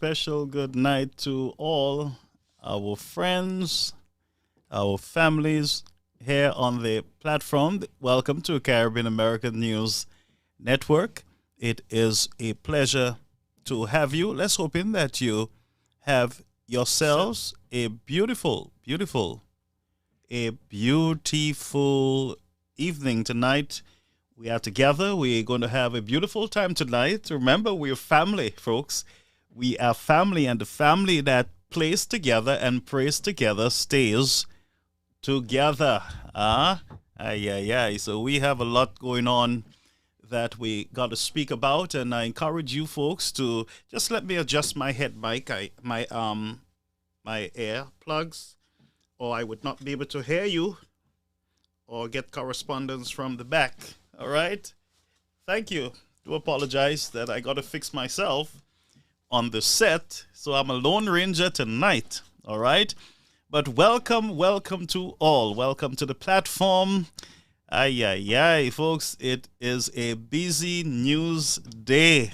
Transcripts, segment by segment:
special good night to all our friends, our families here on the platform. Welcome to Caribbean American News Network. It is a pleasure to have you. Let's hoping that you have yourselves a beautiful evening tonight. We are together. We're going to have a beautiful time tonight. Remember, we're family, folks. We are family, and the family that plays together and prays together stays together. So we have a lot going on that we got to speak about, and I encourage you folks to just let me adjust my head mic, my ear plugs, or I would not be able to hear you or get correspondence from the back. All right? Thank you. Do apologize that I got to fix myself on the set, so I'm a Lone Ranger tonight. All right? But welcome to all. Welcome to the platform. Folks, it is a busy news day,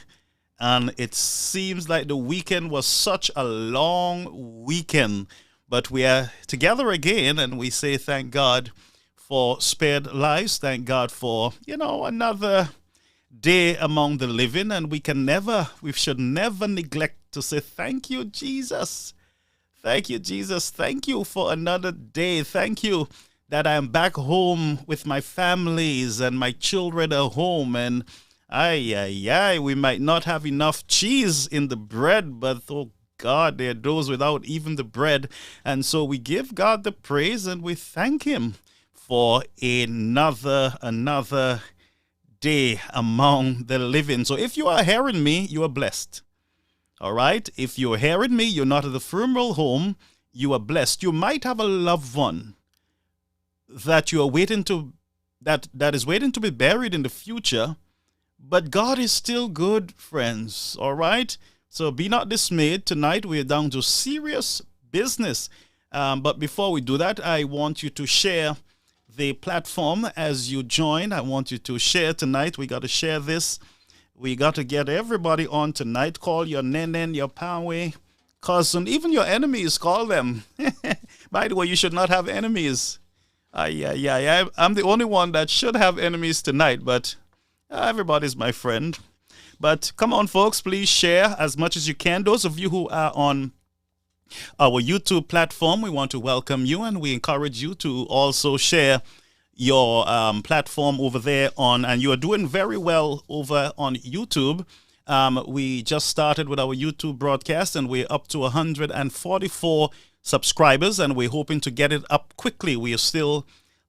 and it seems like the weekend was such a long weekend, but we are together again, and we say thank God for spared lives. Thank God for, another day among the living, and we should never neglect to say thank you, Jesus. Thank you, Jesus. Thank you for another day. Thank you that I'm back home with my families and my children are home. And we might not have enough cheese in the bread, but oh God, there are those without even the bread. And so we give God the praise and we thank him for another day among the living. So if you are hearing me, you are blessed. All right? If you're hearing me, you're not at the funeral home, you are blessed. You might have a loved one that you are waiting to that is waiting to be buried in the future, but God is still good, friends. All right? So be not dismayed. Tonight we're down to serious business. But before we do that, I want you to share the platform as you join. I want you to share tonight. We got to share this. We got to get everybody on tonight. Call your nenen, your pawe, cousin, even your enemies. Call them. By the way, you should not have enemies. I'm the only one that should have enemies tonight, but everybody's my friend. But come on, folks, please share as much as you can. Those of you who are on our YouTube platform, we want to welcome you, and we encourage you to also share your platform over there and you are doing very well over on YouTube. We just started with our YouTube broadcast, and we're up to 144 subscribers, and we're hoping to get it up quickly. We are still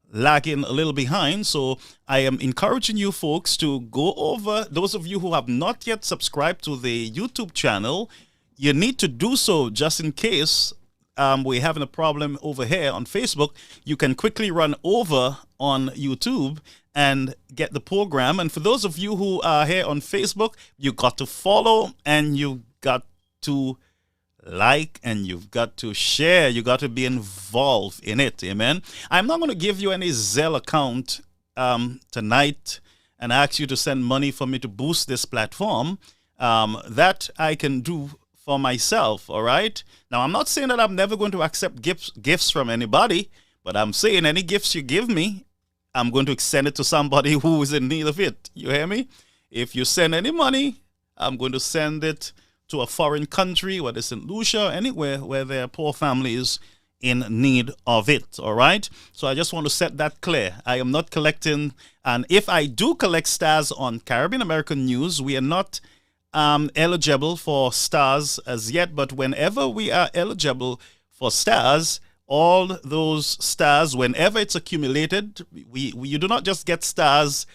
lagging a little behind, so I am encouraging you folks to go over. Those of you who have not yet subscribed to the YouTube channel, you need to do so just in case we're having a problem over here on Facebook. You can quickly run over on YouTube and get the program. And for those of you who are here on Facebook, you got to follow, and you got to like, and you've got to share. You got to be involved in it. Amen. I'm not going to give you any Zelle account tonight and ask you to send money for me to boost this platform. That I can do for myself. All right. Now, I'm not saying that I'm never going to accept gifts from anybody, but I'm saying any gifts you give me, I'm going to send it to somebody who is in need of it. You hear me? If you send any money, I'm going to send it to a foreign country, whether it's St. Lucia, anywhere where there are poor families in need of it. All right. So I just want to set that clear. I am not collecting. And if I do collect stars on Caribbean American News, we are not eligible for stars as yet. But whenever we are eligible for stars, all those stars, whenever it's accumulated, you do not just get stars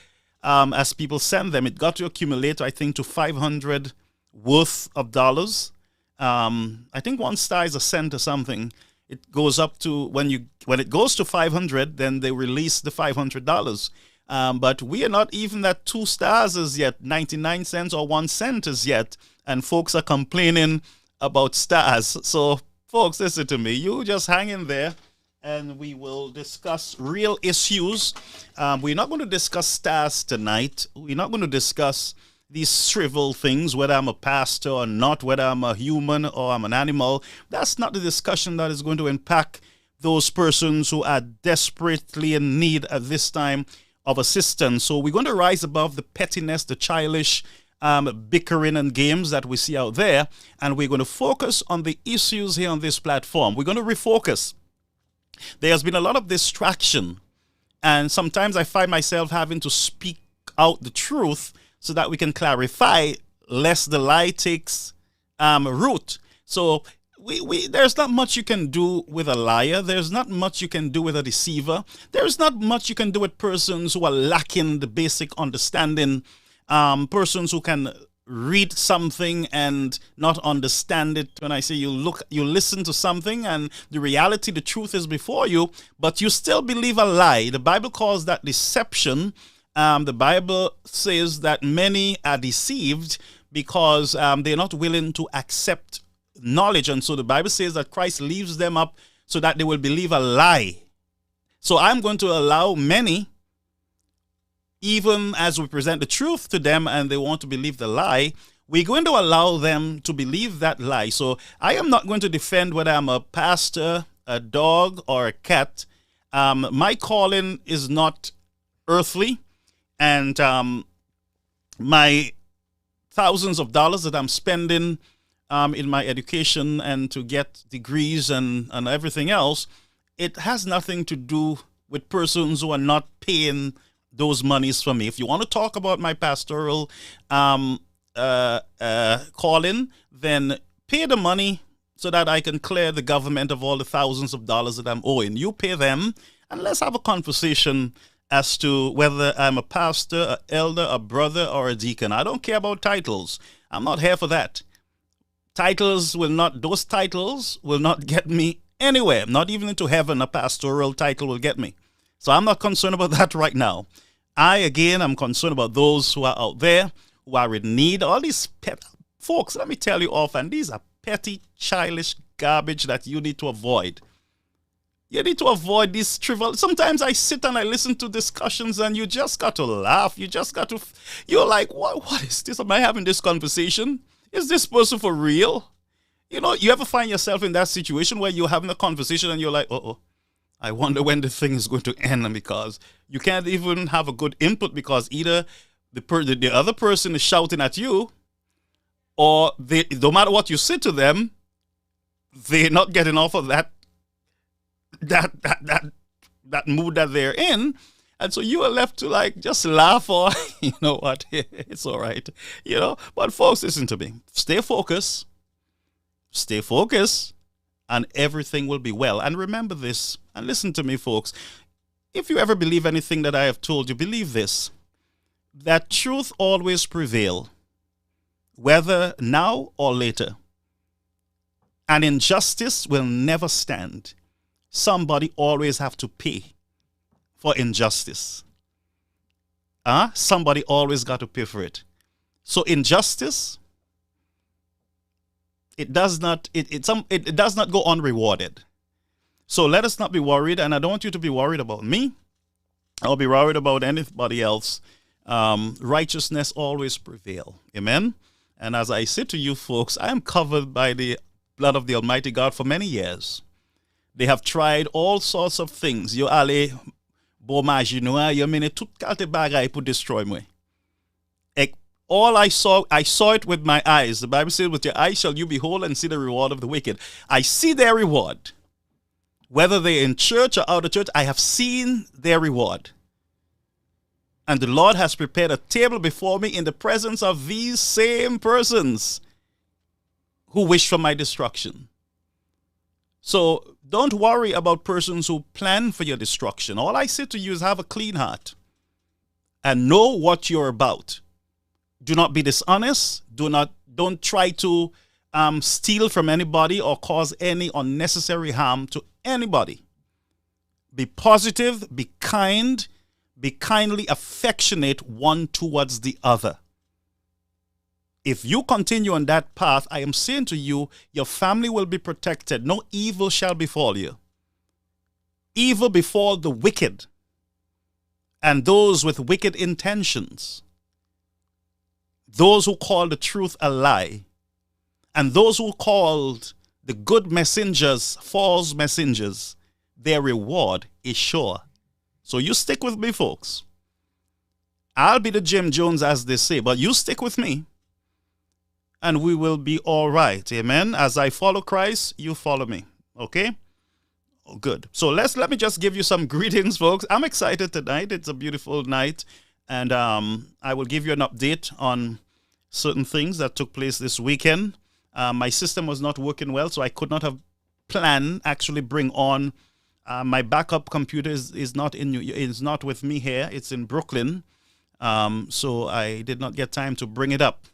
as people send them. It got to accumulate, I think, to 500 worth of dollars. I think one star is a cent or something. It goes up to when it goes to 500, then they release the $500. But we are not even at 2 stars as yet, 99 cents or 1 cent as yet, and folks are complaining about stars. So, folks, listen to me. You just hang in there, and we will discuss real issues. We're not going to discuss stars tonight. We're not going to discuss these trivial things, whether I'm a pastor or not, whether I'm a human or I'm an animal. That's not the discussion that is going to impact those persons who are desperately in need at this time of assistance. So we're going to rise above the pettiness, the childish bickering and games that we see out there, and we're going to focus on the issues here on this platform. We're going to refocus. There has been a lot of distraction, and sometimes I find myself having to speak out the truth so that we can clarify, lest the lie takes root. So there's not much you can do with a liar. There's not much you can do with a deceiver. There's not much you can do with persons who are lacking the basic understanding, persons who can read something and not understand it. When I say you listen to something and the reality, the truth is before you, but you still believe a lie. The Bible calls that deception. The Bible says that many are deceived because they're not willing to accept knowledge. And so the Bible says that Christ leaves them up so that they will believe a lie. So I'm going to allow many, even as we present the truth to them and they want to believe the lie, we're going to allow them to believe that lie. So I am not going to defend whether I'm a pastor, a dog, or a cat. My calling is not earthly, and my thousands of dollars that I'm spending in my education and to get degrees and everything else, it has nothing to do with persons who are not paying those monies for me. If you want to talk about my pastoral calling, then pay the money so that I can clear the government of all the thousands of dollars that I'm owing. You pay them, and let's have a conversation as to whether I'm a pastor, an elder, a brother, or a deacon. I don't care about titles. I'm not here for that. Those titles will not get me anywhere, not even into heaven. A pastoral title will get me. So I'm not concerned about that right now. I'm concerned about those who are out there, who are in need. All these folks, let me tell you often, these are petty, childish garbage that you need to avoid. You need to avoid these trivial. Sometimes I sit and I listen to discussions and you just got to laugh. You're like, what is this? Am I having this conversation? Is this person for real? You know, you ever find yourself in that situation where you're having a conversation and you're like, I wonder when the thing is going to end, because you can't even have a good input because either the other person is shouting at you, or no matter what you say to them, they're not getting off of that mood that they're in. And so you are left to just laugh, or you know what, it's all right, But folks, listen to me. Stay focused, and everything will be well. And remember this, and listen to me, folks. If you ever believe anything that I have told you, believe this, that truth always prevails, whether now or later. And injustice will never stand. Somebody always have to pay for injustice. Somebody always got to pay for it. So injustice, it does not go unrewarded. So let us not be worried, and I don't want you to be worried about me. I'll be worried about anybody else. Righteousness always prevail. Amen. And as I say to you folks, I am covered by the blood of the Almighty God for many years. They have tried all sorts of things. You allez bomaginoa, you mean tout kalte bagay pour destroy me. All I saw it with my eyes. The Bible says, with your eyes shall you behold and see the reward of the wicked. I see their reward. Whether they're in church or out of church, I have seen their reward. And the Lord has prepared a table before me in the presence of these same persons who wish for my destruction. So don't worry about persons who plan for your destruction. All I say to you is have a clean heart and know what you're about. Do not be dishonest. Don't try to steal from anybody or cause any unnecessary harm to anybody. Be positive, be kind, be kindly affectionate one towards the other. If you continue on that path, I am saying to you, your family will be protected. No evil shall befall you. Evil befall the wicked and those with wicked intentions. those who call the truth a lie, and those who called the good messengers false messengers, their reward is sure. So you stick with me, folks. I'll be the Jim Jones, as they say, but you stick with me, and we will be all right. Amen. As I follow Christ, you follow me. Okay? Oh, good. So let me just give you some greetings, folks. I'm excited tonight. It's a beautiful night, and I will give you an update on certain things that took place this weekend. My system was not working well, so I could not have planned actually bring on my backup computer is not with me here. It's in Brooklyn, so I did not get time to bring it up.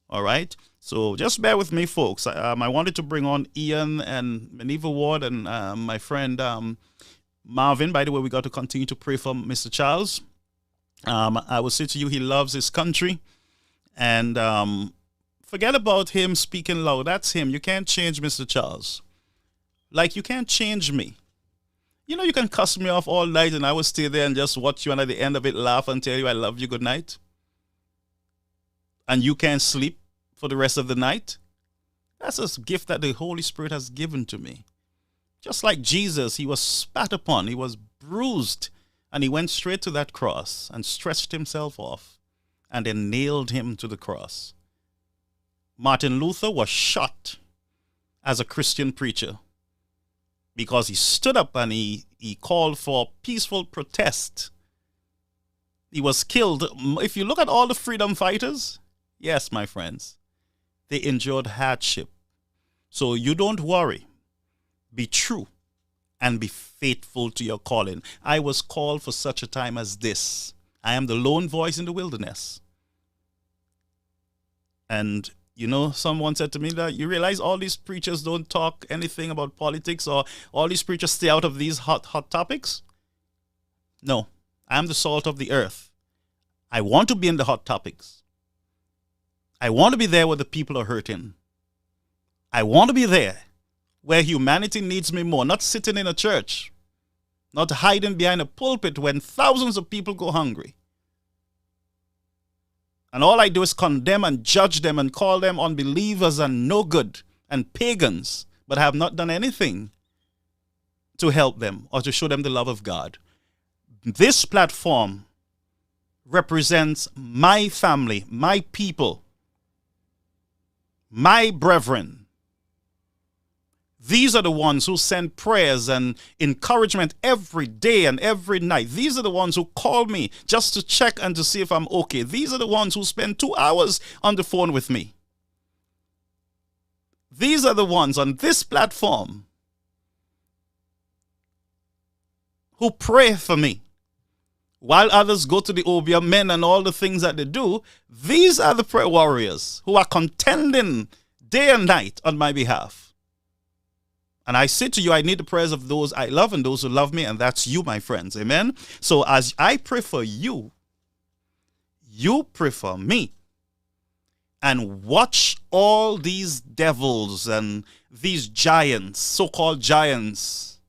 All right, so just bear with me, folks. I wanted to bring on Ian and Meneva Ward and my friend Marvin. By the way, we got to continue to pray for Mr. Charles. I will say to you, he loves his country, and forget about him speaking loud. That's him. You can't change Mr. Charles. Like you can't change me. You know, you can cuss me off all night and I will stay there and just watch you, and at the end of it laugh and tell you I love you good night. And you can't sleep for the rest of the night. That's a gift that the Holy Spirit has given to me. Just like Jesus, he was spat upon, he was bruised, and he went straight to that cross and stretched himself off and then nailed him to the cross. Martin Luther was shot as a Christian preacher because he stood up and he called for peaceful protest. He was killed. If you look at all the freedom fighters, yes, my friends, they endured hardship. So you don't worry. Be true and be faithful to your calling. I was called for such a time as this. I am the lone voice in the wilderness. And you know, someone said to me that you realize all these preachers don't talk anything about politics, or all these preachers stay out of these hot topics? No, I'm the salt of the earth. I want to be in the hot topics. I want to be there where the people are hurting. I want to be there where humanity needs me more, not sitting in a church, not hiding behind a pulpit when thousands of people go hungry. And all I do is condemn and judge them and call them unbelievers and no good and pagans, but I have not done anything to help them or to show them the love of God. This platform represents my family, my people, my brethren. These are the ones who send prayers and encouragement every day and every night. These are the ones who call me just to check and to see if I'm okay. These are the ones who spend 2 hours on the phone with me. These are the ones on this platform who pray for me. While others go to the opium men and all the things that they do, these are the prayer warriors who are contending day and night on my behalf. And I say to you, I need the prayers of those I love and those who love me, and that's you, my friends. Amen? So as I pray for you, you pray for me. And watch all these devils and these giants, so-called giants,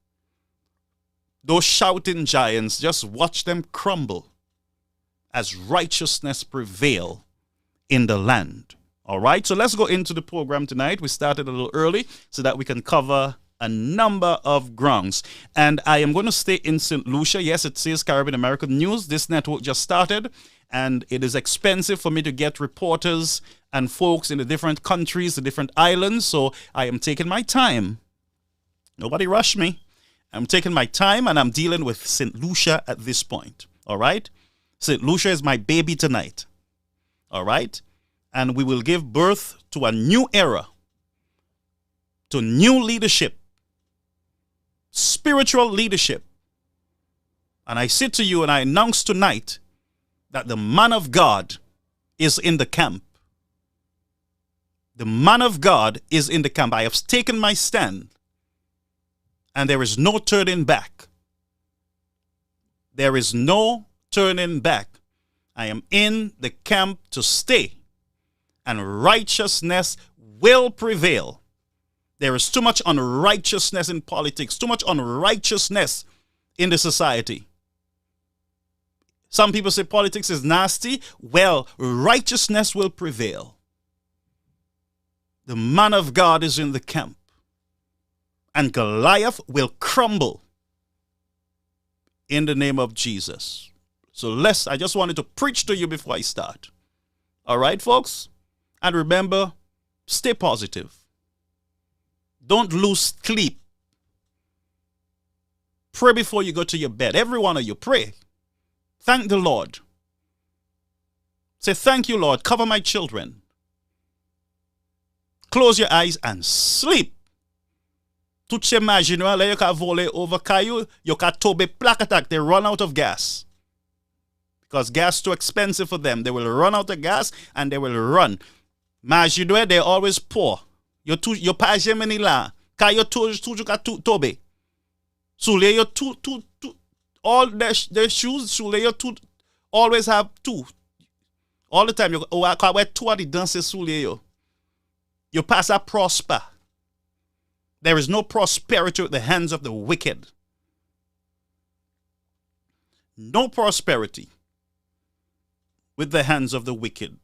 those shouting giants, just watch them crumble as righteousness prevail in the land. All right, so let's go into the program tonight. We started a little early so that we can cover a number of grounds. And I am going to stay in St. Lucia. Yes, it says Caribbean American News. This network just started, and it is expensive for me to get reporters and folks in the different countries, the different islands. So I am taking my time. Nobody rush me. I'm taking my time, and I'm dealing with St. Lucia at this point. All right? St. Lucia is my baby tonight. All right? And we will give birth to a new era, to new leadership, spiritual leadership. And I say to you and I announce tonight that the man of God is in the camp. The man of God is in the camp. I have taken my stand, and there is no turning back. There is no turning back. I am in the camp to stay, and righteousness will prevail. There is too much unrighteousness in politics, too much unrighteousness in the society. Some people say politics is nasty. Well, righteousness will prevail. The man of God is in the camp. And Goliath will crumble in the name of Jesus. So I just wanted to preach to you before I start. All right, folks? And remember, stay positive. Don't lose sleep. Pray before you go to your bed. Every one of you, pray. Thank the Lord. Say, thank you, Lord. Cover my children. Close your eyes and sleep. Tout se imagine, là, you can voler over Caillou, you can tobe plaque attack, they run out of gas. Because gas is too expensive for them. They will run out of gas and they will run. Imagine, they're always poor. You pas jamais là. Car you toujours tobe. Soule you two, all their shoes, soule you two, always have two. All the time, I can wear two of the dances soule you. You pass a prosper. There is no prosperity at the hands of the wicked. No prosperity with the hands of the wicked.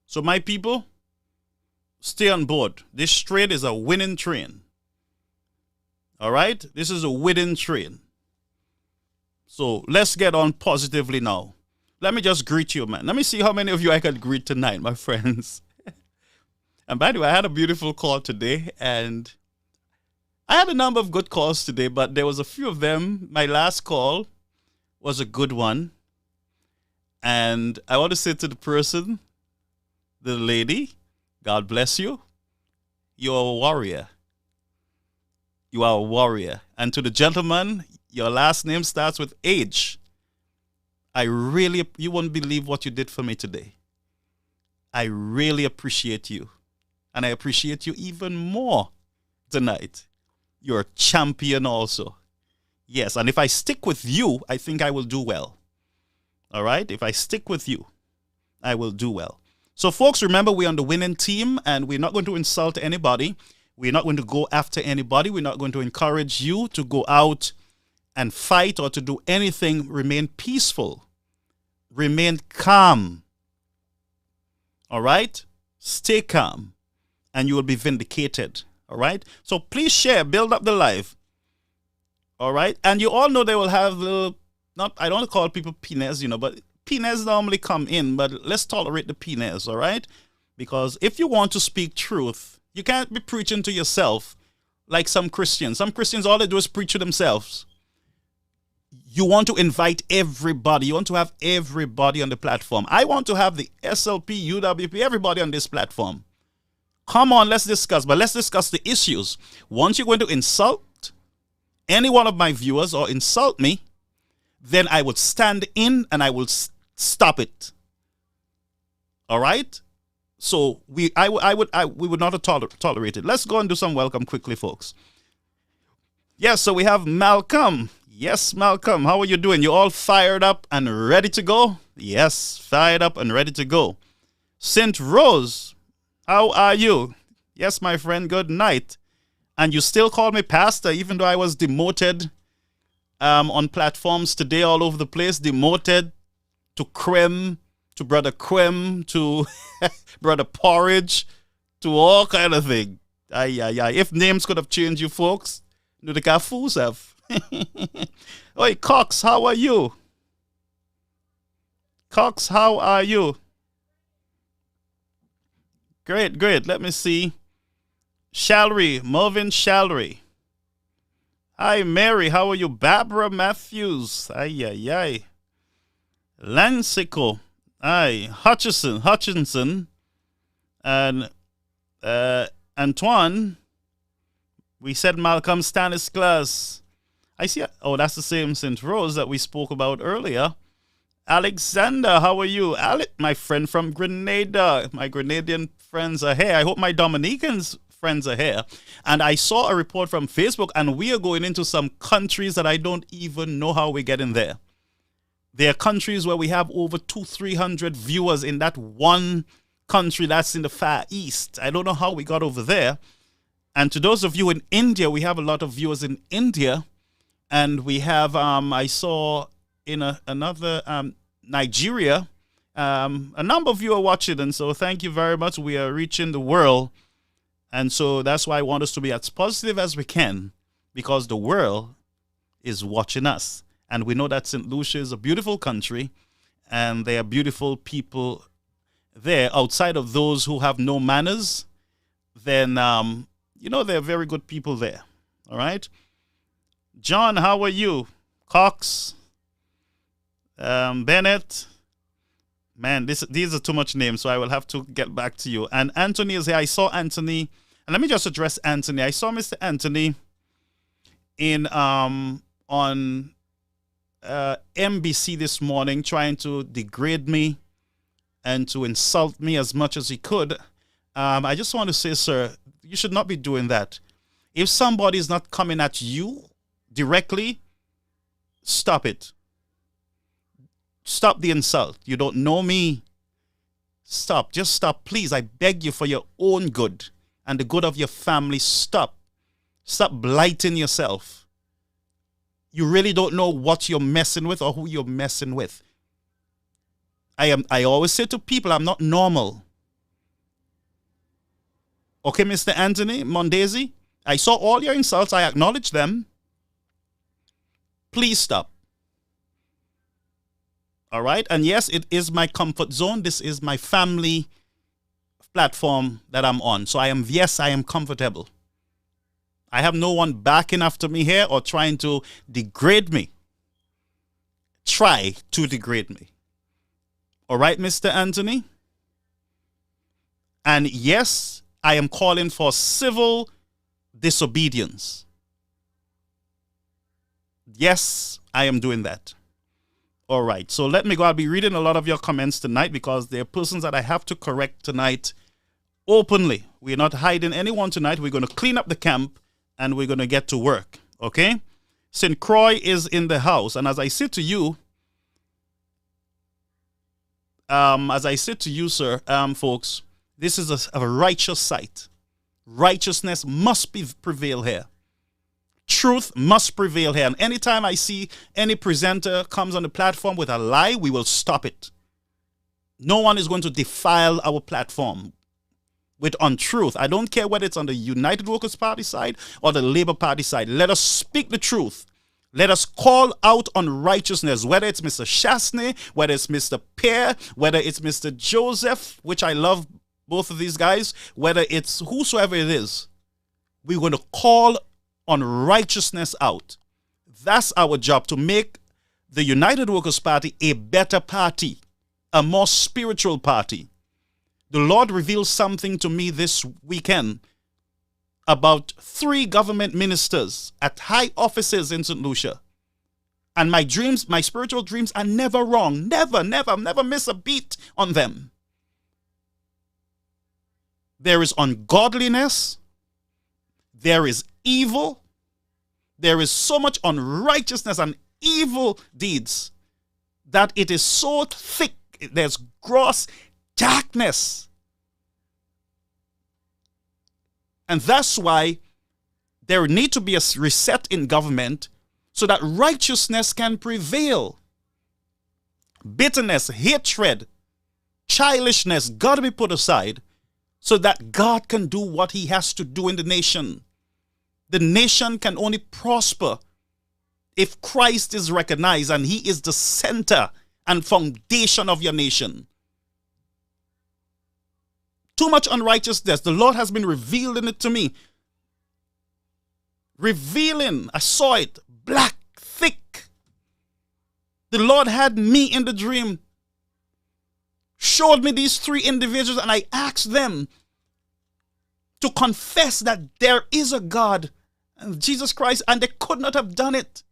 So my people, stay on board. This train is a winning train. All right? This is a winning train. So let's get on positively now. Let me just greet you, man. Let me see how many of you I can greet tonight, my friends. And by the way, I had a beautiful call today, and I had a number of good calls today, but there was a few of them. My last call was a good one. And I want to say to the person, the lady, God bless you. You're a warrior. You are a warrior. And to the gentleman, your last name starts with H. You won't believe what you did for me today. I really appreciate you. And I appreciate you even more tonight. You're a champion also. Yes, and if I stick with you, I think I will do well. All right? If I stick with you, I will do well. So, folks, remember, we're on the winning team, and we're not going to insult anybody. We're not going to go after anybody. We're not going to encourage you to go out and fight or to do anything. Remain peaceful. Remain calm. All right? Stay calm, and you will be vindicated. All right? So please share, build up the life. All right? And you all know they will have little, I don't call people penis, but penis normally come in, but let's tolerate the penis, all right? Because if you want to speak truth, you can't be preaching to yourself like some Christians. Some Christians, all they do is preach to themselves. You want to invite everybody. You want to have everybody on the platform. I want to have the SLP, UWP, everybody on this platform. Come on, let's discuss. But let's discuss the issues. Once you're going to insult any one of my viewers or insult me, then I would stand in and I will stop it. All right? So we would not tolerate it. Let's go and do some welcome quickly, folks. Yes, so we have Malcolm. Yes, Malcolm, how are you doing? You all fired up and ready to go? Yes, fired up and ready to go. St. Rose, how are you? Yes, my friend, good night. And you still call me pastor, even though I was demoted on platforms today all over the place. Demoted to Creme, to Brother Creme, to Brother Porridge, to all kind of thing. If names could have changed, you folks, do the car fools have. Oi, Cox, how are you? Cox, how are you? Great. Let me see. Shalry, Mervyn Shalry. Hi, Mary. How are you? Barbara Matthews. Lansico. Hi, Hutchinson. And Antoine. We said Malcolm Stanislas. I see. Oh, that's the same St. Rose that we spoke about earlier. Alexander, how are you? My friend from Grenada. My Grenadian friends are here. I hope my Dominicans friends are here. And I saw a report from Facebook, and we are going into some countries that I don't even know how we're getting there. There are countries where we have over 200-300 viewers in that one country that's in the Far East. I don't know how we got over there. And to those of you in India, we have a lot of viewers in India. And we have, I saw in another Nigeria. A number of you are watching, and so thank you very much. We are reaching the world, and so that's why I want us to be as positive as we can, because the world is watching us. And we know that St. Lucia is a beautiful country, and there are beautiful people there. Outside of those who have no manners, then, there are very good people there. All right? John, how are you? Cox, Bennett. Man, these are too much names, so I will have to get back to you. And Anthony is here. I saw Anthony. And let me just address Anthony. I saw Mr. Anthony in on NBC this morning trying to degrade me and to insult me as much as he could. I just want to say, sir, you should not be doing that. If somebody is not coming at you directly, stop it. Stop the insult. You don't know me. Stop. Just stop. Please, I beg you, for your own good and the good of your family, stop. Stop blighting yourself. You really don't know what you're messing with or who you're messing with. I always say to people, I'm not normal. Okay, Mr. Anthony Mondesi, I saw all your insults. I acknowledge them. Please stop. All right? And yes, it is my comfort zone. This is my family platform that I'm on. So I am comfortable. I have no one backing after me here or trying to degrade me. Try to degrade me. All right, Mr. Anthony? And yes, I am calling for civil disobedience. Yes, I am doing that. All right, so let me go. I'll be reading a lot of your comments tonight because there are persons that I have to correct tonight openly. We're not hiding anyone tonight. We're going to clean up the camp and we're going to get to work, okay? St. Croix is in the house. And as I say to you, sir, folks, this is a righteous sight. Righteousness must prevail here. Truth must prevail here. And anytime I see any presenter comes on the platform with a lie, we will stop it. No one is going to defile our platform with untruth. I don't care whether it's on the United Workers' Party side or the Labour Party side. Let us speak the truth. Let us call out unrighteousness, whether it's Mr. Shastney, whether it's Mr. Pear, whether it's Mr. Joseph, which I love both of these guys, whether it's whosoever it is. We're going to call unrighteousness out. That's our job, to make the United Workers' Party a better party, a more spiritual party. The Lord revealed something to me this weekend about 3 government ministers at high offices in St. Lucia. And my dreams, my spiritual dreams, are never wrong. Never miss a beat on them. There is ungodliness. There is evil. There is so much unrighteousness and evil deeds that it is so thick. There's gross darkness. And that's why there need to be a reset in government so that righteousness can prevail. Bitterness, hatred, childishness got to be put aside so that God can do what he has to do in the nation. The nation can only prosper if Christ is recognized and he is the center and foundation of your nation. Too much unrighteousness. The Lord has been revealing it to me. Revealing. I saw it. Black, thick. The Lord had me in the dream. Showed me these 3 individuals and I asked them to confess that there is a God, Jesus Christ, and they could not have done it.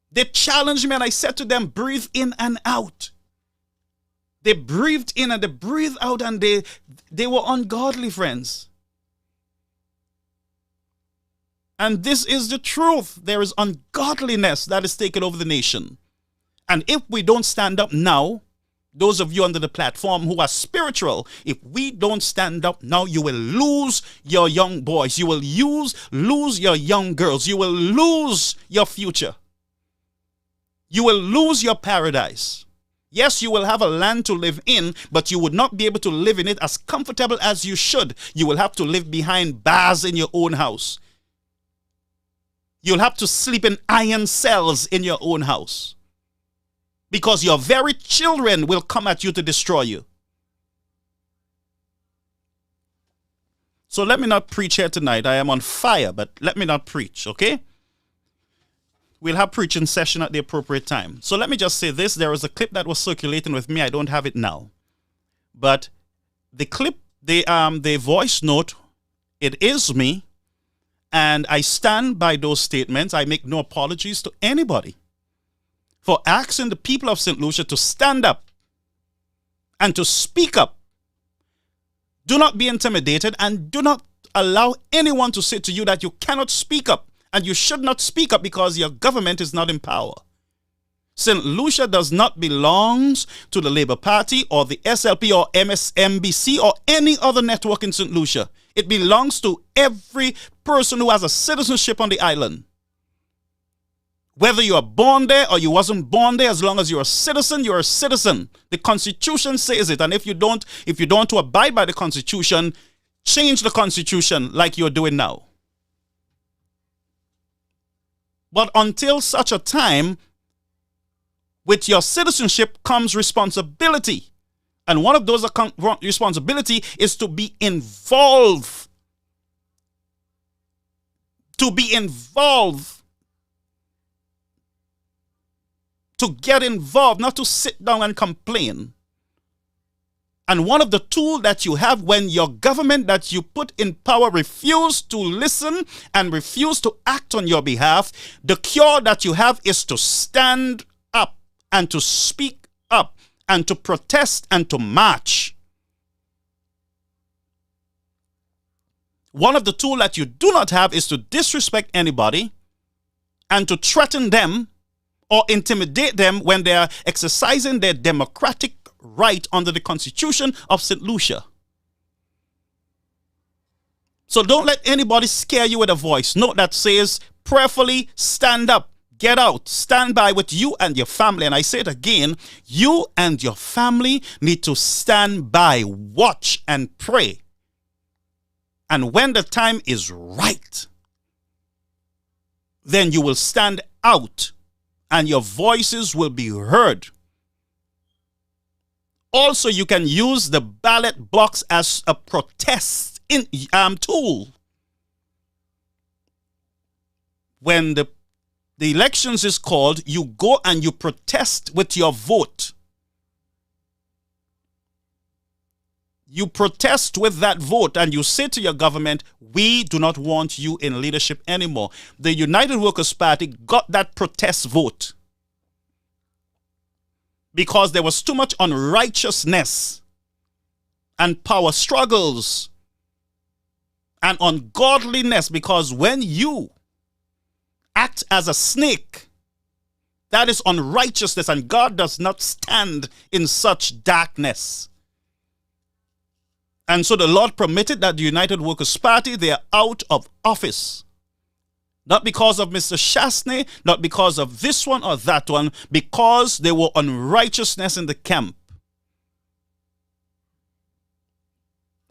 They challenged me and I said to them, breathe in and out. They breathed in and they breathed out and they were ungodly, friends. And this is the truth. There is ungodliness that is taking over the nation. And if we don't stand up now, those of you under the platform who are spiritual, if we don't stand up now, you will lose your young boys. You will lose your young girls. You will lose your future. You will lose your paradise. Yes, you will have a land to live in, but you would not be able to live in it as comfortable as you should. You will have to live behind bars in your own house. You'll have to sleep in iron cells in your own house, because your very children will come at you to destroy you. So let me not preach here tonight. I am on fire, but let me not preach, okay? We'll have preaching session at the appropriate time. So let me just say this. There was a clip that was circulating with me. I don't have it now. But the clip, the voice note, it is me. And I stand by those statements. I make no apologies to anybody for asking the people of St. Lucia to stand up and to speak up. Do not be intimidated, and do not allow anyone to say to you that you cannot speak up. And you should not speak up because your government is not in power. St. Lucia does not belong to the Labour Party or the SLP or MSNBC or any other network in St. Lucia. It belongs to every person who has a citizenship on the island. Whether you are born there or you wasn't born there, as long as you're a citizen, you're a citizen. The Constitution says it. And if you don't want to abide by the Constitution, change the Constitution like you're doing now. But until such a time, with your citizenship comes responsibility. And one of those responsibility is to be involved. To be involved. To get involved, not to sit down and complain. And one of the tools that you have when your government that you put in power refuse to listen and refuse to act on your behalf, the cure that you have is to stand up and to speak up and to protest and to march. One of the tools that you do not have is to disrespect anybody and to threaten them or intimidate them when they are exercising their democratic right under the Constitution of St. Lucia. So don't let anybody scare you with a voice note that says, prayerfully stand up, get out, stand by with you and your family. And I say it again, you and your family need to stand by, watch and pray. And when the time is right, then you will stand out and your voices will be heard. Also, you can use the ballot box as a protest tool. When the elections is called, you go and you protest with your vote. You protest with that vote and you say to your government, we do not want you in leadership anymore. The United Workers' Party got that protest vote because there was too much unrighteousness and power struggles and ungodliness, because when you act as a snake, that is unrighteousness, and God does not stand in such darkness. And so the Lord permitted that the United Workers' Party, they are out of office. Not because of Mr. Shastney, not because of this one or that one, because there were unrighteousness in the camp.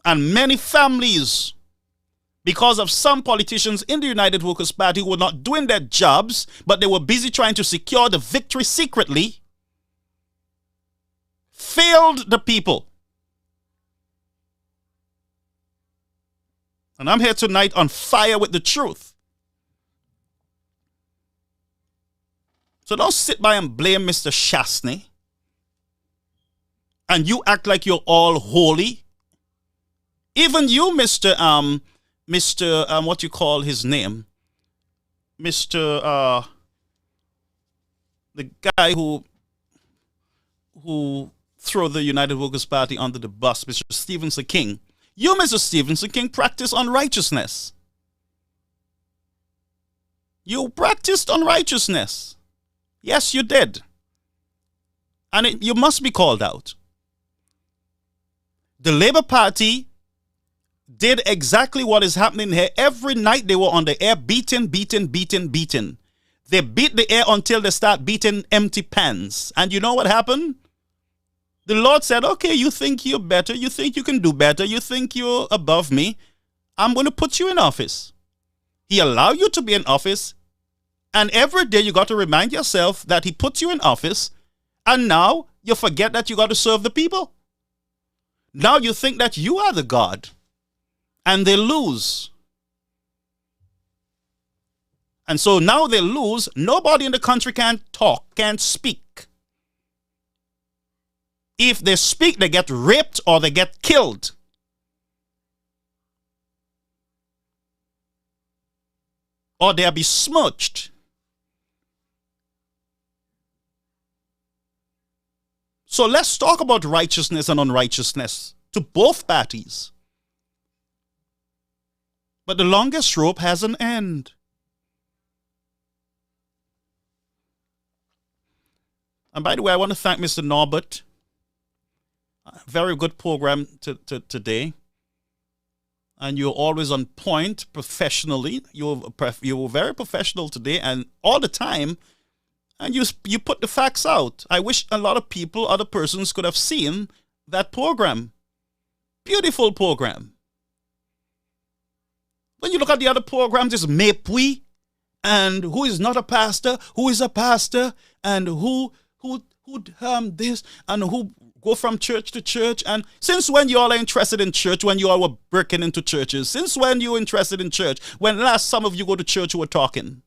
And many families, because of some politicians in the United Workers' Party who were not doing their jobs, but they were busy trying to secure the victory secretly, failed the people. And I'm here tonight on fire with the truth. So don't sit by and blame Mr. Shastney. And you act like you're all holy. Even you, Mr. What you call his name? Mr. The guy who threw the United Workers' Party under the bus, Mr. Stephenson King. You, Mr. Stephenson King, practice unrighteousness. You practiced unrighteousness. Yes, you did. And you must be called out. The Labour Party did exactly what is happening here. Every night they were on the air beaten. They beat the air until they start beating empty pans. And you know what happened? The Lord said, okay, you think you're better. You think you can do better. You think you're above me. I'm going to put you in office. He allowed you to be in office. And every day you got to remind yourself that he put you in office. And now you forget that you got to serve the people. Now you think that you are the God. And they lose. And so now they lose. Nobody in the country can talk, can't speak. If they speak, they get raped or they get killed. Or they'll be smudged. So let's talk about righteousness and unrighteousness to both parties. But the longest rope has an end. And by the way, I want to thank Mr. Norbert. Very good program today. And you're always on point professionally. You were very professional today and all the time. And you put the facts out. I wish a lot of people, other persons could have seen that program. Beautiful program. When you look at the other programs, it's Mepui, and who is not a pastor, who is a pastor, and who this, and who go from church to church. And since when you all are interested in church, when you all were breaking into churches? Since when you were interested in church? When last some of you go to church who were talking?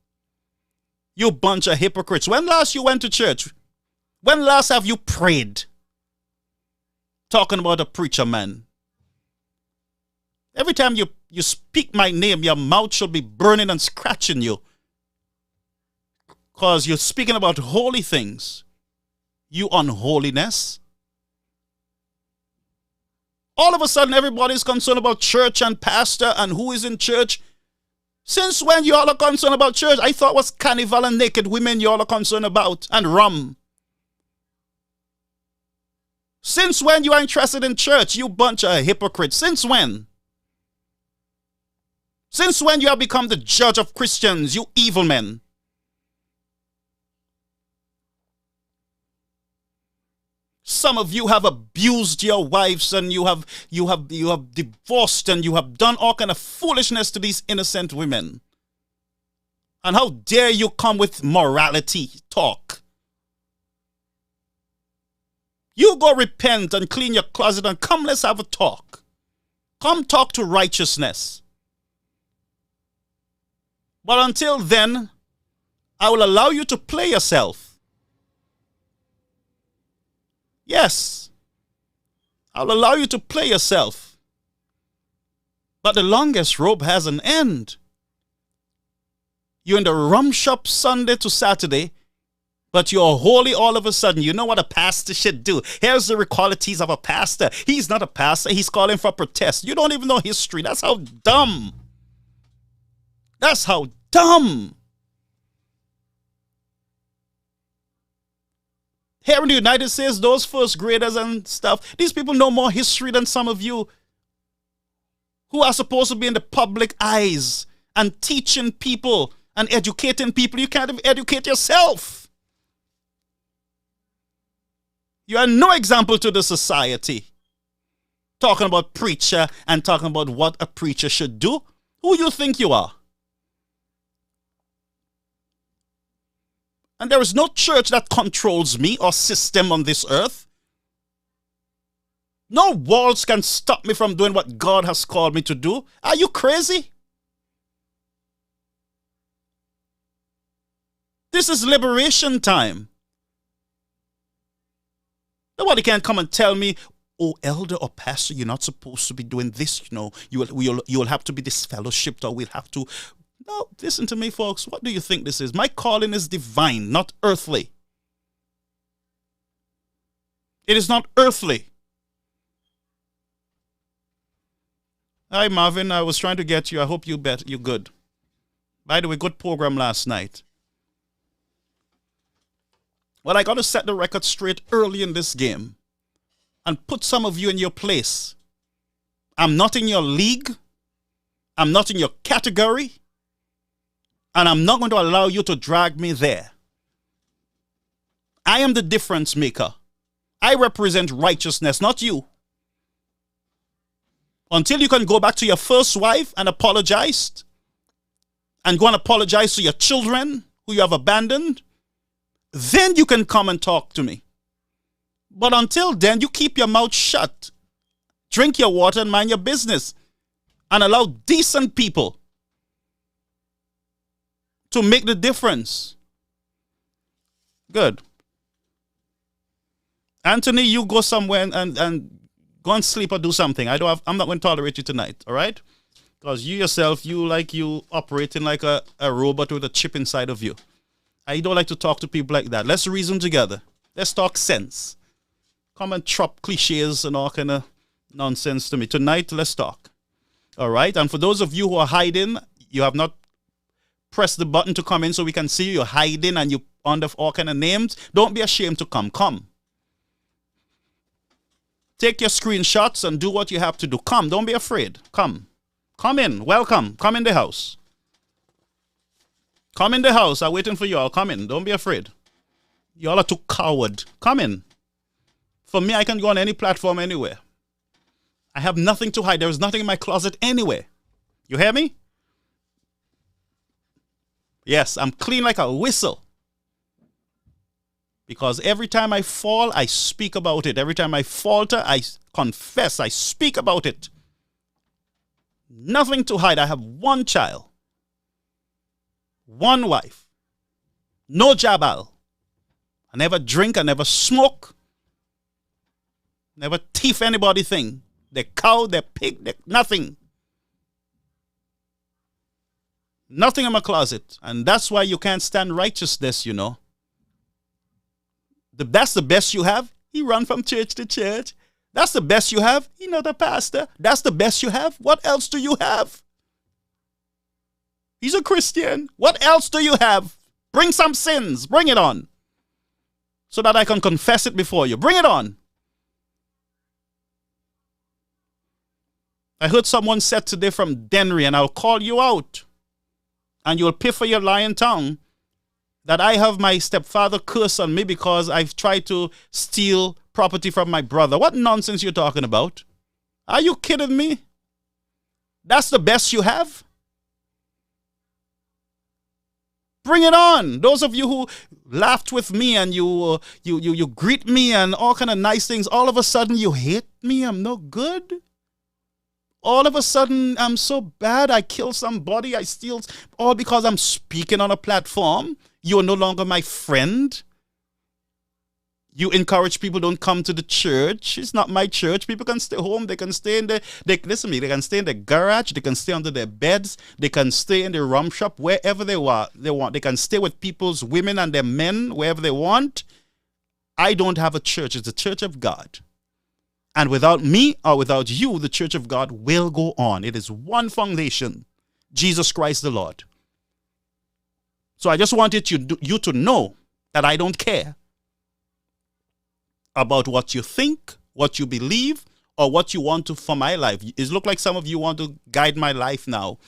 You bunch of hypocrites. When last you went to church? When last have you prayed? Talking about a preacher man. Every time you speak my name, your mouth should be burning and scratching you. Because you're speaking about holy things. You unholiness. All of a sudden, everybody's concerned about church and pastor and who is in church. Since when you all are concerned about church? I thought it was carnival and naked women you all are concerned about, and rum. Since when you are interested in church, you bunch of hypocrites? Since when? Since when you have become the judge of Christians, you evil men? Some of you have abused your wives, and you have divorced, and you have done all kind of foolishness to these innocent women. And how dare you come with morality talk? You go repent and clean your closet and come, let's have a talk. Come talk to righteousness. But until then, I will allow you to play yourself. Yes, I'll allow you to play yourself. But the longest rope has an end. You're in the rum shop Sunday to Saturday, but you're holy all of a sudden. You know what a pastor should do. Here's the qualities of a pastor. He's not a pastor. He's calling for protest. You don't even know history. That's how dumb. That's how dumb. Here in the United States, those first graders and stuff, these people know more history than some of you who are supposed to be in the public eyes and teaching people and educating people. You can't even educate yourself. You are no example to the society. Talking about preacher and talking about what a preacher should do. Who you think you are? And there is no church that controls me or system on this earth. No walls can stop me from doing what God has called me to do. Are you crazy? This is liberation time. Nobody can come and tell me, oh, elder or pastor, you're not supposed to be doing this. You know, you'll have to be disfellowshipped, or we'll have to. No, listen to me, folks. What do you think this is? My calling is divine, not earthly. It is not earthly. Hi, Marvin. I was trying to get you. I hope you're good. By the way, good program last night. Well, I got to set the record straight early in this game and put some of you in your place. I'm not in your league. I'm not in your category. And I'm not going to allow you to drag me there. I am the difference maker. I represent righteousness, not you. Until you can go back to your first wife and apologize, and go and apologize to your children who you have abandoned, then you can come and talk to me. But until then, you keep your mouth shut. Drink your water and mind your business. And allow decent people to make the difference. Good. Anthony, you go somewhere and go and sleep or do something. I'm not going to tolerate you tonight, all right? Because you yourself, you operating like a robot with a chip inside of you. I don't like to talk to people like that. Let's reason together. Let's talk sense. Come and chop cliches and all kind of nonsense to me. Tonight, let's talk. All right? And for those of you who are hiding, you have not pressed the button to come in so we can see you. You're hiding and you under all kind of names. Don't be ashamed to come. Come. Take your screenshots and do what you have to do. Come. Don't be afraid. Come. Come in. Welcome. Come in the house. Come in the house. I'm waiting for you all. Come in. Don't be afraid. You all are too coward. Come in. For me, I can go on any platform anywhere. I have nothing to hide. There is nothing in my closet anywhere. You hear me? Yes, I'm clean like a whistle. Because every time I fall, I speak about it. Every time I falter, I confess. I speak about it. Nothing to hide. I have one child. One wife. No jabal. I never drink. I never smoke. Never thief anybody thing. They cow, they pig, they nothing. Nothing in my closet. And that's why you can't stand righteousness, you know. That's the best you have. He run from church to church. That's the best you have. He not a pastor. That's the best you have. What else do you have? He's a Christian. What else do you have? Bring some sins. Bring it on. So that I can confess it before you. Bring it on. I heard someone said today from Denry, and I'll call you out. And you'll pay for your lying tongue that I have my stepfather curse on me because I've tried to steal property from my brother. What nonsense you're talking about? Are you kidding me? That's the best you have? Bring it on. Those of you who laughed with me and you greet me and all kind of nice things, all of a sudden you hate me. I'm no good. All of a sudden, I'm so bad, I kill somebody, I steal, all because I'm speaking on a platform. You're no longer my friend. You encourage people don't come to the church. It's not my church. People can stay home. They can stay in listen to me, they can stay in the garage. They can stay under their beds. They can stay in the rum shop, wherever they want. They can stay with people's women and their men, wherever they want. I don't have a church. It's the church of God. And without me or without you, the church of God will go on. It is one foundation, Jesus Christ the Lord. So I just wanted you to know that I don't care about what you think, what you believe, or what you want to for my life. It looks like some of you want to guide my life now.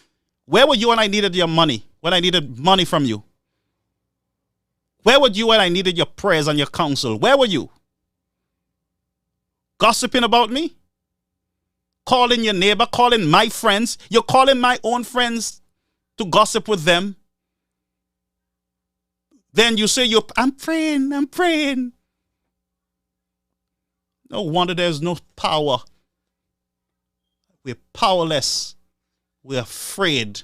Where were you when I needed your money? When I needed money from you? Where were you when I needed your prayers and your counsel? Where were you? Gossiping about me? Calling your neighbor, calling my friends. You're calling my own friends to gossip with them. Then you say, I'm praying. No wonder there's no power. We're powerless. We're afraid.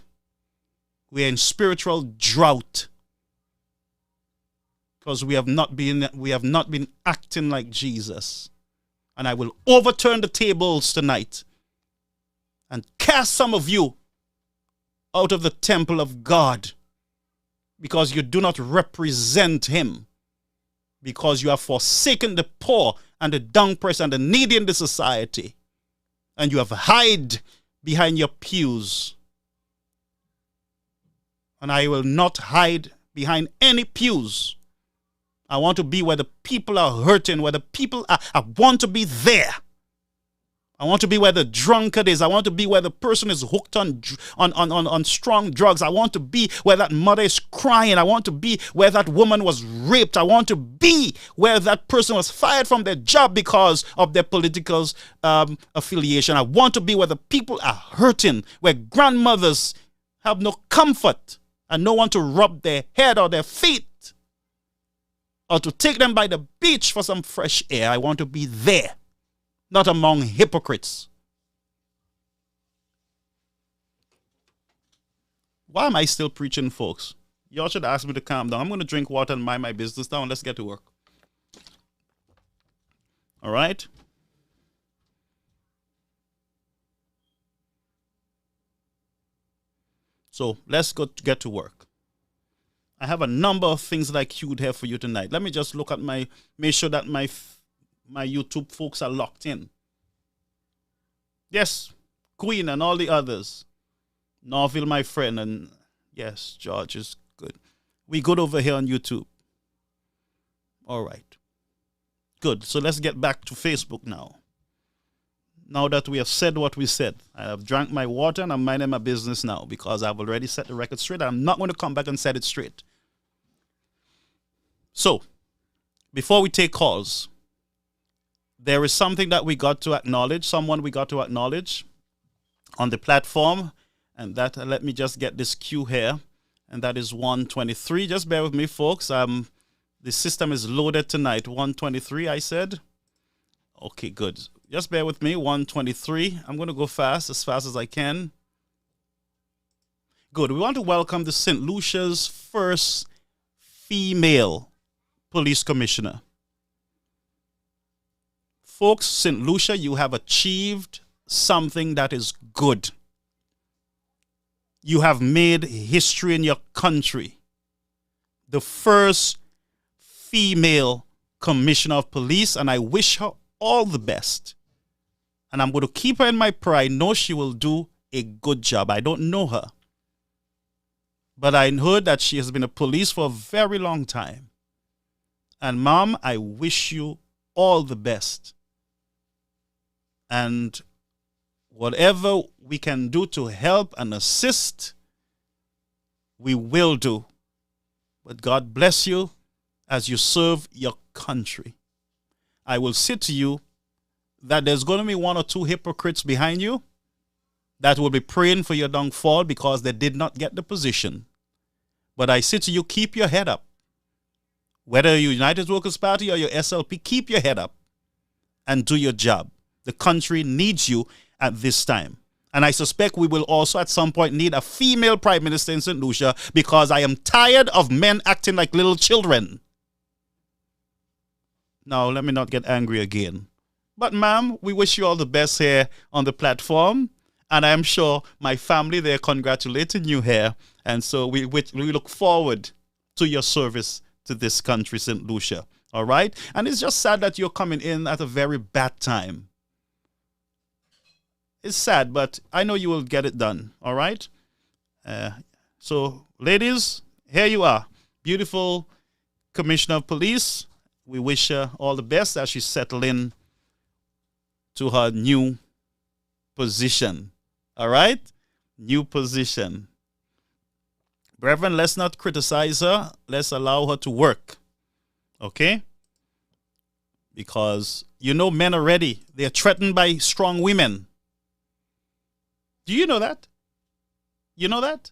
We're in spiritual drought. Because we have not been acting like Jesus. And I will overturn the tables tonight and cast some of you out of the temple of God because you do not represent him, because you have forsaken the poor and the downcast and the needy in the society, and you have hid behind your pews. And I will not hide behind any pews. I want to be where the people are hurting, where the people are. I want to be there. I want to be where the drunkard is. I want to be where the person is hooked on strong drugs. I want to be where that mother is crying. I want to be where that woman was raped. I want to be where that person was fired from their job because of their political affiliation. I want to be where the people are hurting, where grandmothers have no comfort and no one to rub their head or their feet or to take them by the beach for some fresh air. I want to be there. Not among hypocrites. Why am I still preaching, folks? Y'all should ask me to calm down. I'm going to drink water and mind my business now, and let's get to work. All right? So let's get to work. I have a number of things that I queued here for you tonight. Let me just look at make sure that my YouTube folks are locked in. Yes, Queen and all the others. Norville, my friend, and yes, George is good. We good over here on YouTube. All right. Good. So let's get back to Facebook now. Now that we have said what we said, I have drank my water and I'm minding my business now because I've already set the record straight. I'm not going to come back and set it straight. So, before we take calls, there is something that we got to acknowledge, someone we got to acknowledge on the platform, and that, let me just get this cue here, and that is 123. Just bear with me, folks. The system is loaded tonight. 123, I said. Okay, good. Just bear with me. 123. I'm going to go fast as I can. Good. We want to welcome the St. Lucia's first female police commissioner. Folks, St. Lucia, you have achieved something that is good. You have made history in your country. The first female commissioner of police, and I wish her all the best. And I'm going to keep her in my prayer. I know she will do a good job. I don't know her. But I heard that she has been a police for a very long time. And Mom, I wish you all the best. And whatever we can do to help and assist, we will do. But God bless you as you serve your country. I will say to you that there's going to be one or two hypocrites behind you that will be praying for your downfall because they did not get the position. But I say to you, keep your head up. Whether you're United Workers' Party or your SLP, keep your head up and do your job. The country needs you at this time. And I suspect we will also at some point need a female prime minister in St. Lucia because I am tired of men acting like little children. Now, let me not get angry again. But ma'am, we wish you all the best here on the platform. And I'm sure my family, they're congratulating you here. And so we look forward to your service to this country, St. Lucia. All right? And it's just sad that you're coming in at a very bad time. It's sad, but I know you will get it done. All right? So, ladies, here you are. Beautiful Commissioner of Police. We wish her all the best as she settles in to her new position. All right? New position. Brethren, let's not criticize her. Let's allow her to work. Okay? Because, you know, men are ready. They're threatened by strong women. Do you know that? You know that?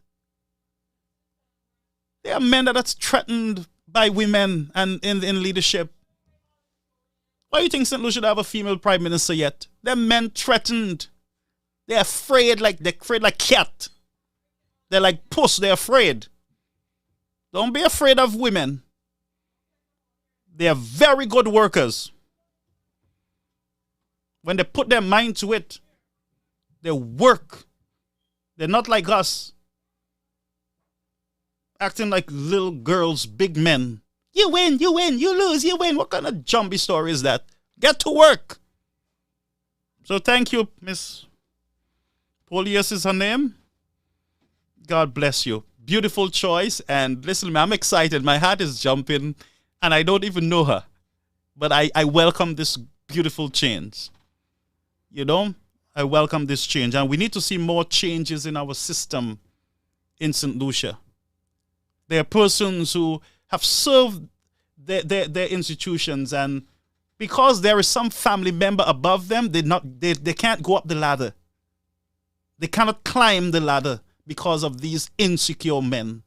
There are men that are threatened by women and in leadership. Why do you think St. Lucia should have a female prime minister yet? They're men threatened. They're afraid like cat. They're like puss, they're afraid. Don't be afraid of women. They are very good workers. When they put their mind to it, they work. They're not like us. Acting like little girls, big men. You win, you lose, you win. What kind of jumpy story is that? Get to work. So thank you, Miss Polius is her name. God bless you. Beautiful choice. And listen, I'm excited. My heart is jumping. And I don't even know her. But I welcome this beautiful change. You know, I welcome this change. And we need to see more changes in our system in St. Lucia. There are persons who have served their institutions, and because there is some family member above them, they can't go up the ladder. They cannot climb the ladder because of these insecure men.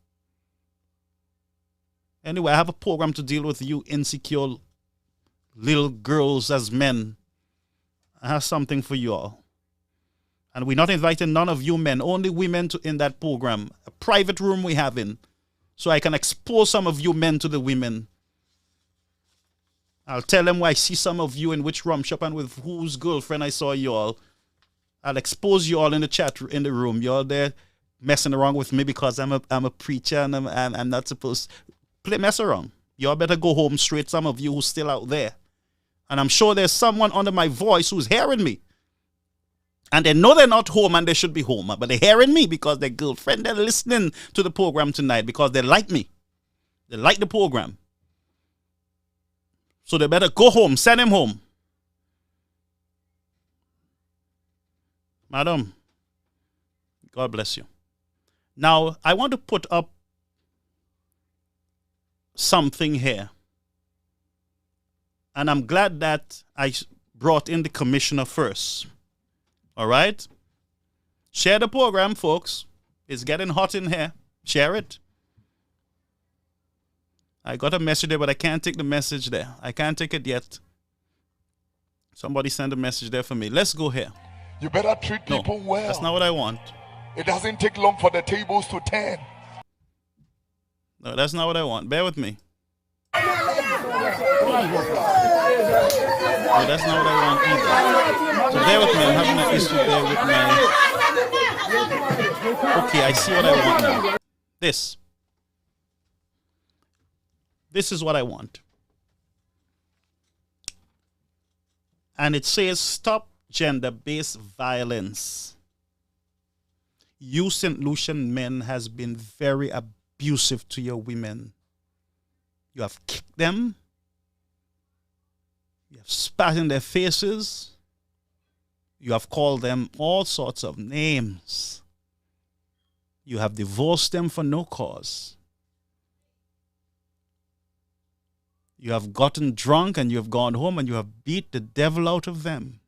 Anyway, I have a program to deal with you insecure little girls as men. I have something for you all. And we're not inviting none of you men, only women in that program. A private room we have in. So I can expose some of you men to the women. I'll tell them why I see some of you in which rum shop and with whose girlfriend I saw you all. I'll expose you all in the chat in the room. You're there messing around with me because I'm a preacher and I'm not supposed to mess around. Y'all better go home straight, some of you who's still out there. And I'm sure there's someone under my voice who's hearing me. And they know they're not home and they should be home. But they're hearing me because their girlfriend, they're listening to the program tonight because they like me. They like the program. So they better go home, send him home. Madam, God bless you. Now, I want to put up something here. And I'm glad that I brought in the commissioner first. All right? Share the program, folks. It's getting hot in here. Share it. I got a message there, but I can't take the message there. I can't take it yet. Somebody send a message there for me. Let's go here. You better treat people well. That's not what I want. It doesn't take long for the tables to turn. No, that's not what I want. Bear with me. No, that's not what I want either. So bear with me. I'm having an issue there with my... Okay, I see what I want now. This is what I want. And it says, stop gender-based violence. You St. Lucian men has been very abusive to your women. You have kicked them. You have spat in their faces. You have called them all sorts of names. You have divorced them for no cause. You have gotten drunk and you have gone home and you have beat the devil out of them.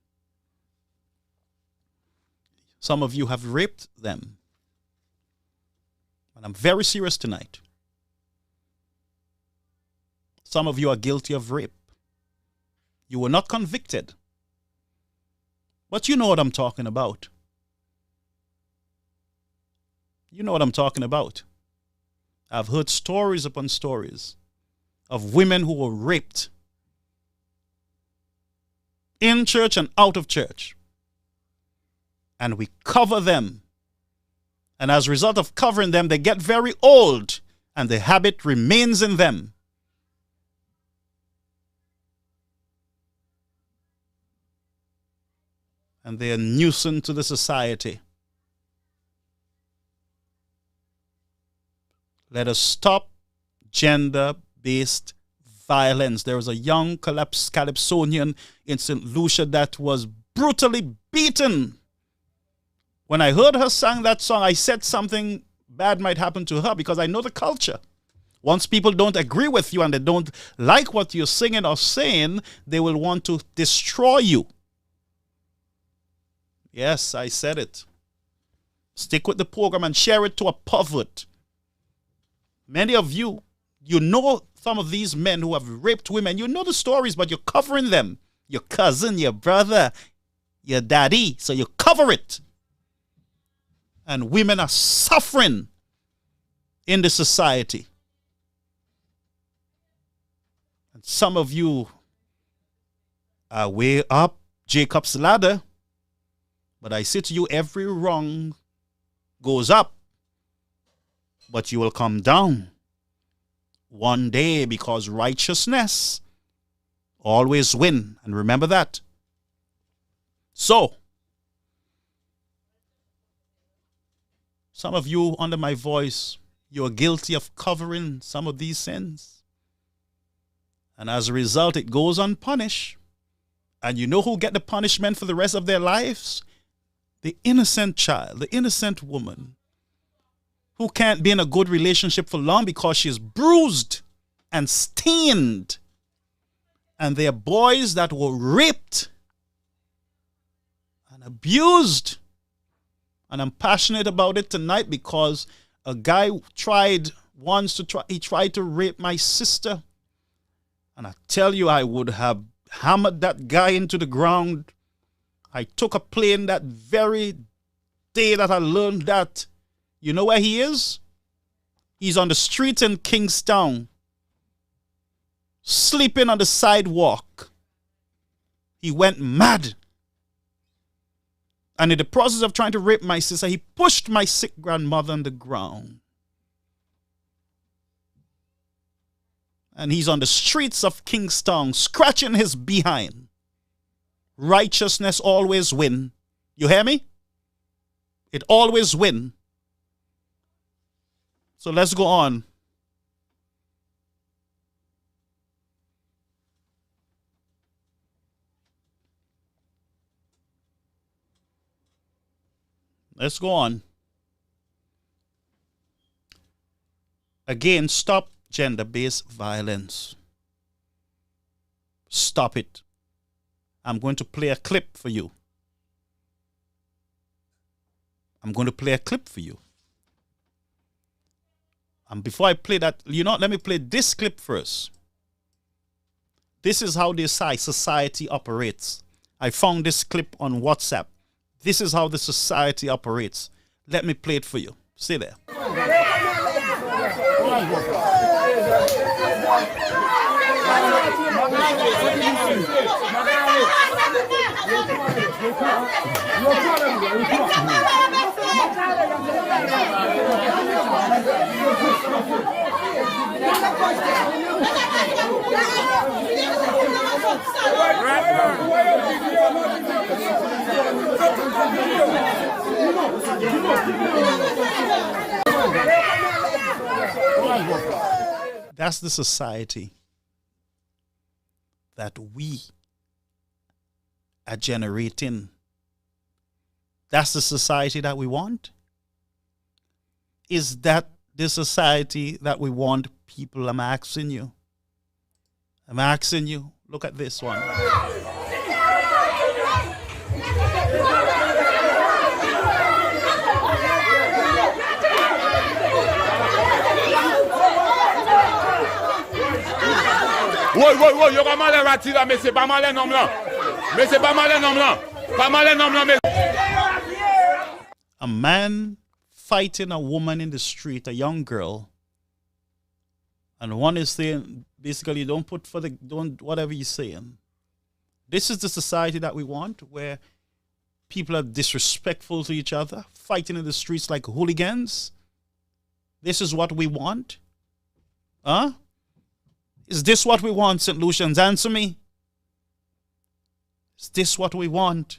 Some of you have raped them. And I'm very serious tonight. Some of you are guilty of rape. You were not convicted. But you know what I'm talking about. You know what I'm talking about. I've heard stories upon stories of women who were raped in church and out of church. And we cover them. And as a result of covering them, they get very old and the habit remains in them. And they are nuisance to the society. Let us stop gender-based violence. There was a young Calypsonian in St. Lucia that was brutally beaten. When I heard her sing that song, I said something bad might happen to her because I know the culture. Once people don't agree with you and they don't like what you're singing or saying, they will want to destroy you. Yes, I said it. Stick with the program and share it to a pervert. Many of you, you know some of these men who have raped women. You know the stories, but you're covering them. Your cousin, your brother, your daddy. So you cover it. And women are suffering in the society. And some of you are way up Jacob's ladder. But I say to you, every rung goes up, but you will come down one day because righteousness always wins. And remember that. So, some of you under my voice, you're guilty of covering some of these sins. And as a result, it goes unpunished. And you know who get the punishment for the rest of their lives? The innocent child, the innocent woman who can't be in a good relationship for long because she's bruised and stained. And there are boys that were raped and abused. And I'm passionate about it tonight because a guy tried to rape my sister. And I tell you, I would have hammered that guy into the ground. I took a plane that very day that I learned that. You know where he is? He's on the streets in Kingstown, sleeping on the sidewalk. He went mad. And in the process of trying to rape my sister, he pushed my sick grandmother on the ground. And he's on the streets of Kingstown, scratching his behind. Righteousness always win. You hear me? It always win. So let's go on. Let's go on. Again, stop gender-based violence. Stop it. I'm going to play a clip for you. And before I play that, let me play this clip first. This is how this society operates. I found this clip on WhatsApp. This is how the society operates. Let me play it for you. Stay there. That's the society that we are generating. That's the society that we want. Is that the society that we want, people? I'm asking you. Look at this one. Wow, yo ka malè rati la, mais c'est pas malè nom là. A man fighting a woman in the street, a young girl, and one is saying, basically, don't whatever you're saying. This is the society that we want, where people are disrespectful to each other, fighting in the streets like hooligans. This is what we want? Huh? Is this what we want, St. Lucians? Answer me. Is this what we want?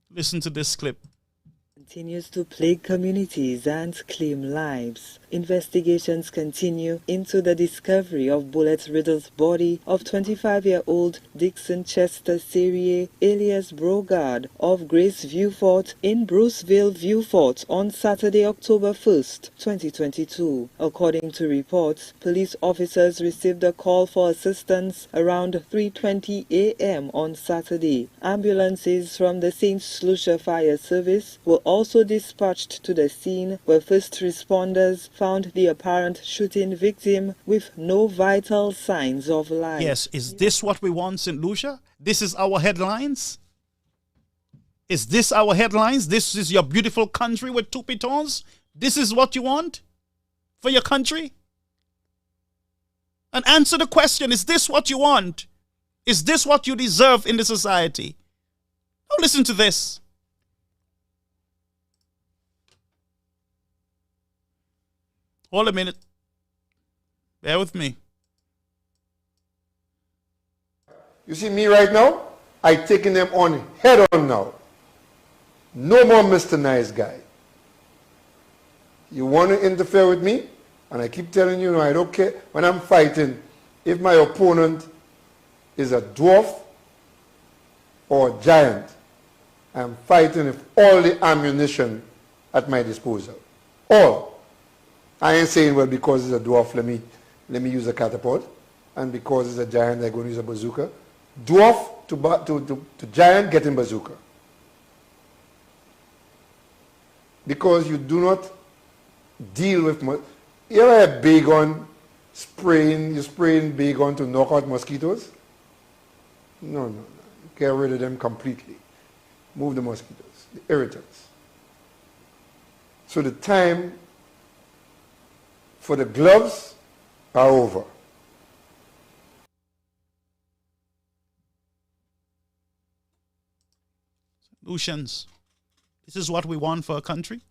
Listen to this clip. Continues to plague communities and claim lives. Investigations continue into the discovery of bullet-riddled body of 25-year-old Dixon Chester Serrier alias Brogard of Grace View Fort in Bruceville View Fort on Saturday, October 1st, 2022. According to reports, police officers received a call for assistance around 3:20 a.m. on Saturday. Ambulances from the St. Lucia Fire Service were also dispatched to the scene, where first responders found the apparent shooting victim with no vital signs of life. Yes, is this what we want, St. Lucia? This is our headlines? Is this our headlines? This is your beautiful country with two pitons? This is what you want for your country? And answer the question, is this what you want? Is this what you deserve in the society? Now listen to this. Hold a minute. Bear with me. You see me right now? I taking them on head on now. No more Mr. Nice Guy. You want to interfere with me? And I keep telling you, no, I don't care. When I'm fighting, if my opponent is a dwarf or a giant, I'm fighting with all the ammunition at my disposal. All. I ain't saying, well, because it's a dwarf, let me use a catapult, and because it's a giant, I'm going to use a bazooka. Dwarf to giant, getting bazooka. Because you do not deal with, you ever have Baygon you're spraying Baygon to knock out mosquitoes? No. Get rid of them completely. Move the mosquitoes, the irritants. So the time for the gloves are over. Lucians, this is what we want for a country?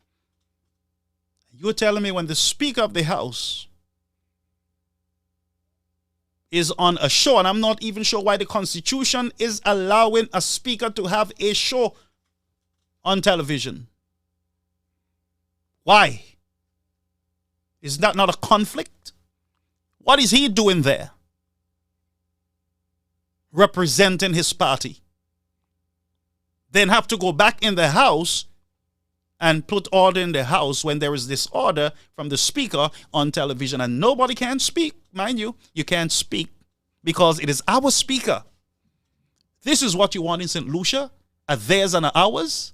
You're telling me when the Speaker of the House is on a show, and I'm not even sure why the Constitution is allowing a speaker to have a show on television. Why? Is that not a conflict? What is he doing there? Representing his party. Then have to go back in the House and put order in the House when there is disorder from the Speaker on television, and nobody can speak. Mind you, you can't speak because it is our Speaker. This is what you want in St. Lucia? A theirs and a ours?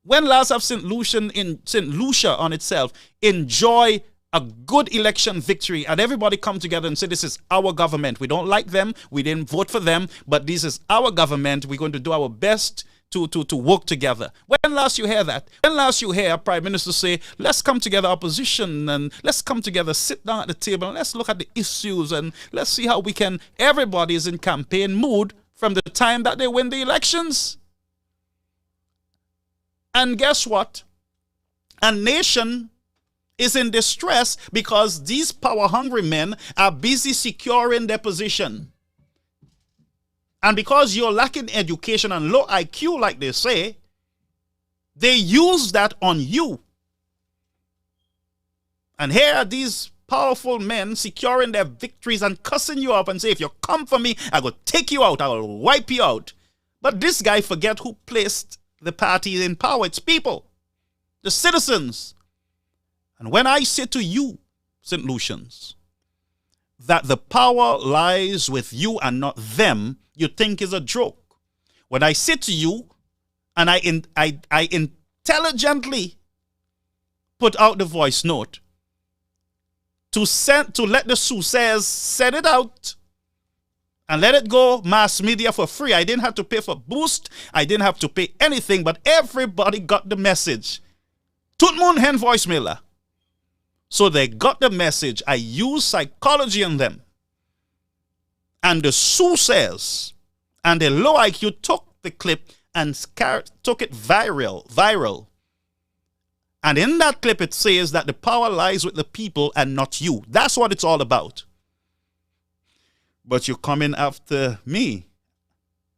When last have St. Lucia on itself enjoy a good election victory and everybody come together and say, this is our government. We don't like them. We didn't vote for them, but this is our government. We're going to do our best to work together. When last you hear that? When last you hear a prime minister say, let's come together, opposition, and let's come together, sit down at the table, and let's look at the issues, and let's see how we can, everybody is in campaign mood from the time that they win the elections. And guess what? A nation is in distress because these power-hungry men are busy securing their position. And because you're lacking education and low IQ, like they say, they use that on you. And here are these powerful men securing their victories and cussing you up and say, if you come for me, I will take you out, I will wipe you out. But this guy forget who placed the party in power. It's people, the citizens. And when I say to you, St. Lucians, that the power lies with you and not them, you think is a joke. When I say to you, and I intelligently put out the voice note to let the soothsayers set it out and let it go mass media for free. I didn't have to pay for boost. I didn't have to pay anything, but everybody got the message. Tout le monde hen voicemailer. So they got the message. I used psychology on them. And the soothsayers and the low IQ took the clip and took it viral. And in that clip, it says that the power lies with the people and not you. That's what it's all about. But you're coming after me,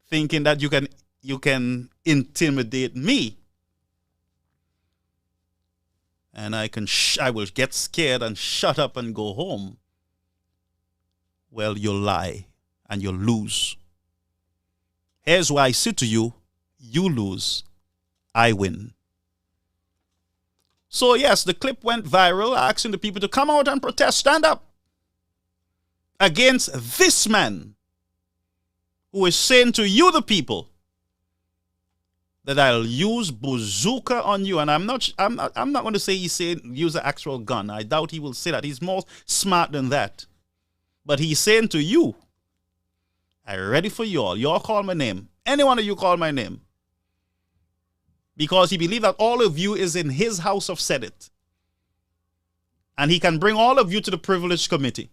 thinking that you can intimidate me. And I will get scared and shut up and go home. Well, you'll lie and you'll lose. Here's why I say to you, you lose, I win. So yes, the clip went viral, asking the people to come out and protest, stand up against this man who is saying to you, the people, that I'll use bazooka on you. And I'm not going to say he's saying use an actual gun. I doubt he will say that. He's more smart than that. But he's saying to you, I'm ready for you all. You all call my name. Any one of you call my name. Because he believes that all of you is in his House of Senate. And he can bring all of you to the privilege committee.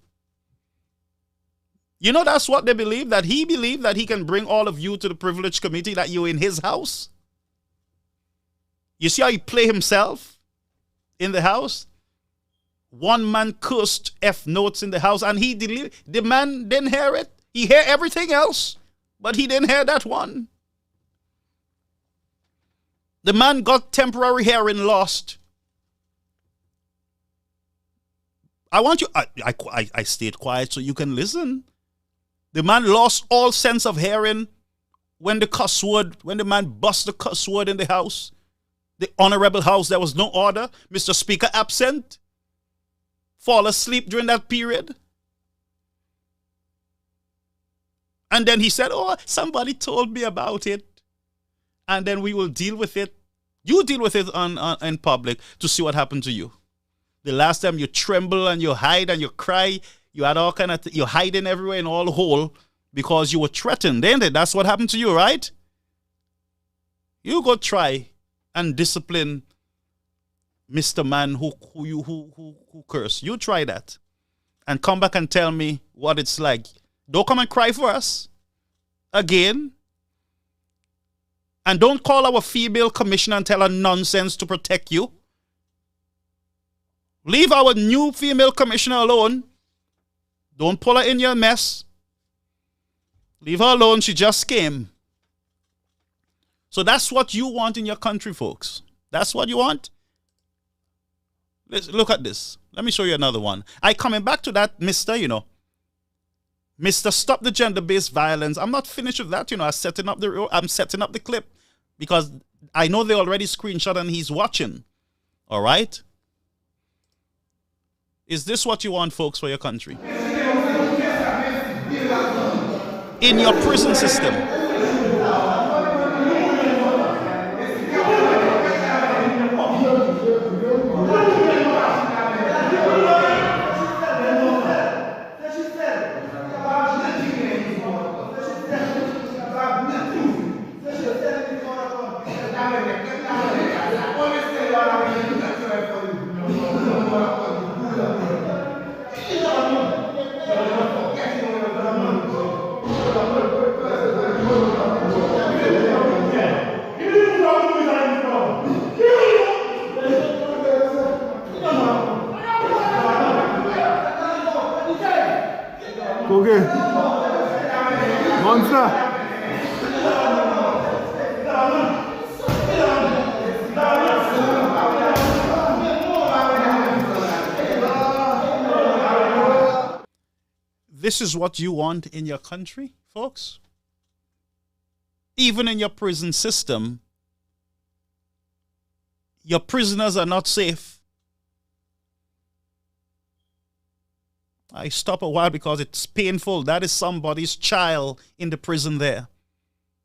You know, that's what they believe, that he believed that he can bring all of you to the privilege committee, that you're in his house. You see how he play himself in the house? One man cursed F notes in the house, and the man didn't hear it. He heard everything else, but he didn't hear that one. The man got temporary hearing lost. I want you, I stayed quiet so you can listen. The man lost all sense of hearing when the man bust the cuss word in the house. The honorable house, there was no order. Mr. Speaker absent. Fall asleep during that period. And then he said, oh, somebody told me about it. And then we will deal with it. You deal with it in public to see what happened to you. The last time you tremble and you hide and you cry, you had all kind of, you're hiding everywhere in all hole because you were threatened, ain't it? That's what happened to you, right? You go try and discipline Mr. Man who cursed. You try that. And come back and tell me what it's like. Don't come and cry for us again. And don't call our female commissioner and tell her nonsense to protect you. Leave our new female commissioner alone. Don't pull her in your mess. Leave her alone. She just came. So that's what you want in your country, folks. That's what you want. Let's look at this. Let me show you another one. Coming back to that, Mr. Mr. Stop the Gender-Based Violence. I'm not finished with that. I'm setting up the clip because I know they already screenshot and he's watching. All right? Is this what you want, folks, for your country? In your prison system. Okay. Monster. This is what you want in your country, folks? Even in your prison system, your prisoners are not safe. I stop a while because it's painful. That is somebody's child in the prison there.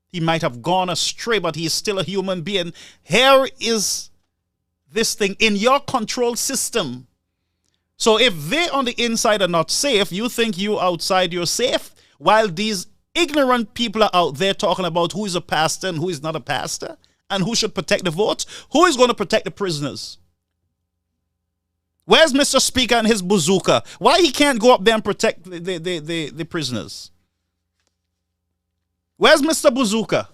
He might have gone astray, but he is still a human being. Here is this thing in your control system. So if they on the inside are not safe, you think you outside you're safe, while these ignorant people are out there talking about who is a pastor and who is not a pastor, and who should protect the votes. Who is going to protect the prisoners? Where's Mr. Speaker and his bazooka? Why he can't go up there and protect the prisoners? Where's Mr. Bazooka?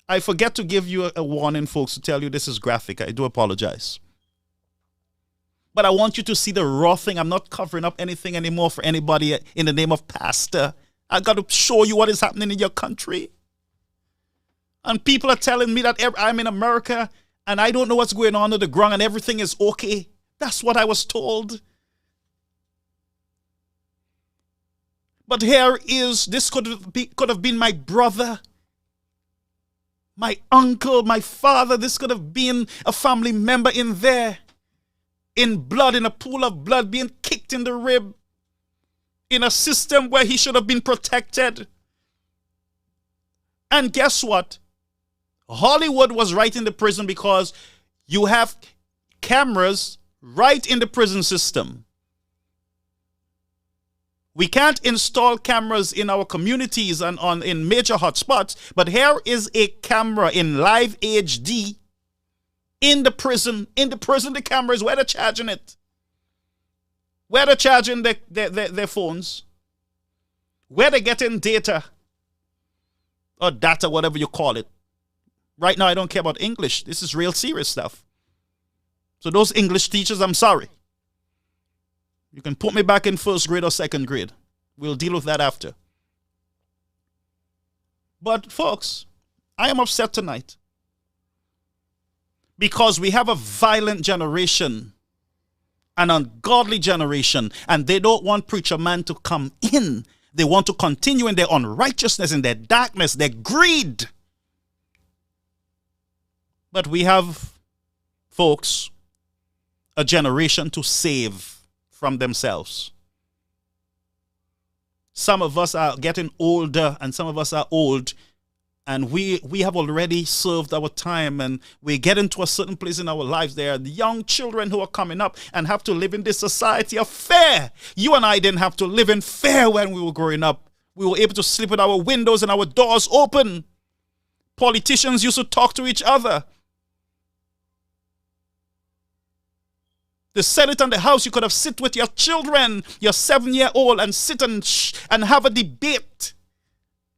I forget to give you a warning, folks, to tell you this is graphic. I do apologize. But I want you to see the raw thing. I'm not covering up anything anymore for anybody in the name of pastor. I got to show you what is happening in your country. And people are telling me that I'm in America and I don't know what's going on under the ground and everything is okay. That's what I was told. But here is, this could have been my brother, my uncle, my father. This could have been a family member in there, in blood, in a pool of blood, being kicked in the rib, in a system where he should have been protected. And guess what? Hollywood was right in the prison because you have cameras right in the prison system. We can't install cameras in our communities and in major hotspots, but here is a camera in live HD in the prison. In the prison, the cameras, where they're charging it. Where they're charging their phones. Where they're getting data. Or data, whatever you call it. Right now, I don't care about English. This is real serious stuff. So those English teachers, I'm sorry. You can put me back in first grade or second grade. We'll deal with that after. But folks, I am upset tonight because we have a violent generation an ungodly generation, and they don't want preacher man to come in. They want to continue in their unrighteousness, in their darkness, their greed. But we have, folks, a generation to save from themselves. Some of us are getting older and some of us are old, and we have already served our time, and we get into a certain place in our lives. There are young children who are coming up and have to live in this society of fear. You and I didn't have to live in fear when we were growing up. We were able to sleep with our windows and our doors open. Politicians used to talk to each other. The Senate and the House, you could have sit with your children, your 7-year-old, and sit and have a debate.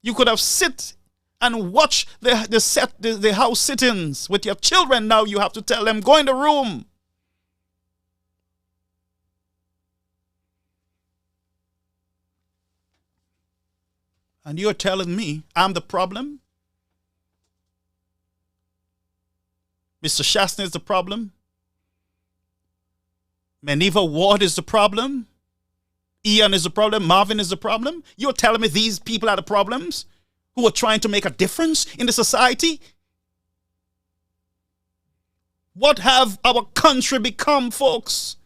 You could have sit and watch the House sit-ins with your children. Now you have to tell them, go in the room. And you're telling me I'm the problem? Mr. Shastner is the problem? Meneva Ward is the problem? Ian is the problem? Marvin is the problem? You're telling me these people are the problems who are trying to make a difference in the society? What have our country become, folks?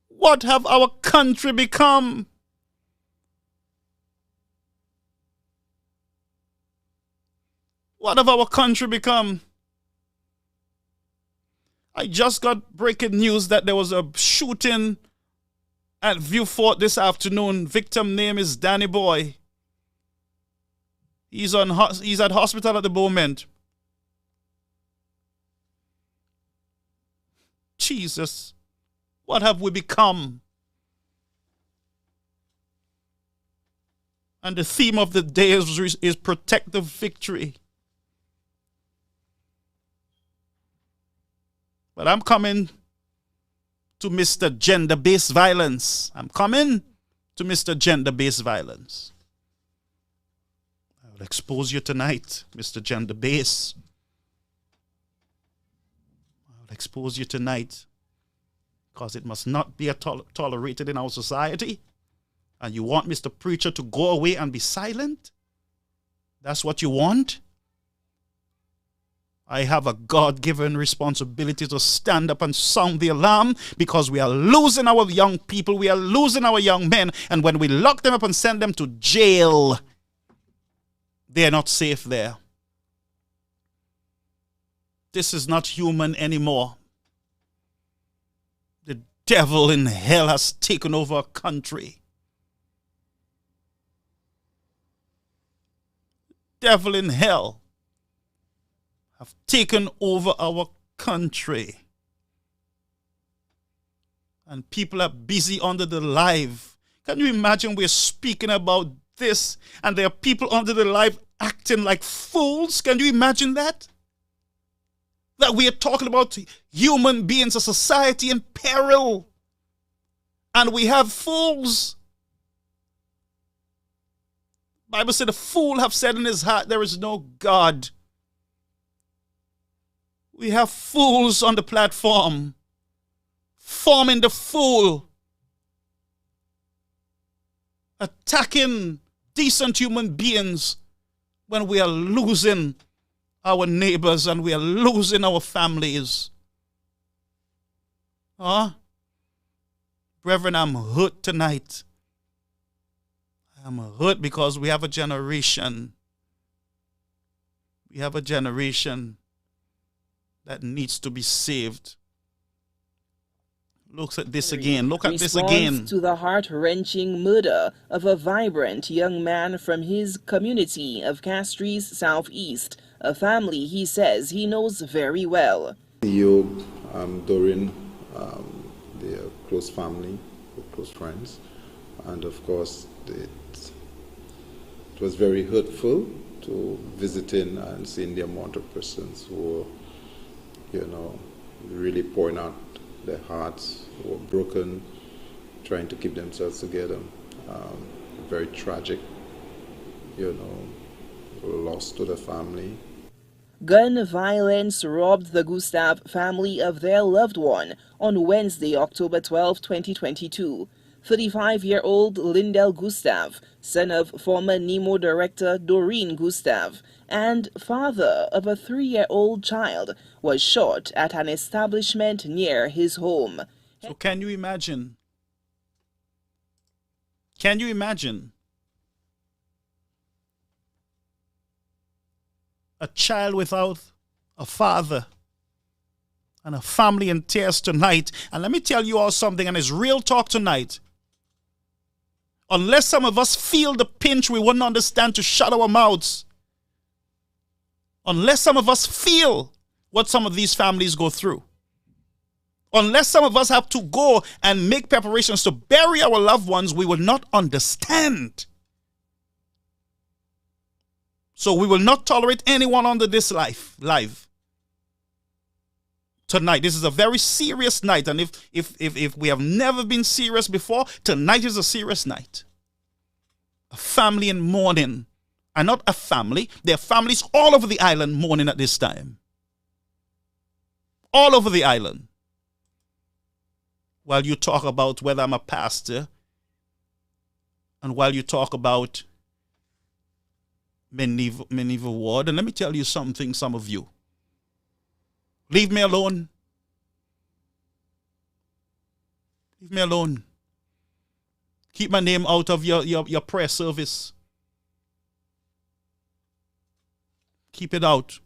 What have our country become? What have our country become? I just got breaking news that there was a shooting at Vieux Fort this afternoon. Victim name is Danny Boy. He's at hospital at the moment. Jesus, what have we become? And the theme of the day is protective victory. But I'm coming to Mr. Gender-based violence. I'm coming to Mr. Gender-based violence. I will expose you tonight, Mr. Gender-based. I will expose you tonight because it must not be tolerated in our society. And you want Mr. Preacher to go away and be silent? That's what you want? I have a God-given responsibility to stand up and sound the alarm because we are losing our young people. We are losing our young men. And when we lock them up and send them to jail, they are not safe there. This is not human anymore. The devil in hell has taken over our country. Devil in hell have taken over our country. And people are busy under the live. Can you imagine we're speaking about this and there are people under the live acting like fools? Can you imagine that? That we are talking about human beings, a society in peril. And we have fools. The Bible said, the fool have said in his heart, there is no God. We have fools on the platform, forming the fool, attacking decent human beings when we are losing our neighbors and we are losing our families. Brethren, I'm hurt tonight. I'm hurt because we have a generation. We have a generation that needs to be saved. Look at this again. Look at this again. Response to the heart-wrenching murder of a vibrant young man from his community of Castries Southeast, a family he says he knows very well. Yog, Dorin, they are close family, close friends, and of course it was very hurtful to visiting and seeing the amount of persons who were, really pouring out their hearts, who were broken, trying to keep themselves together. Very tragic, loss to the family. Gun violence robbed the Gustav family of their loved one on Wednesday, October 12, 2022. 35-year-old Lindell Gustav, son of former Nemo director Doreen Gustav, and father of a 3-year-old child, was shot at an establishment near his home. So can you imagine? Can you imagine a child without a father and a family in tears tonight? And let me tell you all something, and it's real talk tonight. Unless some of us feel the pinch, we wouldn't understand to shut our mouths. Unless some of us feel what some of these families go through. Unless some of us have to go and make preparations to bury our loved ones, we will not understand. So we will not tolerate anyone under this life. Tonight, this is a very serious night, and if we have never been serious before, tonight is a serious night. A family in mourning, and not a family. There are families all over the island mourning at this time. All over the island. While you talk about whether I'm a pastor, and while you talk about Minerva Ward, and let me tell you something, some of you. Leave me alone. Leave me alone. Keep my name out of your prayer service. Keep it out.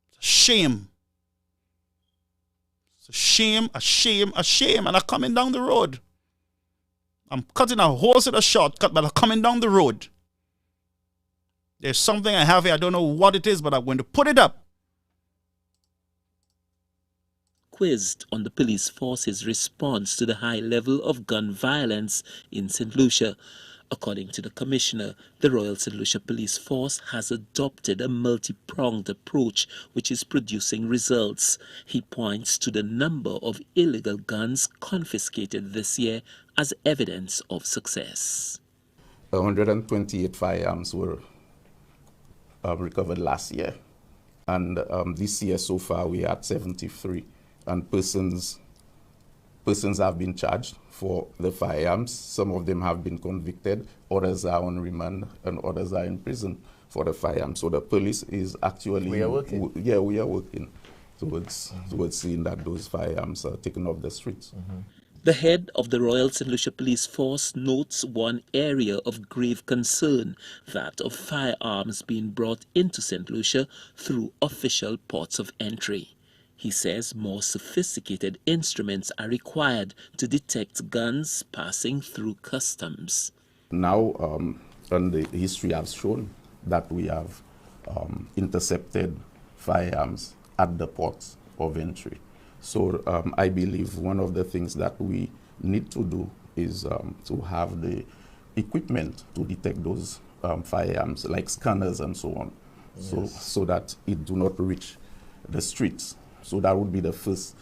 It's a shame. It's a shame, a shame, a shame. And I'm coming down the road. I'm cutting a horse at a shortcut, but I'm coming down the road. There's something I have here. I don't know what it is, but I'm going to put it up. Quizzed on the police force's response to the high level of gun violence in St. Lucia. According to the commissioner, the Royal St. Lucia Police Force has adopted a multi-pronged approach which is producing results. He points to the number of illegal guns confiscated this year as evidence of success. 128 firearms were recovered last year, and this year so far we had 73, and persons have been charged for the firearms. Some of them have been convicted, others are on remand, and others are in prison for the firearms. So the police is actually... We are working. we are working towards seeing that those firearms are taken off the streets. Mm-hmm. The head of the Royal St. Lucia Police Force notes one area of grave concern, that of firearms being brought into St. Lucia through official ports of entry. He says more sophisticated instruments are required to detect guns passing through customs. Now, and the history has shown that we have intercepted firearms at the ports of entry. So I believe one of the things that we need to do is to have the equipment to detect those firearms, like scanners and so on, yes. so that it do not reach the streets. So that would be the first.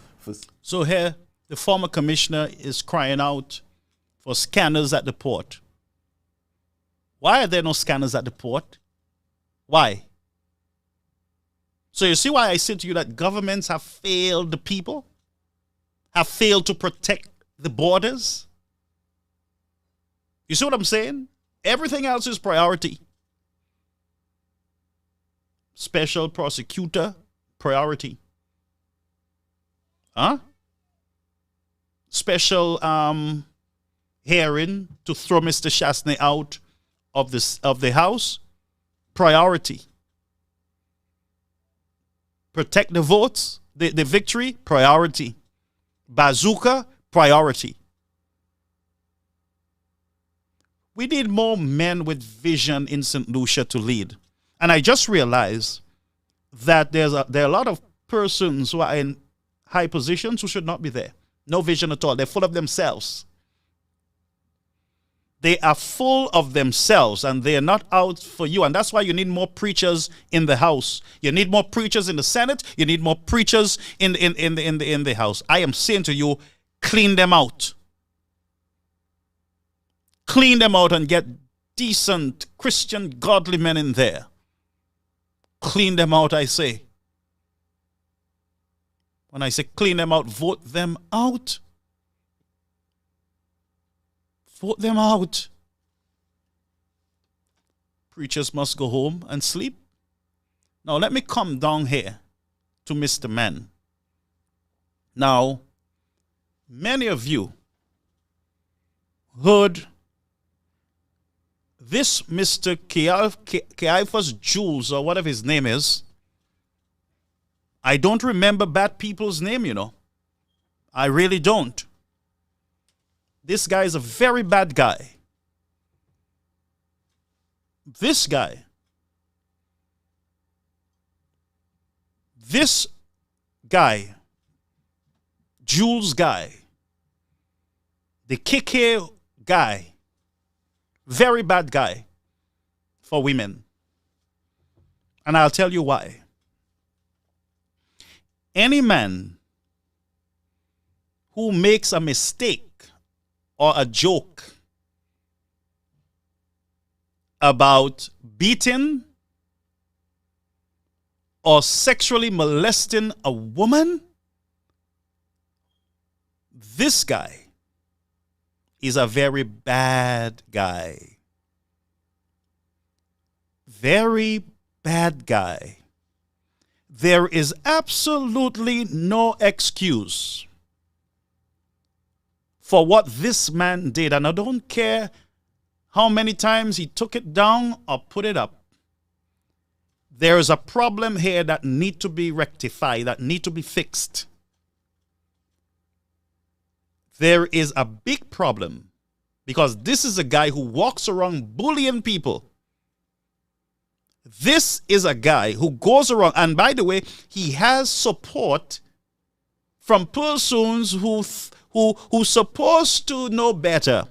So here, the former commissioner is crying out for scanners at the port. Why are there no scanners at the port? Why? So you see why I say to you that governments have failed the people? Have failed to protect the borders? You see what I'm saying? Everything else is priority. Special prosecutor, priority. Huh? Special hearing to throw Mr. Chasney out of the house, priority. Protect the votes, the victory, priority. Bazooka, priority. We need more men with vision in St. Lucia to lead. And I just realized that there are a lot of persons who are in high positions who should not be there. No vision at all. They're full of themselves. They are full of themselves, and they are not out for you. And that's why you need more preachers in the house. You need more preachers in the Senate. You need more preachers in the house. I am saying to you, clean them out. Clean them out and get decent Christian godly men in there. Clean them out, I say. When I say clean them out, vote them out. Vote them out. Preachers must go home and sleep. Now, let me come down here to Mr. Man. Now, many of you heard this Mr. Caiaphas Jules, or whatever his name is. I don't remember bad people's name, you know. I really don't. This guy is a very bad guy. This guy, Jules guy, the KK guy, very bad guy for women. And I'll tell you why. Any man who makes a mistake or a joke about beating or sexually molesting a woman, this guy is a very bad guy. Very bad guy. There is absolutely no excuse for what this man did. And I don't care how many times he took it down or put it up. There is a problem here that need to be rectified, that need to be fixed. There is a big problem because this is a guy who walks around bullying people. This is a guy who goes around, and by the way, he has support from persons who supposed to know better.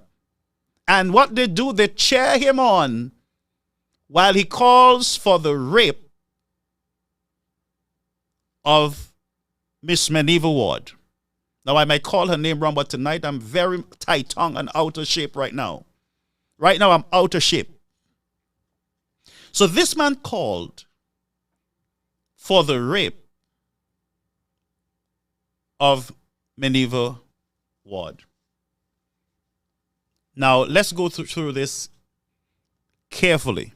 And what they do, they cheer him on while he calls for the rape of Miss Meneva Ward. Now, I might call her name wrong, but tonight I'm very tight-tongued and out of shape right now. Right now, I'm out of shape. So this man called for the rape of Meneva Ward. Now, let's go through this carefully.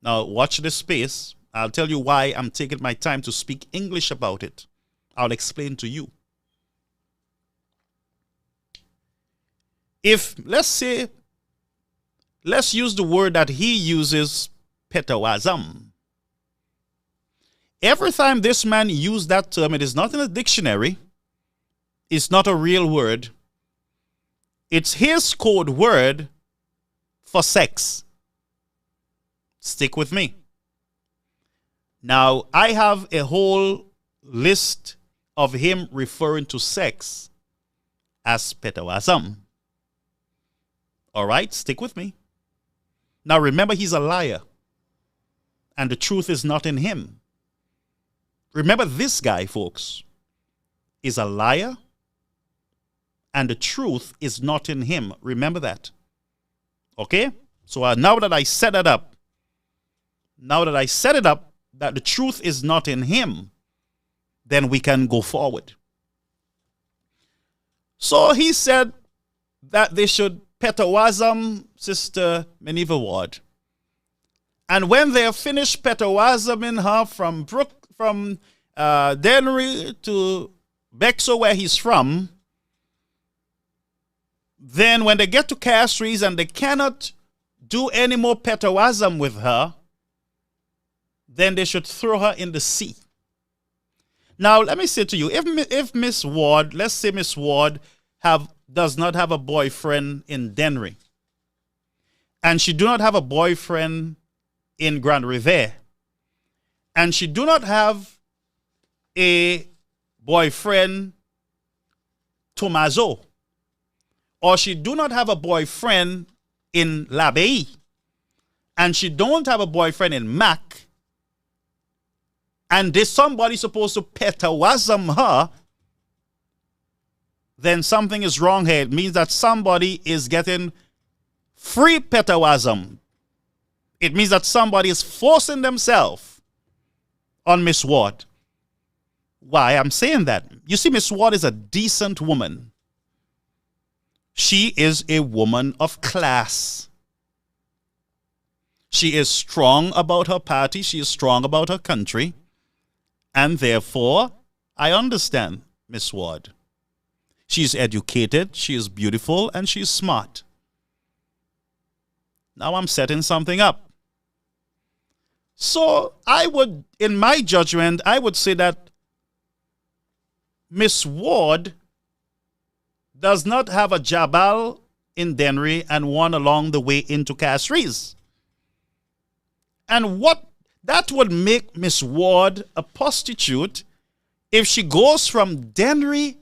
Now, watch this space. I'll tell you why I'm taking my time to speak English about it. I'll explain to you. If, let's use the word that he uses, petawazam. Every time this man used that term, it is not in a dictionary. It's not a real word. It's his code word for sex. Stick with me. Now, I have a whole list of him referring to sex as petawazam. All right, stick with me. Now, remember, he's a liar, and the truth is not in him. Remember, this guy, folks, is a liar, and the truth is not in him. Remember that. Okay? So now that I set it up, that the truth is not in him, then we can go forward. So he said that they should petawazam Sister Meneva Ward. And when they have finished petawazaming her from Dennery to Bexo, where he's from, then when they get to Castries and they cannot do any more petawazam with her, then they should throw her in the sea. Now, let me say to you, if Miss Ward, let's say Miss Ward does not have a boyfriend in Dennery, and she do not have a boyfriend in Grand Riviere, and she do not have a boyfriend Tomazo, or she do not have a boyfriend in L'Abbaye, and she don't have a boyfriend in Mac, and there's somebody supposed to petawazam her, then something is wrong here. It means that somebody is getting free petawazam. It means that somebody is forcing themselves on Miss Ward. Why I'm saying that? You see, Miss Ward is a decent woman. She is a woman of class. She is strong about her party. She is strong about her country. And therefore, I understand Miss Ward. She's educated, she is beautiful, and she's smart. Now I'm setting something up. So I would, in my judgment, I would say that Miss Ward does not have a jabal in Dennery and one along the way into Castries. And what that would make Miss Ward a prostitute if she goes from Dennery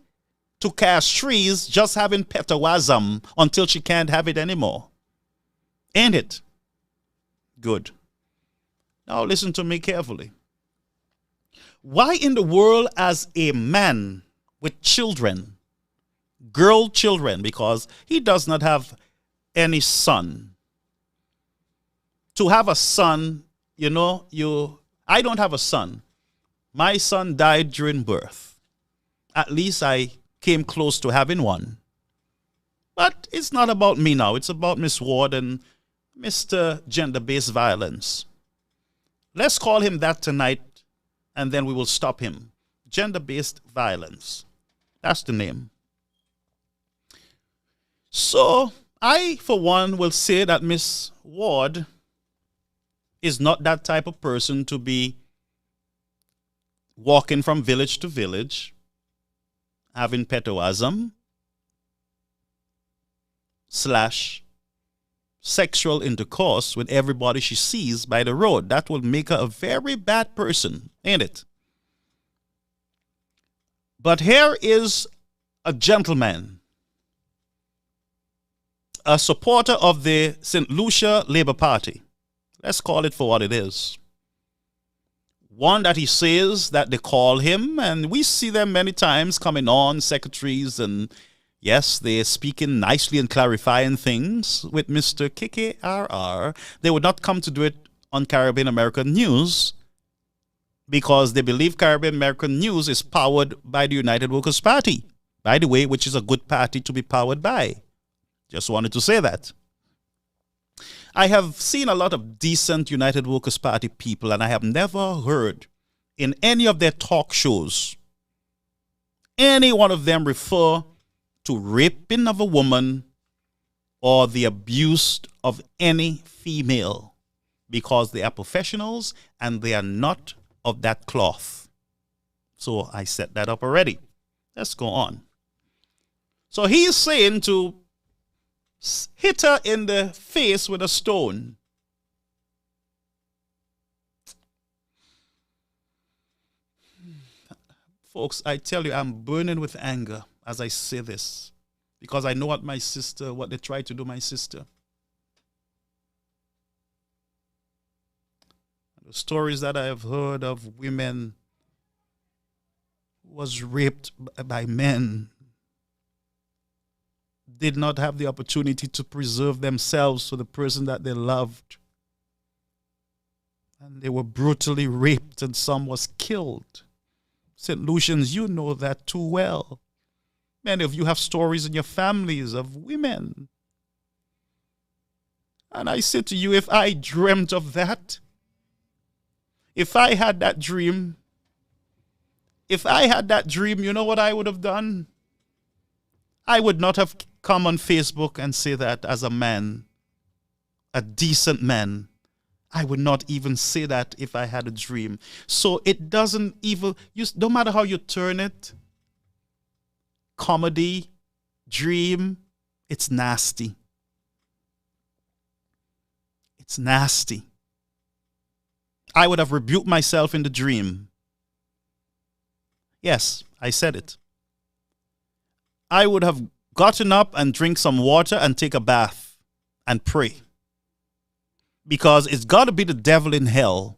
to Castries just having petawazam until she can't have it anymore. Ain't it? Good. Now listen to me carefully. Why in the world, as a man with children, girl children, because he does not have any son, to have a son, I don't have a son. My son died during birth. At least I came close to having one. But it's not about me now. It's about Miss Ward and Mr. Gender-based violence. Let's call him that tonight, and then we will stop him. Gender-based violence. That's the name. So I, for one, will say that Miss Ward is not that type of person to be walking from village to village, having petawazam / sexual intercourse with everybody she sees by the road. That will make her a very bad person, ain't it? But here is a gentleman, a supporter of the St. Lucia Labour Party. Let's call it for what it is. One that he says that they call him, and we see them many times coming on, secretaries, and yes, they're speaking nicely and clarifying things with Mr. KKRR. They would not come to do it on Caribbean American News because they believe Caribbean American News is powered by the United Workers' Party, by the way, which is a good party to be powered by. Just wanted to say that. I have seen a lot of decent United Workers' Party people, and I have never heard in any of their talk shows any one of them refer to raping of a woman or the abuse of any female, because they are professionals and they are not of that cloth. So I set that up already. Let's go on. So he's saying to hit her in the face with a stone. Folks, I tell you, I'm burning with anger as I say this, because I know what they tried to do my sister. The stories that I have heard of women who was raped by men, did not have the opportunity to preserve themselves for the person that they loved. And they were brutally raped, and some was killed. St. Lucians, you know that too well. Many of you have stories in your families of women. And I say to you, if I dreamt of that, if I had that dream, you know what I would have done? I would not have come on Facebook and say that as a man, a decent man. I would not even say that if I had a dream. So it doesn't even, no matter how you turn it, comedy, dream, it's nasty. It's nasty. I would have rebuked myself in the dream. Yes, I said it. I would have gotten up and drink some water and take a bath and pray. Because it's got to be the devil in hell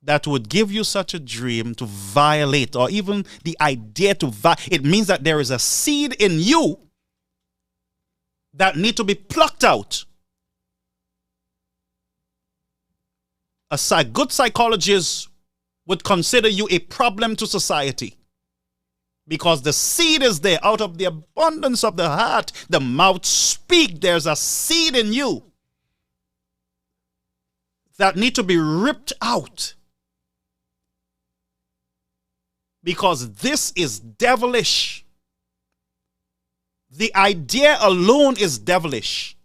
that would give you such a dream to violate, or even the idea to violate. It means that there is a seed in you that need to be plucked out. good psychologist would consider you a problem to society. Because the seed is there. Out of the abundance of the heart, the mouth speak. There's a seed in you that need to be ripped out. Because this is devilish. The idea alone is devilish.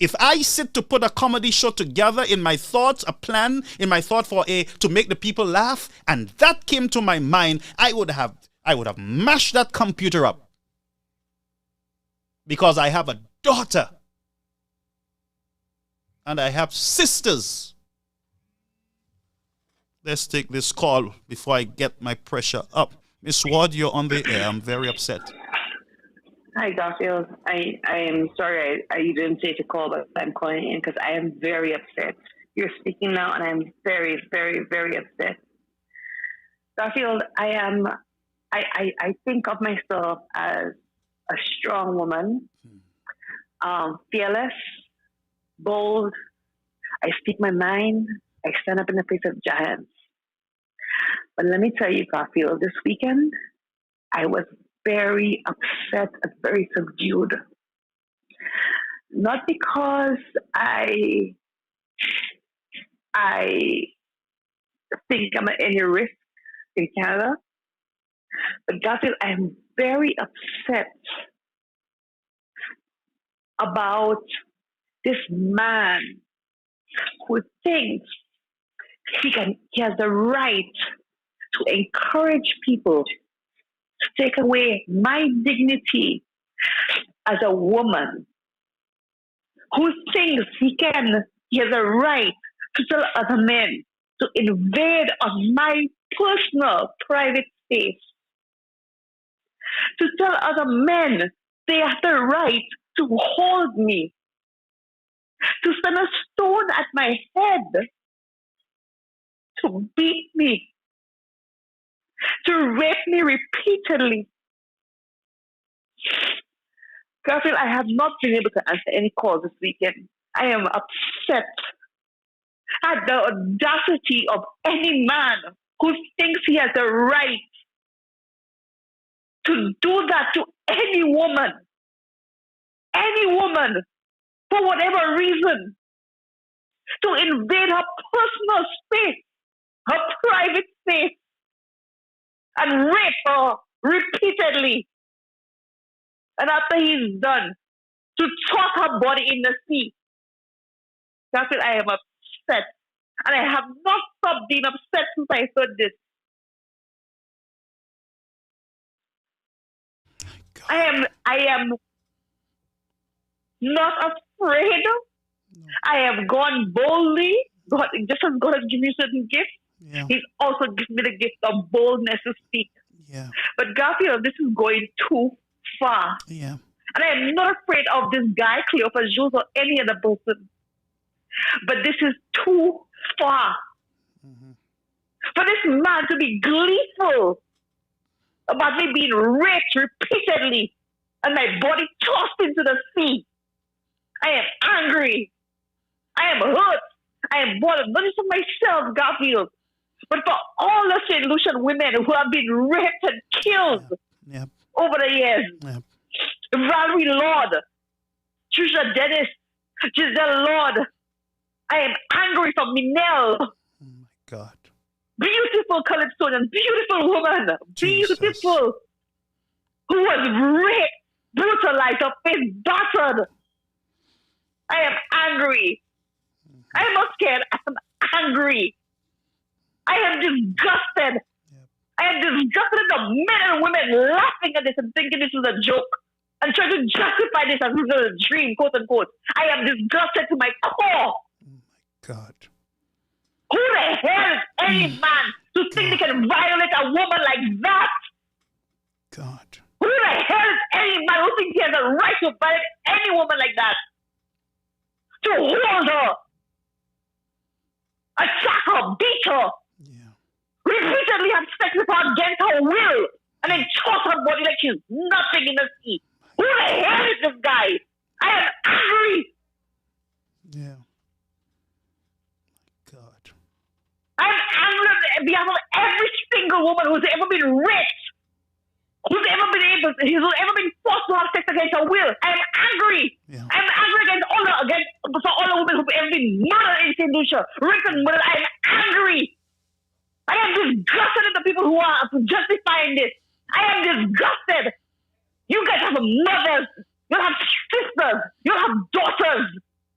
If I sit to put a comedy show together in my thoughts, a plan in my thought to make the people laugh, and that came to my mind, I would have mashed that computer up. Because I have a daughter. And I have sisters. Let's take this call before I get my pressure up. Miss Ward, you're on the air. I'm very upset. Hi, Garfield. I am sorry you didn't take a call, but I'm calling in because I am very upset. You're speaking now, and I'm very, very, very upset. Garfield, I think of myself as a strong woman, fearless, bold. I speak my mind. I stand up in the face of giants. But let me tell you, Garfield, this weekend, I was very upset and very subdued. Not because I think I'm at any risk in Canada, but Garfield, I'm very upset about this man who thinks he has the right to encourage people to take away my dignity as a woman, who thinks he has a right to tell other men to invade on my personal private space, to tell other men they have the right to hold me, to send a stone at my head, to beat me, to rape me repeatedly. Garfield, I have not been able to answer any calls this weekend. I am upset at the audacity of any man who thinks he has the right to do that to any woman, for whatever reason, to invade her personal space, her private space, and rape her repeatedly. And after he's done, to toss her body in the sea. That's it. I am upset. And I have not stopped being upset since I heard this. I am not afraid. No. I have gone boldly. God, just as God has given me certain gifts, He's also given me the gift of boldness to speak. Yeah. But Garfield, this is going too far. Yeah. And I am not afraid of this guy, Cleopas Jules, or any other person. But this is too far. Mm-hmm. For this man to be gleeful about me being raped repeatedly and my body tossed into the sea. I am angry. I am hurt. I am bothered, not just for myself, Garfield, but for all the St. Lucian women who have been raped and killed over the years. Yep. Valerie Lord, Trisha Dennis, Giselle Lord. I am angry for Minelle. Oh my God. Beautiful Calypsonian, beautiful woman, beautiful, who was raped, brutalized, her face battered. I am angry. I am not scared. I am angry. I am disgusted. Yep. I am disgusted at the men and women laughing at this and thinking this is a joke and trying to justify this as a dream, quote unquote. I am disgusted to my core. Oh my God. Who the hell is any man to think they can violate a woman like that? God. Who the hell is any man who thinks he has a right to violate any woman like that? To hold her, attack her, beat her, repeatedly have sex with her against her will, and then toss her body like she's nothing in the sea. Who the hell is this guy? I am angry. Yeah. God. on behalf of every single woman who's ever been raped, who's ever been forced to have sex against her will. I am angry. Yeah. I am angry for all the women who've ever been murdered in St. Lucia, raped and murdered. I am angry. I am disgusted at the people who are justifying this. I am disgusted. You guys have mothers. You have sisters. You have daughters.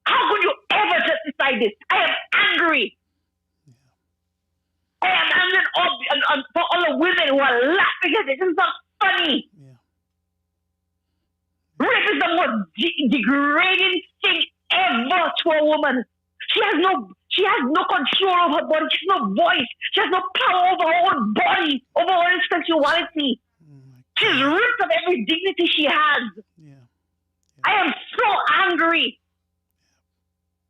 How could you ever justify this? I am angry. I am angry for all the women who are laughing at it. This is not funny. Yeah. Rape is the most degrading thing ever to a woman. She has no control over her body. She has no voice. She has no power over her own body, over her own sexuality. She's ripped of every dignity she has. Yeah. I am so angry.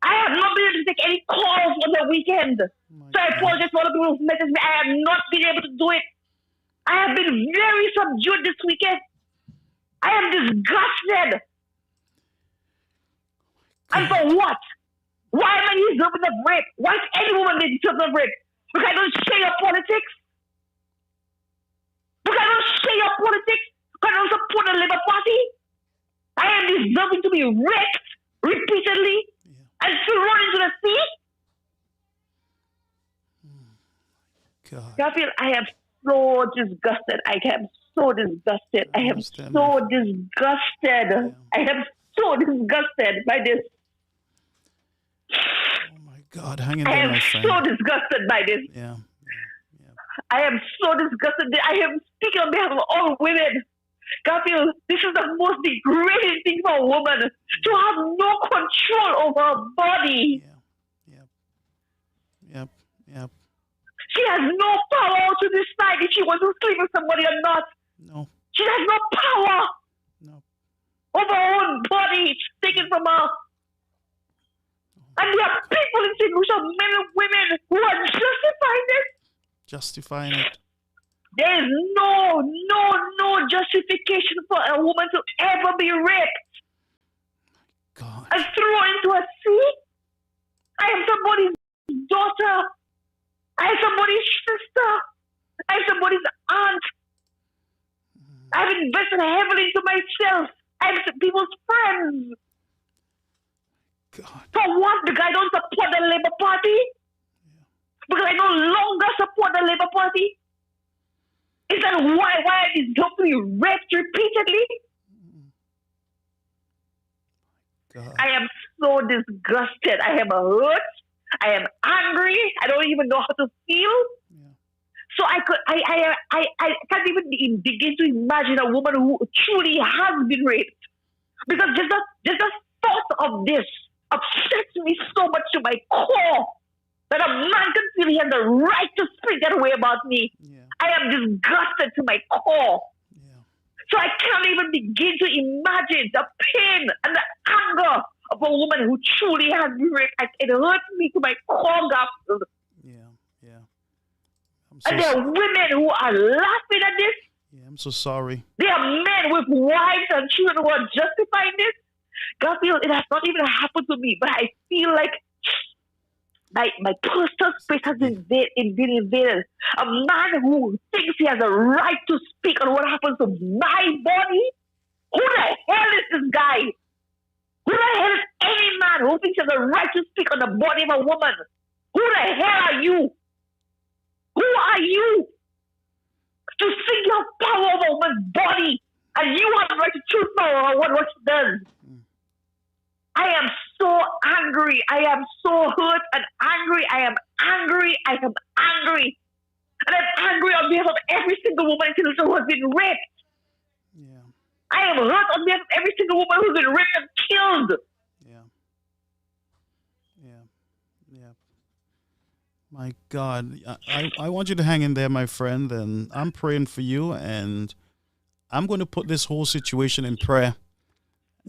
I have not been able to take any calls on the weekend. So I apologize for all the people who messaged me. I have not been able to do it. I have been very subdued this weekend. I am disgusted. And for what? Why am I deserving of rape? Why is any woman deserving of rape? Because I don't share your politics? Because I don't share your politics? Because I don't support the Labour Party? I am deserving to be raped repeatedly and thrown into the sea? God. Garfield, I am so disgusted. I am so disgusted. I am so disgusted. I am so disgusted by this. Oh my God, hang in I there, am my friend. so disgusted by this. Yeah. I am so disgusted. I am speaking on behalf of all women. Garfield, this is the most degrading thing for a woman to have no control over her body. Yep. She has no power to decide if she wants to sleep with somebody or not. No. She has no power over her own body. It's taken from her. And there are people in St. Lucia, men and women, who are justifying this. Justifying it. There is no justification for a woman to ever be raped. God. And thrown into a sea. I am somebody's daughter. I am somebody's sister. I am somebody's aunt. I've invested heavily into myself. I am people's friends. God. For what? Because I don't support the Labour Party? Because I no longer support the Labour Party? Is that why I deserve to be raped repeatedly? God. I am so disgusted. I am hurt. I am angry. I don't even know how to feel. So I can't even begin to imagine a woman who truly has been raped. Because just the thought of this upsets me so much to my core that a man can feel he has the right to speak that way about me. I am disgusted to my core. So I can't even begin to imagine the pain and the anger of a woman who truly has been raped. It hurts me to my core, Garfield. And there are women who are laughing at this. I'm so sorry. There are men with wives and children who are justifying this. Garfield, it has not even happened to me, but I feel like my personal space has been invaded. A man who thinks he has a right to speak on what happens to my body? Who the hell is this guy? Who the hell is any man who thinks he has a right to speak on the body of a woman? Who the hell are you? Who are you to think you have power over a woman's body and you have the right to choose for her what she does? I am so angry. I am so hurt and angry. I am angry. I am angry. And I'm angry on behalf of every single woman in St. Lucia who has been raped. I am hurt on behalf of every single woman who's been raped and killed. My God, I want you to hang in there, my friend, and I'm praying for you, and I'm going to put this whole situation in prayer,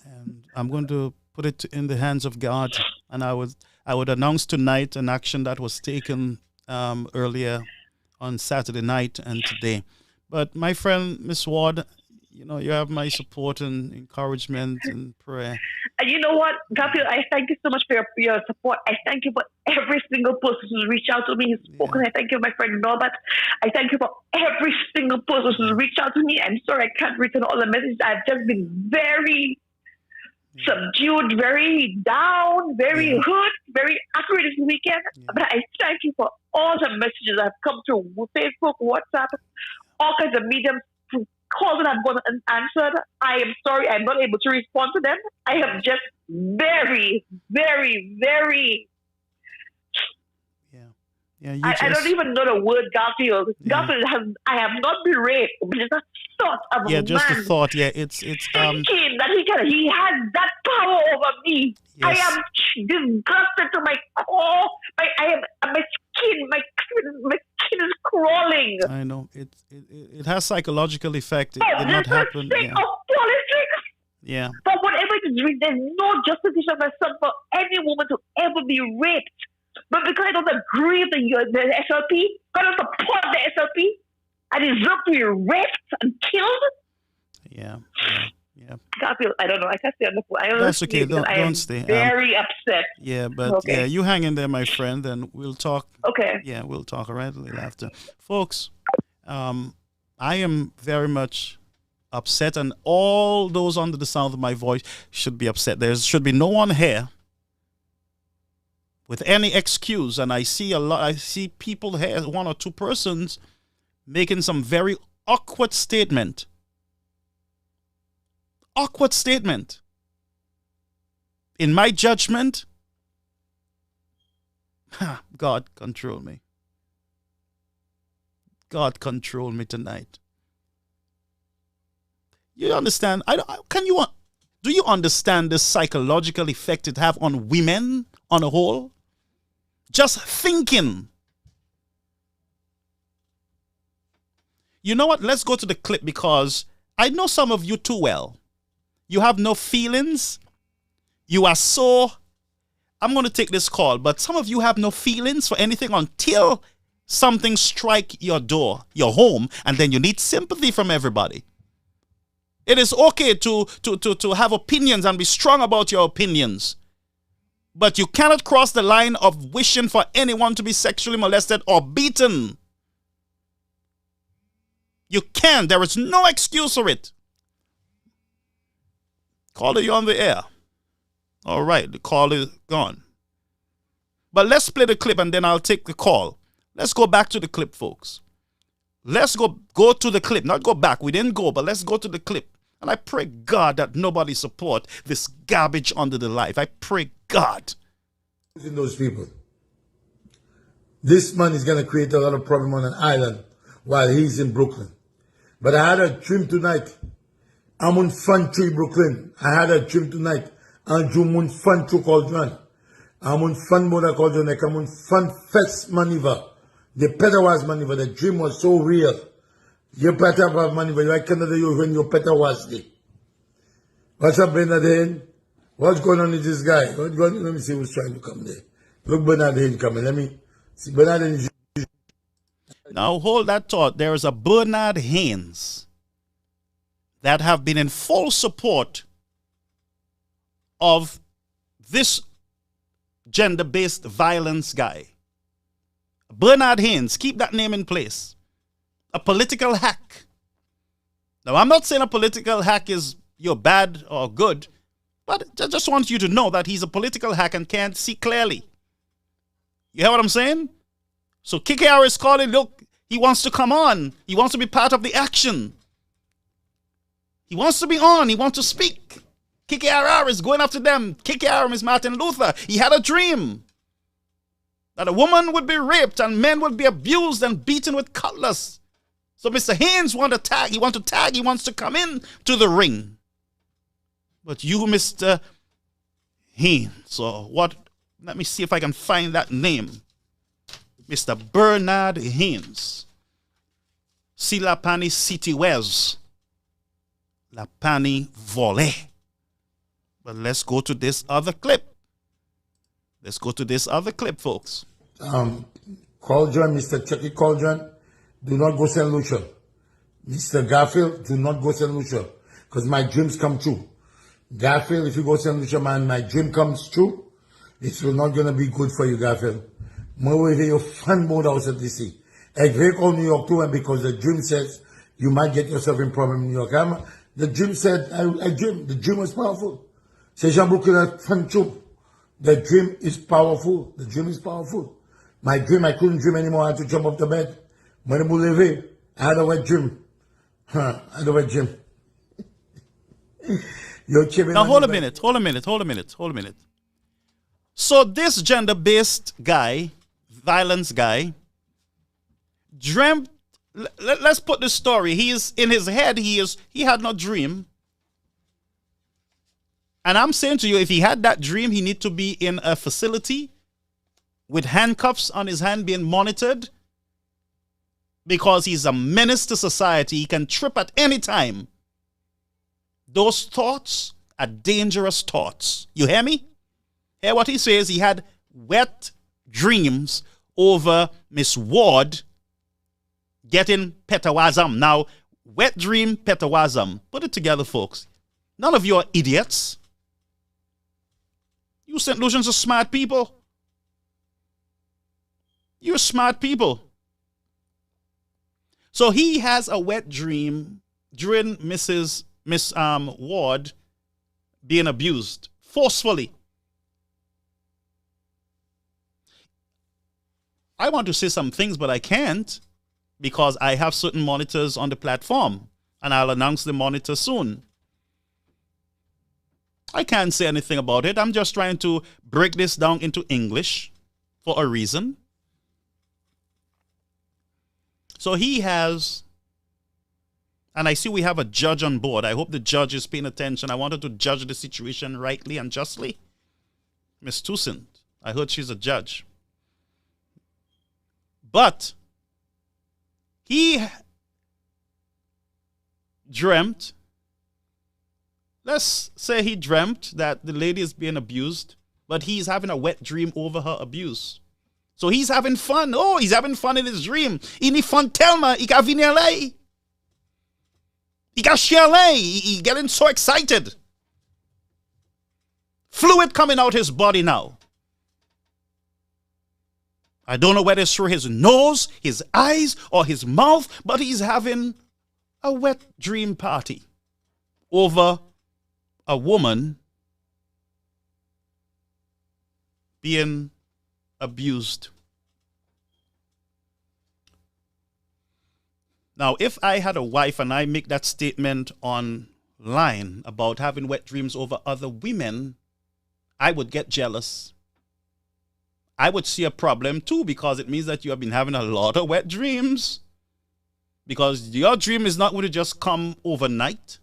and I'm going to put it in the hands of God, and I would announce tonight an action that was taken earlier on Saturday night and today. But my friend, Miss Ward, you have my support and encouragement and prayer. And you know what, Garfield, I thank you so much for your support. I thank you for every single person who's reached out to me, who's spoken. I thank you, my friend Norbert. I thank you for every single person who's reached out to me. I'm sorry I can't return all the messages. I've just been very subdued, very down, very hurt, very angry this weekend. But I thank you for all the messages that have come through Facebook, WhatsApp, all kinds of mediums, calls that I've gone unanswered. I am sorry I'm not able to respond to them. I am just very, very, very... I don't even know the word Garfield. Garfield I have not been raped, but it's a thought of a man. Just the thought. It's thinking that he has that power over me. Yes. I am disgusted to my core. My skin is crawling. I know it has psychological effect. It did not happen. Of politics. Yeah. For whatever it is, there's no justification for any woman to ever be raped. But because I don't agree with the SLP, I don't support the SLP, I deserve to be raped and killed. Yeah. Garfield, I don't know. I can't stay on the phone. That's okay. Don't stay. Very upset. Yeah, but you hang in there, my friend, and we'll talk. Okay. Yeah, we'll talk right after. Folks, I am very much upset, and all those under the sound of my voice should be upset. There should be no one here with any excuse, and I see people here, one or two persons, making some very awkward statement. Awkward statement. In my judgment, God control me. God control me tonight. You understand? Do you understand the psychological effect it have on women on a whole? Just thinking. You know what? Let's go to the clip because I know some of you too well. You have no feelings. You are so... I'm going to take this call, but some of you have no feelings for anything until something strike your door, your home, and then you need sympathy from everybody. It is okay to have opinions and be strong about your opinions. But you cannot cross the line of wishing for anyone to be sexually molested or beaten. You can't. There is no excuse for it. Caller, you on the air. All right, the call is gone. But let's play the clip and then I'll take the call. Let's go back to the clip, folks. Let's go to the clip. Not go back. We didn't go, but let's go to the clip. And I pray God that nobody support this garbage under the life. I pray God. In those people. This man is going to create a lot of problem on an island while he's in Brooklyn. But I had a dream tonight. I'm on Fun Tree, Brooklyn. I had a dream tonight. I'm on Fun Tree Cauldron. I'm on Fun Moda Cauldron. I'm on Fun Fest maneuver. The Petawas maneuver. The dream was so real. You better have maneuver. I cannot do when your Peta was there. What's up, Bernard? What's going on with this guy? Let me see who's trying to come there. Look, Bernard Haynes coming. Let me see. Bernard Haynes. Now, hold that thought. There is a Bernard Haynes that have been in full support of this gender-based violence guy. Bernard Haynes, keep that name in place. A political hack. Now, I'm not saying a political hack is you're bad or good, but I just want you to know that he's a political hack and can't see clearly. You hear what I'm saying? So Kiki is calling, look, he wants to come on. He wants to be part of the action. He wants to be on. He wants to speak. Kiki RR is going after them. Kiki RR is Martin Luther. He had a dream that a woman would be raped and men would be abused and beaten with cutlass. So Mr. Haynes wants to tag. He wants to come in to the ring. But you, Mr. Haynes, or what? Let me see if I can find that name. Mr. Bernard Haynes. Si la pani city wes. La pani vole. But let's go to this other clip. Let's go to this other clip, folks. Cauldron, Mr. Chucky Cauldron, do not go St. Lucia. Mr. Garfield, do not go St. Lucia. Because my dreams come true. Garfield, if you go St. Lucia, man, my dream comes true. It's not going to be good for you, Garfield. More your fun mode out at DC. A great call New York too, and because the dream says you might get yourself in problem in New York. The dream said, I dream. The dream was powerful. C'est Jean Bouquet fun too. The dream is powerful. The dream is powerful. My dream, I couldn't dream anymore. I had to jump off the bed. When I levé, I had a wet dream. I had a wet dream. Now hold a minute. So this gender-based guy, violence guy, dreamt. Let's put the story. He is in his head. He had no dream. And I'm saying to you, if he had that dream, he need to be in a facility with handcuffs on his hand, being monitored, because he's a menace to society. He can trip at any time. Those thoughts are dangerous thoughts. You hear me? Hear what he says? He had wet dreams over Miss Ward getting petawazam. Now, wet dream, petawazam. Put it together, folks. None of you are idiots. You St. Lucians are smart people. You're smart people. So he has a wet dream during Miss Ward being abused forcefully. I want to say some things, but I can't because I have certain monitors on the platform, and I'll announce the monitor soon. I can't say anything about it. I'm just trying to break this down into English for a reason. So he has, and I see we have a judge on board. I hope the judge is paying attention. I wanted to judge the situation rightly and justly. Miss Toussaint, I heard she's a judge. But he dreamt, let's say he dreamt that the lady is being abused, but he's having a wet dream over her abuse. So he's having fun. Oh, he's having fun in his dream. Ini fun Telma, he got vinele. He got chalet. He getting so excited. Fluid coming out his body now. I don't know whether it's through his nose, his eyes, or his mouth, but he's having a wet dream party over a woman being abused. Now, if I had a wife and I make that statement online about having wet dreams over other women, I would get jealous. I would see a problem too, because it means that you have been having a lot of wet dreams. Because your dream is not going to just come overnight.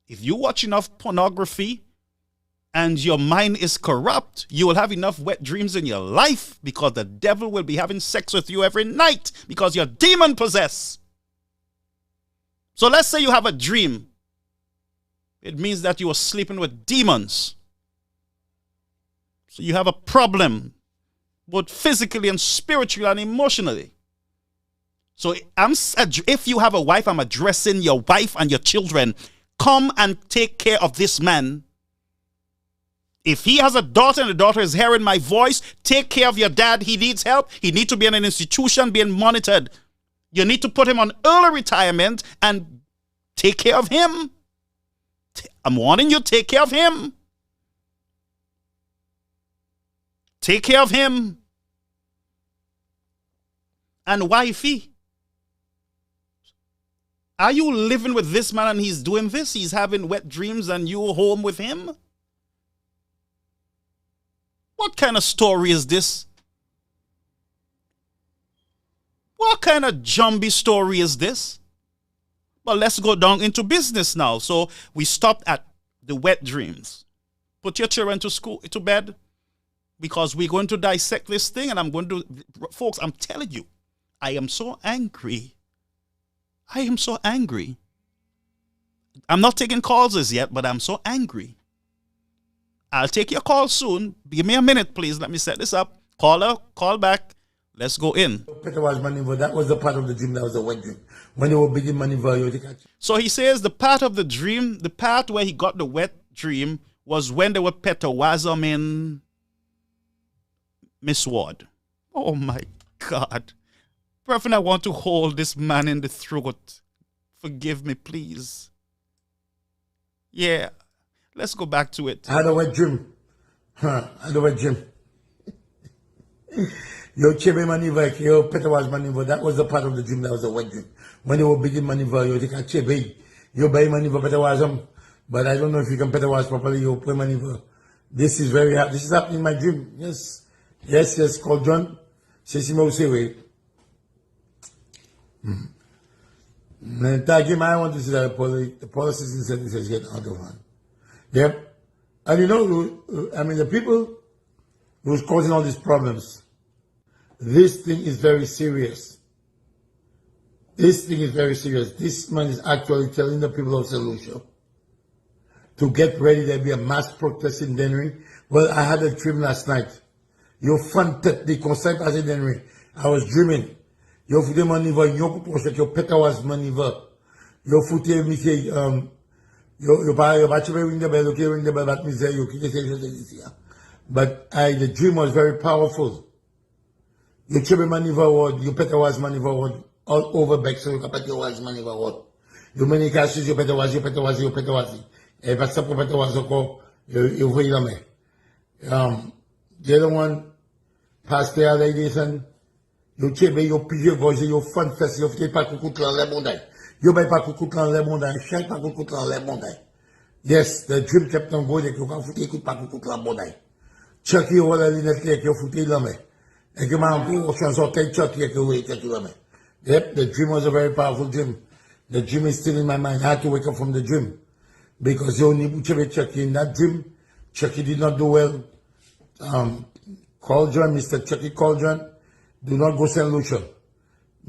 If you watch enough pornography and your mind is corrupt, you will have enough wet dreams in your life, because the devil will be having sex with you every night because you're demon possessed. So let's say you have a dream. It means that you are sleeping with demons. So you have a problem, both physically and spiritually and emotionally. So if you have a wife, I'm addressing your wife and your children. Come and take care of this man. If he has a daughter and the daughter is hearing my voice, take care of your dad. He needs help. He needs to be in an institution being monitored. You need to put him on early retirement and take care of him. I'm warning you, take care of him. Take care of him. And wifey, are you living with this man and he's doing this? He's having wet dreams and you home with him? What kind of story is this? What kind of zombie story is this? But let's go down into business now. So we stopped at the wet dreams. Put your children to bed, because we're going to dissect this thing, and I'm going to, folks, I'm telling you, I am so angry. I am so angry. I'm not taking calls as yet, but I'm so angry. I'll take your call soon. Give me a minute, please. Let me set this up. Call back. Let's go in. Peter was maneuver. That was the part of the dream that was a wet dream. When they were beginning maneuver, so he says the part of the dream, the part where he got the wet dream was when they were petawazaming Miss Ward. Oh my God. Brethren, I want to hold this man in the throat. Forgive me, please. Yeah, let's go back to it. I had a wet dream. I had a wet dream. Yo, Chebe Maniva, yo, Petawaz Maniva, that was the part of the dream that was a wet dream. When they were bidding Maniva, you take a Chebe, you buy Maniva Petawazam, but I don't know if you can Petawaz properly, you pay Maniva. This is very hard. This is happening in my dream. Yes. Yes, yes, call John. Sesimo Sewe. I want to see that the policy is getting out of hand. Yep. And you know, I mean, the people who's causing all these problems, this thing is very serious. This thing is very serious. This man is actually telling the people of St. Lucia to get ready. There'll be a mass protest in Dennery. Well, I had a dream last night. Yo fantet the concept as a Dennery. I was dreaming. Yo fute maniva, yo kuposhet, yo petawaz maniva. Yo fute mise, yo bache ring the bell, okay, ring the bell, but me say, yo kite say, but the dream was very powerful. Yo chebe maniva word, yo petawaz maniva word, all over Bexel, yo petawaz maniva word. Yo many cases, yo petawaz. E basta po petawaz oko, yo veilame. The other one, Pastor Allegation, yo chebe, yo pije goje, yo fanfest, yo fite pa kukutlan le monday. Yo bay pa kukutlan le monday, shake pa kukutlan le monday. Yes, the dream kept on going, yo kan fute kut pa kukutlan monday. Chucky wala linet lek, yo fute lame. E ke man pou chanson tay Chucky ke we ke lame. Yep, the dream was a very powerful dream. The dream is still in my mind. I had to wake up from the dream. Because yo ni chebe Chucky in that dream, Chucky did not do well. Cauldron, Mr. Chucky Cauldron, do not go St. Lucia.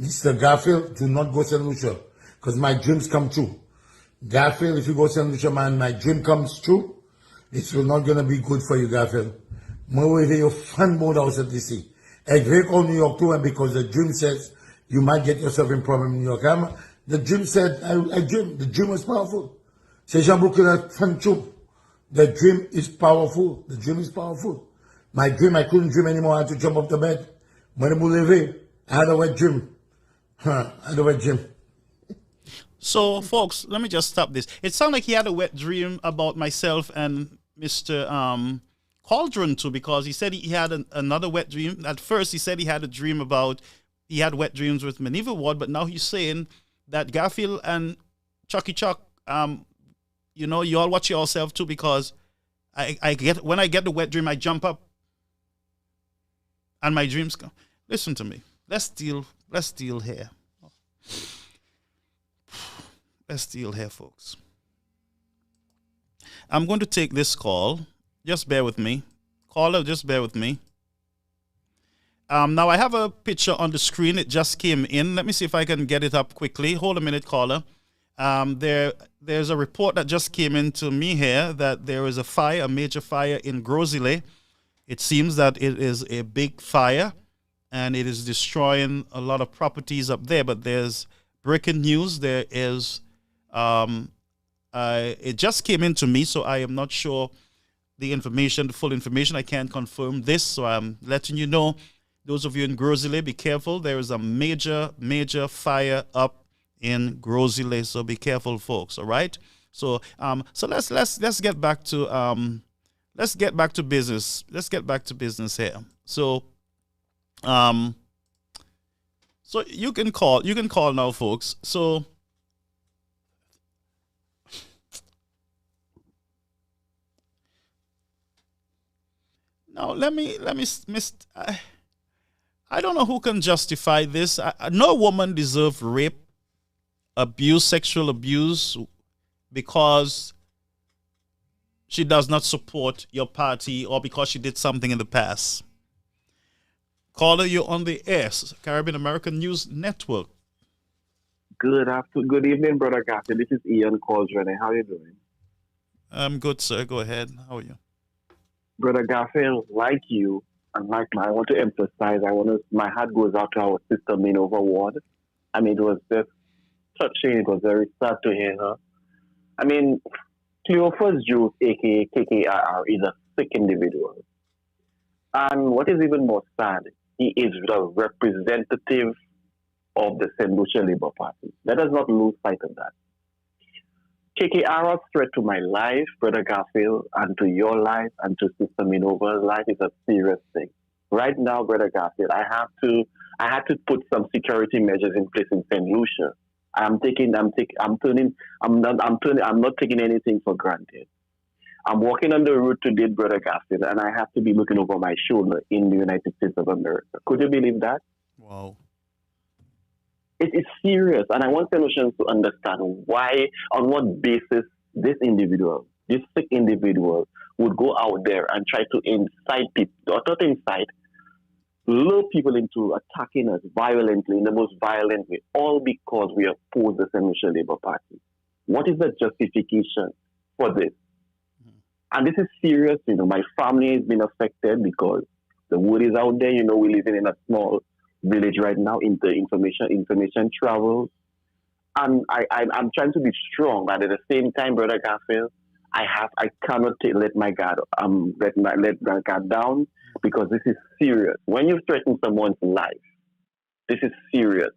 Mr. Garfield, do not go St. Lucia. Because my dreams come true. Garfield, if you go St. Lucia, man, my dream comes true. It's not going to be good for you, Garfield. More your fan mode out at DC. A great old New York too, and because the dream says you might get yourself in problem in New York. The dream said, I dream. The dream was powerful. C'est Jean-Bouquin fan too. The dream is powerful. The dream is powerful. My dream, I couldn't dream anymore. I had to jump up the bed. When I moved, I had a wet dream. I had a wet dream. So, folks, let me just stop this. It sounded like he had a wet dream about myself and Mr. Cauldron too, because he said he had another wet dream. At first, he said he had a dream about, he had wet dreams with Maniva Ward, but now he's saying that Garfield and Chucky Chuck, you know, you all watch yourself too, because when I get the wet dream, I jump up. And my dreams come. Listen to me. Let's deal here. Let's deal here, folks. I'm going to take this call. Just bear with me. Caller, just bear with me. Now I have a picture on the screen. It just came in. Let me see if I can get it up quickly. Hold a minute, caller. There's a report that just came in to me here that there is a fire, a major fire in Grosile. It seems that it is a big fire and it is destroying a lot of properties up there. But there's breaking news. There is, it just came into me, so I am not sure the full information. I can't confirm this, so I'm letting you know. Those of you in Grosile, be careful. There is a major fire up in Grosile, so be careful, folks. All right. So let's get back to Let's get back to business. Let's get back to business here. So, so you can call now, folks. So, now let me I don't know who can justify this. No woman deserves rape, abuse, sexual abuse, because she does not support your party or because she did something in the past. Caller, you're on the air, Caribbean American News Network. Good evening, Brother Garfield. This is Ian Cauldron. How are you doing? I'm good, sir. Go ahead. How are you? Brother Garfield, like you, and like I want to emphasize, my heart goes out to our sister Minova Ward. I mean, it was just touching. It was very sad to hear her. I mean, Cleophas Jules, aka KKR, is a sick individual. And what is even more sad, he is the representative of the St. Lucia Labour Party. Let us not lose sight of that. KKR's threat to my life, Brother Garfield, and to your life, and to Sister Minova's life is a serious thing. Right now, Brother Garfield, I had to put some security measures in place in St. Lucia. I'm not taking anything for granted. I'm walking on the road today, Brother Garfield, and I have to be looking over my shoulder in the United States of America. Could you believe that? Wow. It is serious, and I want St. to understand why, on what basis this sick individual, would go out there and try to incite people, or not incite, lure people into attacking us violently, in the most violent way, all because we oppose the St. Lucia Labour Party. What is the justification for this? And this is serious. My family has been affected because the word is out there. We're living in a small village right now. Information travels. And I'm trying to be strong, but at the same time, Brother Garfield, I cannot let my guard down, because this is serious. When you threaten someone's life, this is serious.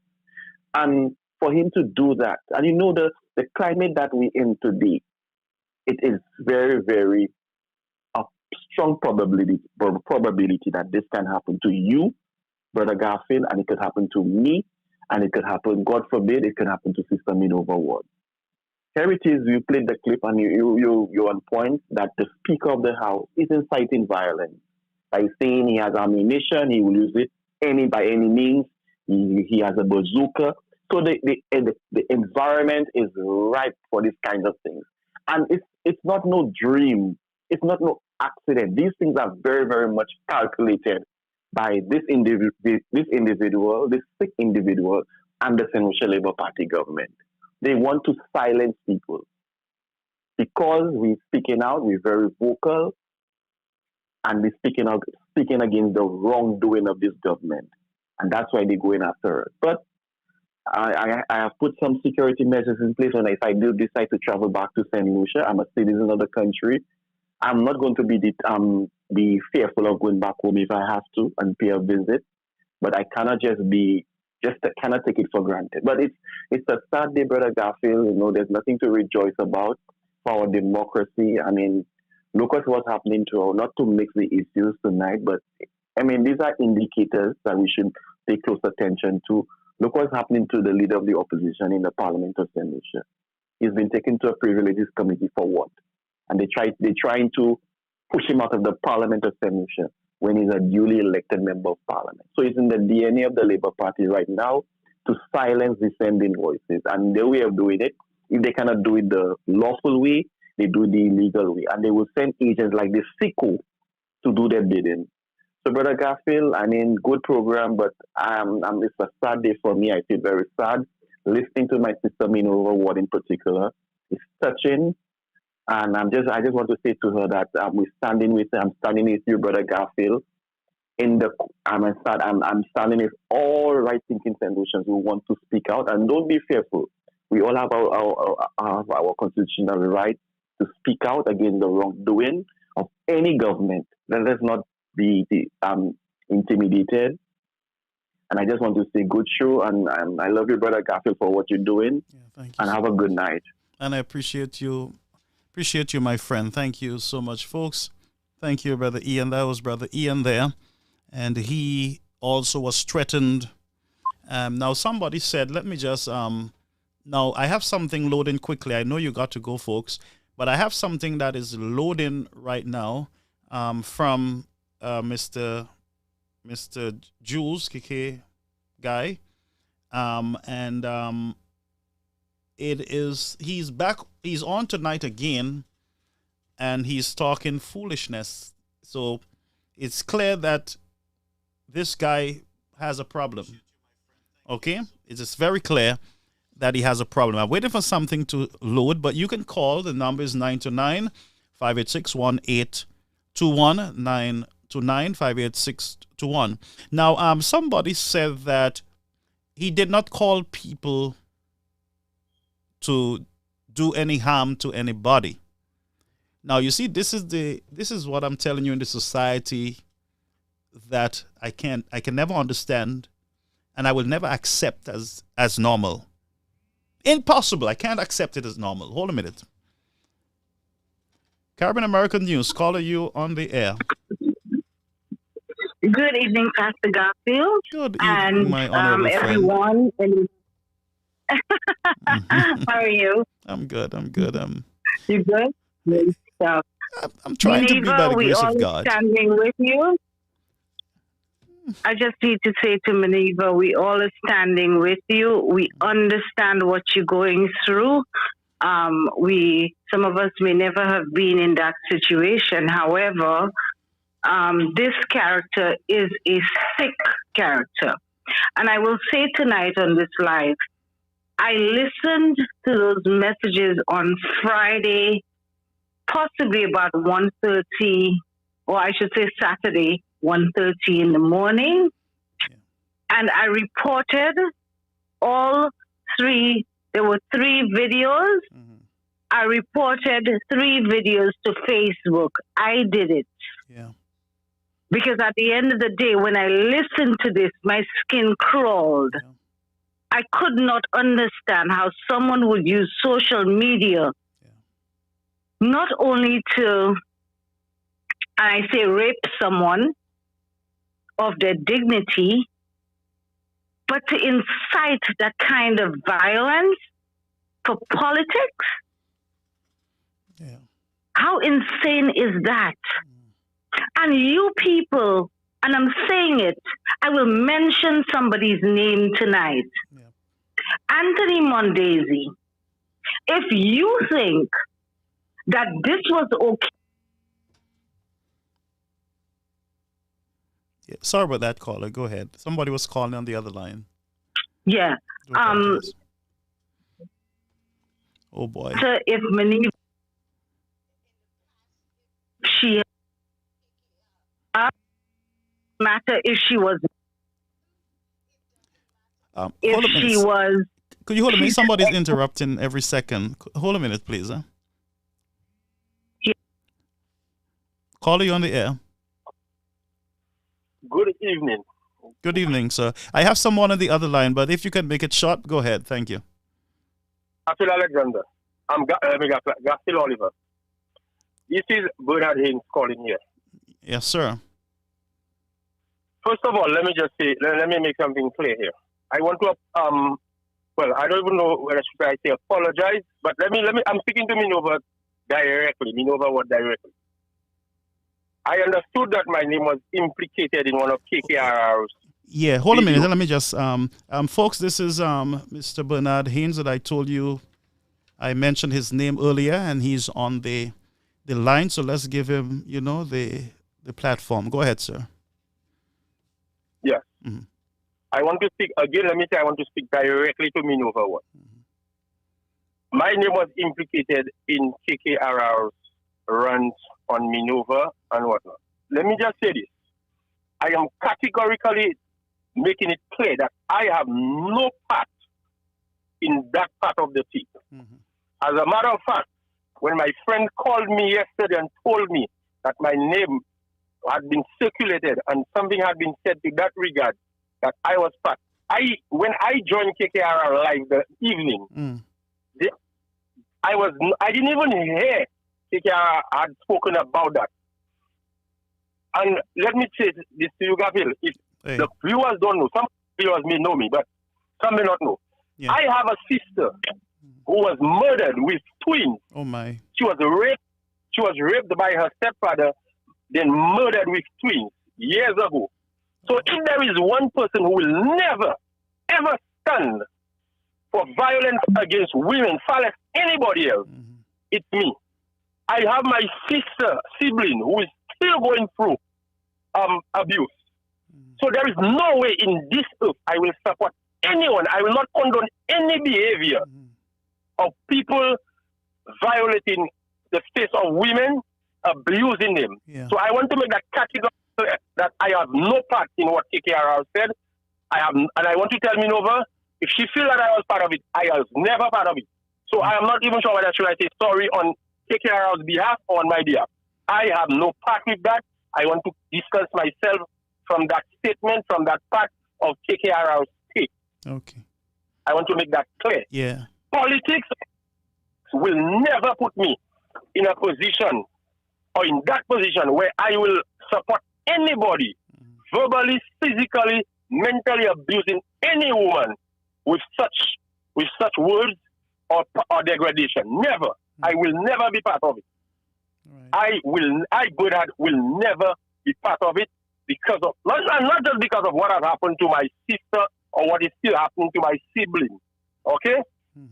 And for him to do that, and the climate that we're in today, it is very, very a strong probability that this can happen to you, Brother Garfield, and it could happen to me, and it could happen, God forbid, it could happen to Sister Minova Ward. Here it is, you played the clip, and you're on point that the Speaker of the House is inciting violence by saying he has ammunition, he will use it by any means, he has a bazooka. So the environment is ripe for these kinds of things. And it's not no dream. It's not no accident. These things are very, very much calculated by this individual, this sick individual, and the St. Lucia Labour Party government. They want to silence people. Because we're speaking out, we're very vocal, and we're speaking against the wrongdoing of this government. And that's why they're going after us. But I have put some security measures in place, and if I do decide to travel back to St. Lucia, I'm a citizen of the country. I'm not going to be fearful of going back home if I have to and pay a visit, but I cannot cannot take it for granted. But it's a sad day, Brother Garfield. There's nothing to rejoice about for our democracy. I mean, look at what's happening not to mix the issues tonight, but these are indicators that we should pay close attention to. Look what's happening to the leader of the opposition in the Parliament of St. Lucia. He's been taken to a privileges committee for what? And they're trying to push him out of the Parliament of St. Lucia when he's a duly elected member of Parliament. So it's in the DNA of the Labour Party right now to silence dissenting voices. And their way of doing it, if they cannot do it the lawful way, they do it the illegal way. And they will send agents like the SICO to do their bidding. So, Brother Garfield, good program, but it's a sad day for me. I feel very sad. Listening to my sister Minova Ward in particular is touching. And I just want to say to her that I'm standing with you, Brother Garfield. I'm standing with all right-thinking St. Lucians who want to speak out, and don't be fearful. We all have our constitutional right to speak out against the wrongdoing of any government. Let us not be intimidated. And I just want to say good show, and I love you, Brother Garfield, for what you're doing. Yeah, thank you. And have a good night. And I appreciate you, my friend. Thank you so much, folks. Thank you, Brother Ian. That was Brother Ian there. And he also was threatened. Now, somebody said, let me just, now I have something loading quickly. I know you got to go, folks, but I have something that is loading right now from Mr. Jules, KK guy. He's back, he's on tonight again, and he's talking foolishness. So it's clear that this guy has a problem. Okay? It is very clear that he has a problem. I'm waiting for something to load, but you can call. The number is 929-586-1821, 929-586-21. Now, somebody said that he did not call people to do any harm to anybody. Now you see, this is what I'm telling you in the society that I can never understand, and I will never accept as normal. Impossible. I can't accept it as normal. Hold a minute. Caribbean American News, caller, you on the air. Good evening, Pastor Garfield. Good evening, and my honorable everyone. How are you? I'm good. You good? Good stuff. I'm trying to be by the grace of God. We all standing with you. I just need to say to Maneva, we all are standing with you. We understand what you're going through. Some of us may never have been in that situation. However, this character is a sick character. And I will say tonight on this live, I listened to those messages on Friday, possibly about 1:30, or I should say Saturday, 1:30 in the morning. Yeah. And I reported all three. There were 3 videos. Mm-hmm. I reported 3 videos to Facebook. I did it. Yeah. Because at the end of the day, when I listened to this, my skin crawled. Yeah. I could not understand how someone would use social media not only to, I say, rape someone of their dignity, but to incite that kind of violence for politics. Yeah. How insane is that? And you people, and I'm saying it, I will mention somebody's name tonight. Yeah. Anthony Mondesi. If you think that this was okay. Yeah, sorry about that, caller. Go ahead. Somebody was calling on the other line. Yeah. Oh boy. So if Maneva, she matter if she was if she was. Could you hold a minute? Somebody's interrupting every second. Hold a minute, please. Huh? Yeah. Caller, you on the air. Good evening. Good evening, sir. I have someone on the other line, but if you can make it short, go ahead. Thank you. Phil Alexander. I'm Garfield Oliver. This is Bernard Haynes calling here. Yes, sir. First of all, let me just say, let me make something clear here. I want to, well, I don't even know whether should I say apologize, but let me, I'm speaking to Minova directly. Minova what directly? I understood that my name was implicated in one of KKRR's. Yeah, hold a minute. Let me just, folks, this is Mr. Bernard Haynes that I told you. I mentioned his name earlier, and he's on the line. So let's give him, the platform. Go ahead, sir. Yes. Mm-hmm. I want to speak, again, let me say I want to speak directly to Minova one. Mm-hmm. My name was implicated in KKRR's runs on Minova and whatnot. Let me just say this. I am categorically making it clear that I have no part in that part of the team. Mm-hmm. As a matter of fact, when my friend called me yesterday and told me that my name had been circulated and something had been said to that regard, that I was part. When I joined KKRR Live the evening, I didn't even hear KKRR had spoken about that. And let me say this to you, Gabriel. If the viewers don't know, some viewers may know me, but some may not know. Yeah. I have a sister who was murdered with twins. Oh my! She was raped. She was raped by her stepfather, then murdered with twins years ago. So if there is one person who will never, ever stand for violence against women, far less anybody else, it's me. I have my sibling who is still going through abuse. So there is no way in this earth I will support anyone. I will not condone any behavior of people violating the space of women, abusing them. Yeah. So I want to make that categorical that I have no part in what KKRR said. And I want to tell Minova, if she feels that I was part of it, I was never part of it. So I am not even sure whether should I say sorry on KKR's behalf or on my behalf. I have no part with that. I want to distance myself from that statement, from that part of KKR's take. Okay. I want to make that clear. Yeah. Politics will never put me in a position or in that position where I will support anybody verbally, physically, mentally abusing any woman with such words or degradation. Never. I will never be part of it. Right. Bernard, will never be part of it because of not just because of what has happened to my sister or what is still happening to my sibling. Okay?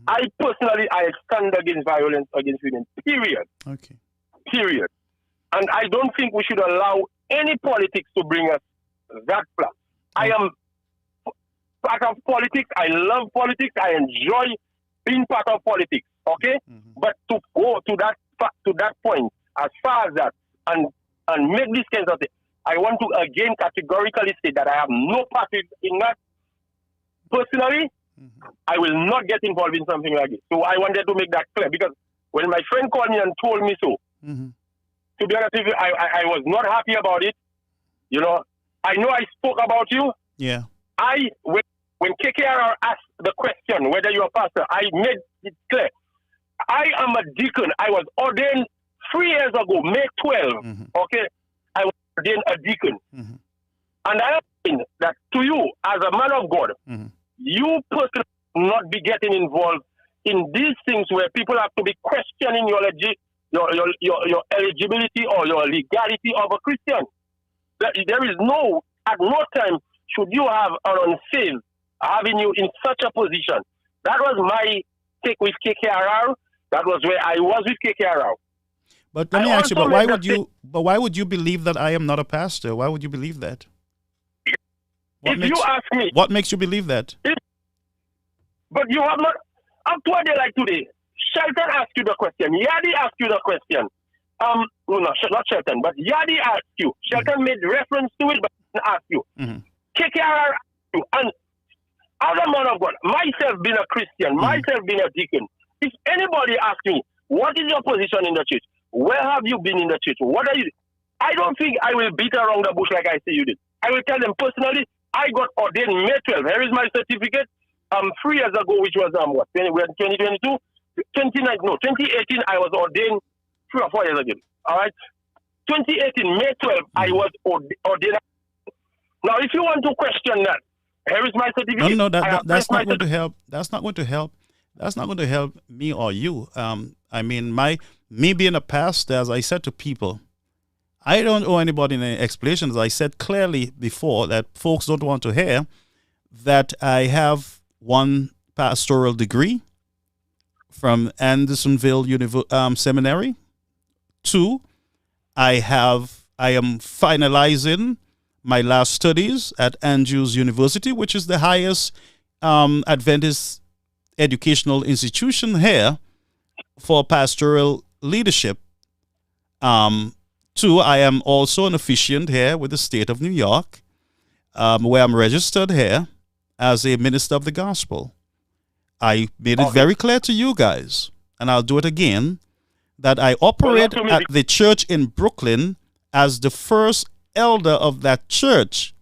I personally stand against violence against women. Period. Okay. Period. And I don't think we should allow any politics to bring us that far. I am part of politics. I love politics. I enjoy being part of politics. Okay? But to go to that point, as far as that, and make this kind of thing, I want to again categorically say that I have no part in that. Personally, I will not get involved in something like this. So I wanted to make that clear because when my friend called me and told me so, to be honest with you, I was not happy about it. You know, I know I spoke about you. Yeah. When KKR asked the question whether you're a pastor, I made it clear. I am a deacon. I was ordained 3 years ago, May 12. Okay, I was ordained a deacon. And I think that to you, as a man of God, you personally not be getting involved in these things where people have to be questioning your eligibility or your legality of a Christian. There is at no time should you have an unsafe having you in such a position. That was my take with KKRR. That was where I was with KKRR. But let me ask you, why would you believe that I am not a pastor? Why would you believe that? You ask me, what makes you believe that? But you have not, up to a day like today, Shelton asked you the question, Yadi asked you the question. Not Shelton, but Yadi asked you. Shelton made reference to it, but didn't ask you. KKRR asked you. And as a man of God, myself being a Christian, myself being a deacon, if anybody asks me, what is your position in the church? Where have you been in the church? What are you? I don't think I will beat around the bush like I say you did. I will tell them personally, I got ordained May 12. Here is my certificate. 3 years ago, which was 2022, 2018. I was ordained 3 or 4 years ago. All right, 2018 May 12. I was ordained. Now, if you want to question that, here is my certificate. No, that's not going to help. That's not going to help. That's not going to help me or you. I mean, me being a pastor, as I said to people, I don't owe anybody any explanations. I said clearly before that folks don't want to hear that I have one pastoral degree from Andersonville Seminary. 2, I am finalizing my last studies at Andrews University, which is the highest Adventist educational institution here for pastoral leadership. 2, I am also an officiant here with the state of New York, where I'm registered here as a minister of the gospel. I made it very clear to you guys, and I'll do it again, that I operate at the church in Brooklyn as the first elder of that church.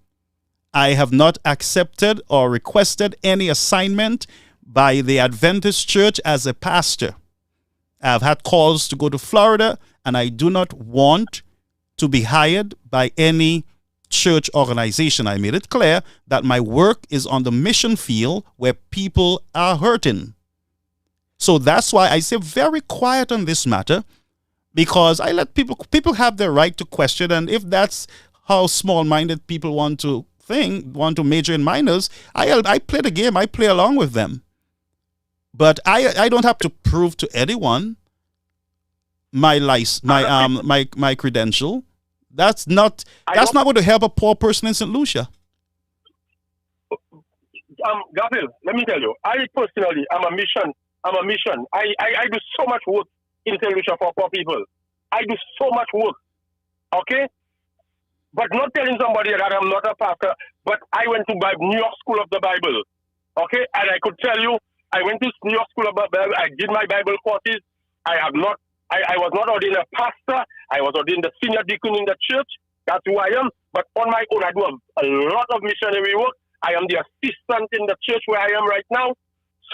I have not accepted or requested any assignment by the Adventist church as a pastor. I've had calls to go to Florida, and I do not want to be hired by any church organization. I made it clear that my work is on the mission field where people are hurting. So that's why I stay very quiet on this matter, because I let people have their right to question, and if that's how small-minded people want to major in minors, I play the game, I play along with them. But I don't have to prove to anyone my credential. That's not going to help a poor person in St. Lucia. Gabriel, let me tell you, I personally am a mission. I do so much work in St. Lucia for poor people. I do so much work. Okay? But not telling somebody that I'm not a pastor, but I went to New York School of the Bible. Okay? And I could tell you, I went to New York School of the Bible, I did my Bible courses. I have not I was not ordained a pastor. I was ordained a senior deacon in the church. That's who I am. But on my own, I do a lot of missionary work. I am the assistant in the church where I am right now.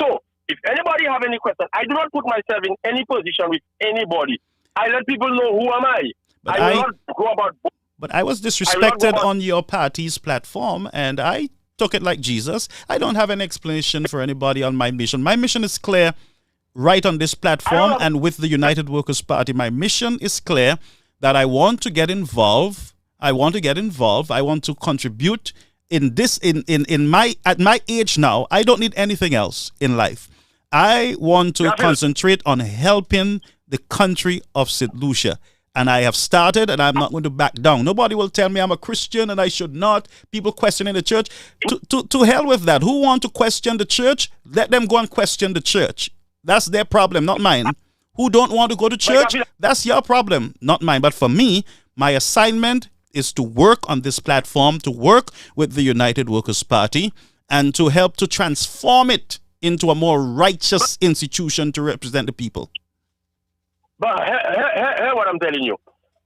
So, if anybody have any questions, I do not put myself in any position with anybody. I let people know who am I. But I will not go about. But I was disrespected on your party's platform, and I took it like Jesus. I don't have an explanation for anybody on my mission. My mission is clear right on this platform and with the United Workers' Party. My mission is clear that I want to get involved. I want to contribute in this at my age now. I don't need anything else in life. I want to concentrate on helping the country of St. Lucia. And I have started, and I'm not going to back down. Nobody will tell me I'm a Christian and I should not. People questioning the church. To hell with that. Who want to question the church? Let them go and question the church. That's their problem, not mine. Who don't want to go to church? That's your problem, not mine. But for me, my assignment is to work on this platform, to work with the United Workers' Party, and to help to transform it into a more righteous institution to represent the people. But hear what I'm telling you.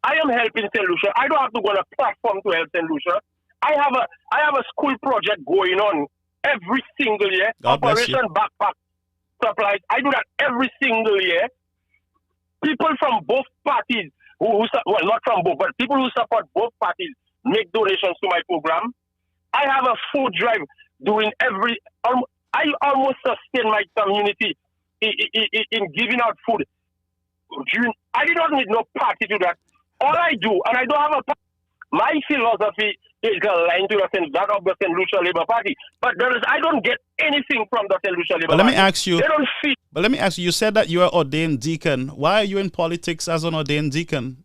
I am helping St. Lucia. I don't have to go on a platform to help St. Lucia. I have a school project going on every single year. Operation Backpack Supplies. I do that every single year. People from both parties, well, not from both, but people who support both parties make donations to my program. I have a food drive doing I almost sustain my community in giving out food. I did not need no party to that. All I do, and I don't have a party. My philosophy is aligned to that of the St. Lucia Labour Party. But I don't get anything from the St. Lucia Labour Party. Let me ask you. They don't feel. But let me ask you. You said that you are ordained deacon. Why are you in politics as an ordained deacon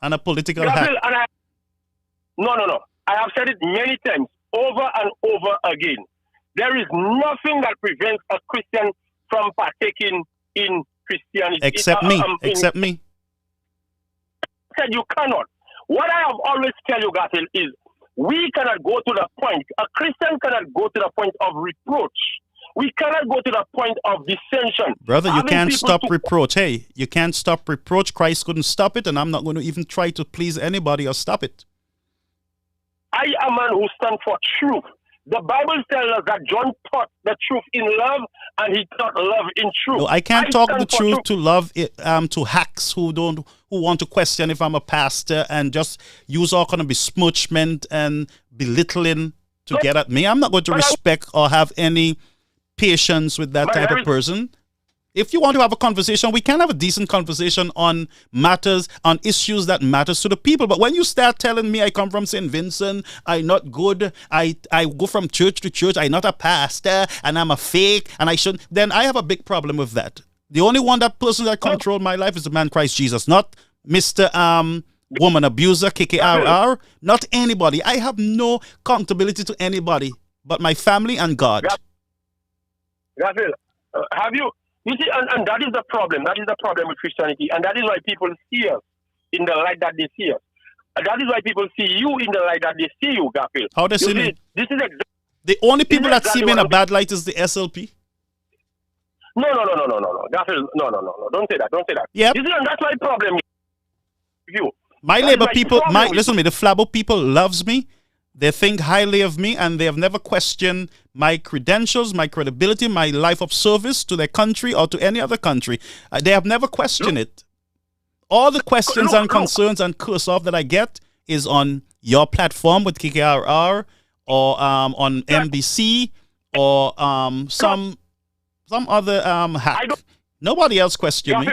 and a political hack? No. I have said it many times, over and over again. There is nothing that prevents a Christian from partaking in Christianity. Except me. Except me. Said you cannot. What I have always tell you, Gatil, is we cannot go to the point. A Christian cannot go to the point of reproach. We cannot go to the point of dissension. Brother, you can't stop reproach. Hey, you can't stop reproach. Christ couldn't stop it, and I'm not going to even try to please anybody or stop it. I am a man who stands for truth. The Bible tells us that John taught the truth in love, and he taught love in truth. No, I can't talk the truth to love to hacks who want to question if I'm a pastor and just use all kind of besmirchment and belittling to get at me. I'm not going to respect or have any patience with that type of person. If you want to have a conversation, we can have a decent conversation on matters, on issues that matters to the people. But when you start telling me I come from St. Vincent, I'm not good, I go from church to church, I'm not a pastor, and I'm a fake, and I shouldn't, then I have a big problem with that. The only person that controls my life is the man Christ Jesus, not Mr. Woman Abuser, KKRR, not anybody. I have no accountability to anybody but my family and God. Gabriel, have you... You see, and that is the problem. That is the problem with Christianity. And that is why people see us in the light that they see us. And that is why people see you in the light that they see you, Gabriel. How they see me? This is the only people that see me in a bad light is the SLP. No. Gabriel, no. Don't say that. Yep. You see, and that's my problem with you. My Labour people, listen to me, the Flabo people loves me. They think highly of me, and they have never questioned my credentials, my credibility, my life of service to their country or to any other country. They have never questioned it. All the questions and concerns and curse off that I get is on your platform with KKRR or on MBC or some other hack. Nobody else question me.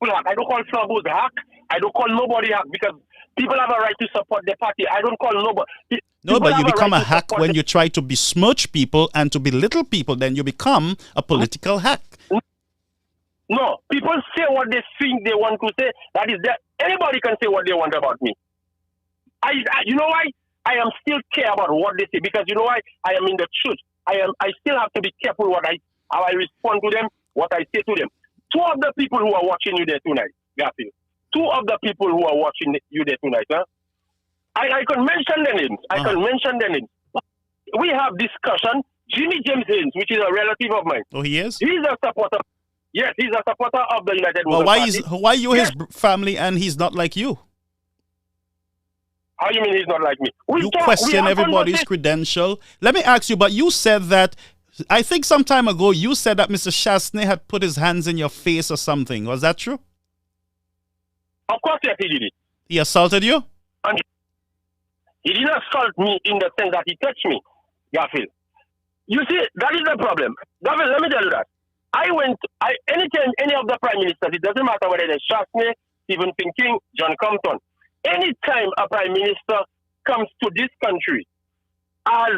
I don't call Flabo the hack. I don't call nobody hack because people have a right to support their party. I don't call nobody. No, but you become a hack when you try to besmirch people and to belittle people. Then you become a political hack. No, people say what they think they want to say. That is that anybody can say what they want about me. You know why? I am still care about what they say because you know why? I am in the church. I still have to be careful how I respond to them, what I say to them. Two of the people who are watching you there tonight, Garfield. Two of the people who are watching you there tonight, huh? I can mention their names. We have discussion. Jimmy James Haynes, which is a relative of mine. Oh, he is? He's a supporter. Yes, he's a supporter of the United Well, Workers Party. why you Yes. his family and he's not like you? How you mean he's not like me? You question everybody's credential. Let me ask you, but you said that, I think some time ago, you said that Mr. Chasney had put his hands in your face or something. Was that true? Of course, yes, he did it. He assaulted you? And he didn't assault me in the sense that he touched me, Garfield. You see, that is the problem. Garfield, let me tell you that. Anytime any of the prime ministers, it doesn't matter whether it's Chasney, Stephen Pinking, John Compton, anytime a prime minister comes to this country as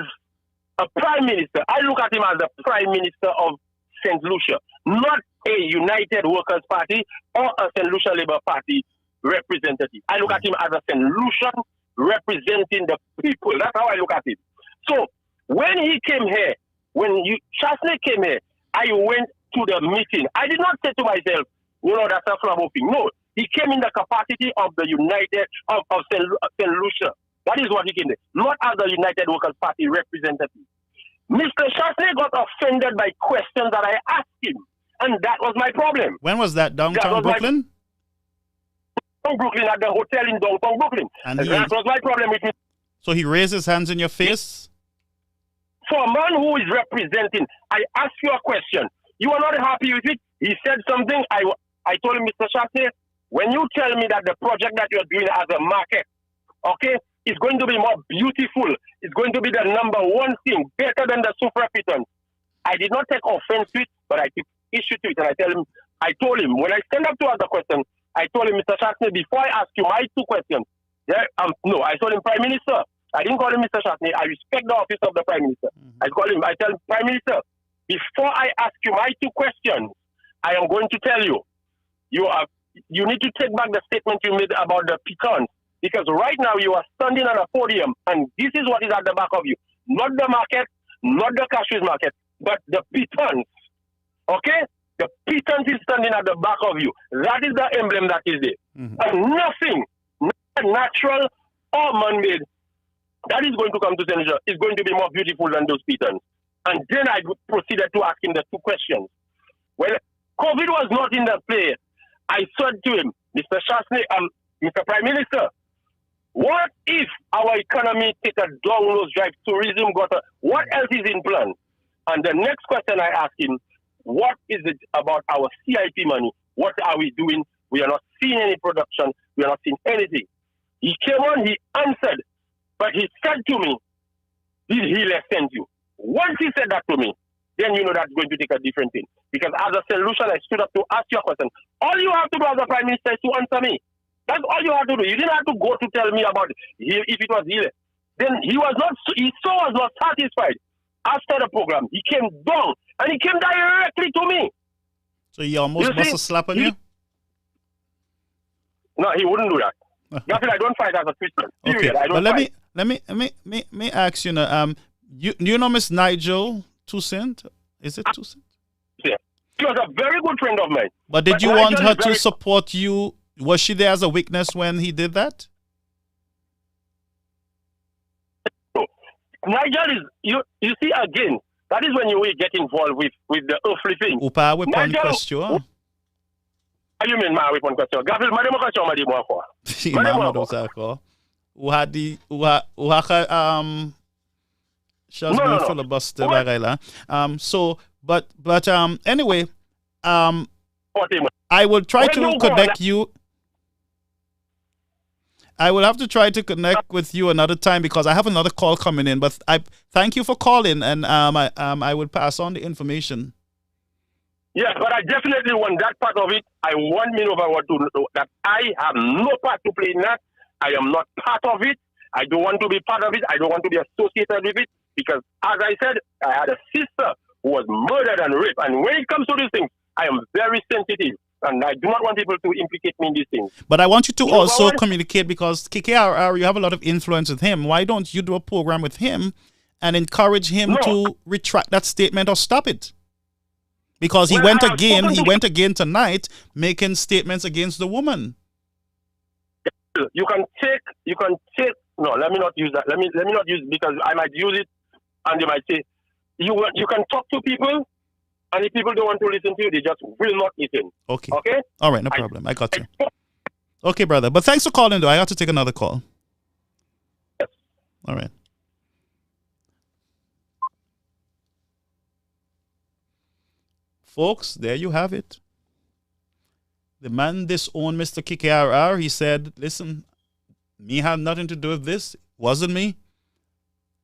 a prime minister, I look at him as the prime minister of St. Lucia, not a United Workers Party or a St. Lucia Labour Party representative. I look at him as a St. Lucian representing the people. That's how I look at it. So when he came here, Chasney came here, I went to the meeting. I did not say to myself, that's a flabo thing. No, he came in the capacity of the of St. Lucia. That is what he came there, not as a United Workers Party representative. Mr. Chasney got offended by questions that I asked him, and that was my problem. When was that? Downtown Brooklyn? Brooklyn, at the hotel in downtown Brooklyn. And that was my problem with him. So he raised his hands in your face? For a man who is representing, I asked you a question. You are not happy with it. He said something. I told him, Mr. Chasney, when you tell me that the project that you're doing as a market, okay, is going to be more beautiful, it's going to be the number one thing, better than the super pittance. I did not take offense to it, but I took issue to it. And I told him, when I stand up to ask the question, I told him, Mr. Chasney, before I ask you my two questions, I told him, Prime Minister. I didn't call him Mr. Chasney. I respect the office of the Prime Minister. I tell him, Prime Minister, before I ask you my two questions, I am going to tell you, you need to take back the statement you made about the pecans. Because right now you are standing on a podium, and this is what is at the back of you. Not the market, not the cashews market, but the pecans. Okay? The pecans is standing at the back of you. That is the emblem that is there. And nothing, natural or man-made, that is going to come to St. Lucia is going to be more beautiful than those pecans. And then I proceeded to ask him the two questions. Well, COVID was not in the play. I said to him, Mr. Chasney, Mr. Prime Minister, what if our economy take a downward drive, tourism what else is in plan? And the next question I asked him, what is it about our CIP money? What are we doing? We are not seeing any production. We are not seeing anything. He came on, he answered, but he said to me, did he listen to you? Once he said that to me, then you know that's going to take a different thing. Because as a solution, I stood up to ask you a question. All you have to do as a Prime Minister is to answer me. That's all you have to do. You didn't have to go to tell me about if it was here. Then he was not satisfied. After the program, he came down and he came directly to me. So he almost must have slapped on you? No, he wouldn't do that. I don't fight as a Christian. Period. Okay. I don't fight. Let me ask you now. You know Miss Nigel Toussaint? Is it Toussaint? Yeah. She was a very good friend of mine. But did you want her to support you? Was she there as a witness when he did that? Nigel is, you see again, that is when you will get involved with the earthly thing. Upa with one question. What do you mean, ma with one question? Gabriel, madame question, madame quoi? Madame Osako. Who had the Charles No. filibuster bagay la. Anyway, I will try to connect you. I will have to try to connect with you another time because I have another call coming in. But I thank you for calling, and I will pass on the information. Yes, but I definitely want that part of it. I want Minova to know that I have no part to play in that. I am not part of it. I don't want to be part of it. I don't want to be associated with it because, as I said, I had a sister who was murdered and raped. And when it comes to these things, I am very sensitive. And I do not want people to implicate me in these things. But I want you to also communicate because KKRR, you have a lot of influence with him. Why don't you do a program with him and encourage him to retract that statement or stop it? Because he went again tonight making statements against the woman. You can take, no, let me not use that. Let me not use because I might use it and they might say, you can talk to people And if people don't want to listen to you, they just will not listen. Okay. Okay? All right, no problem. I got you. Okay, brother. But thanks for calling, though. I got to take another call. Yes. All right. Folks, there you have it. The man disowned Mr. KKRR. He said, listen, me had nothing to do with this. Wasn't me.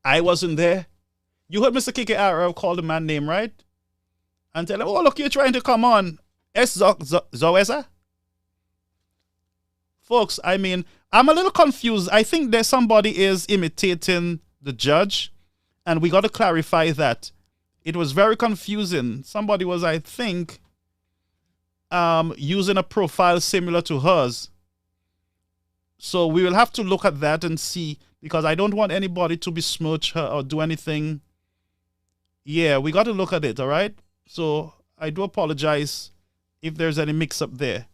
I wasn't there. You heard Mr. KKRR call the man name, right? And tell him, oh, look, you're trying to come on. Zoeza? Folks, I mean, I'm a little confused. I think that somebody is imitating the judge, and we got to clarify that. It was very confusing. Somebody was, I think, using a profile similar to hers. So we will have to look at that and see, because I don't want anybody to besmirch her or do anything. Yeah, we got to look at it, all right? So I do apologize if there's any mix-up there.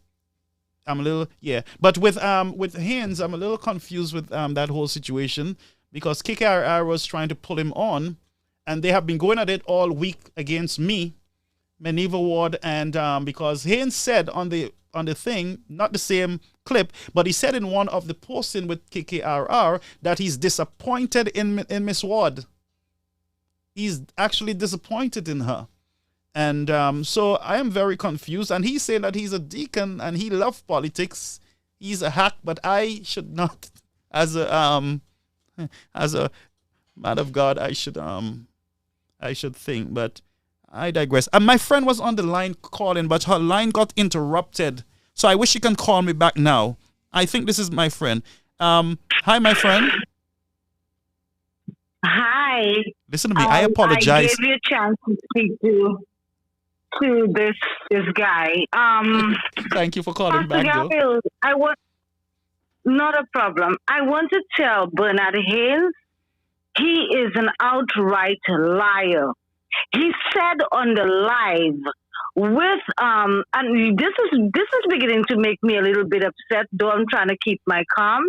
I'm a little, yeah. But with Haynes, I'm a little confused with that whole situation, because KKRR was trying to pull him on, and they have been going at it all week against me, Meneva Ward, and because Haynes said on the thing, not the same clip, but he said in one of the posting with KKRR that he's disappointed in Miss Ward. He's actually disappointed in her. And so I am very confused. And he's saying that he's a deacon and he loves politics. He's a hack, but I should not, as a man of God, I should think. But I digress. And my friend was on the line calling, but her line got interrupted. So I wish she can call me back now. I think this is my friend. Hi, my friend. Hi. Listen to me. I apologize. I gave you a chance to speak to this guy. Thank you for calling Pastor back, Gabriel, not a problem. I want to tell Bernard Haynes, he is an outright liar. He said on the live with and this is beginning to make me a little bit upset, though I'm trying to keep my calm.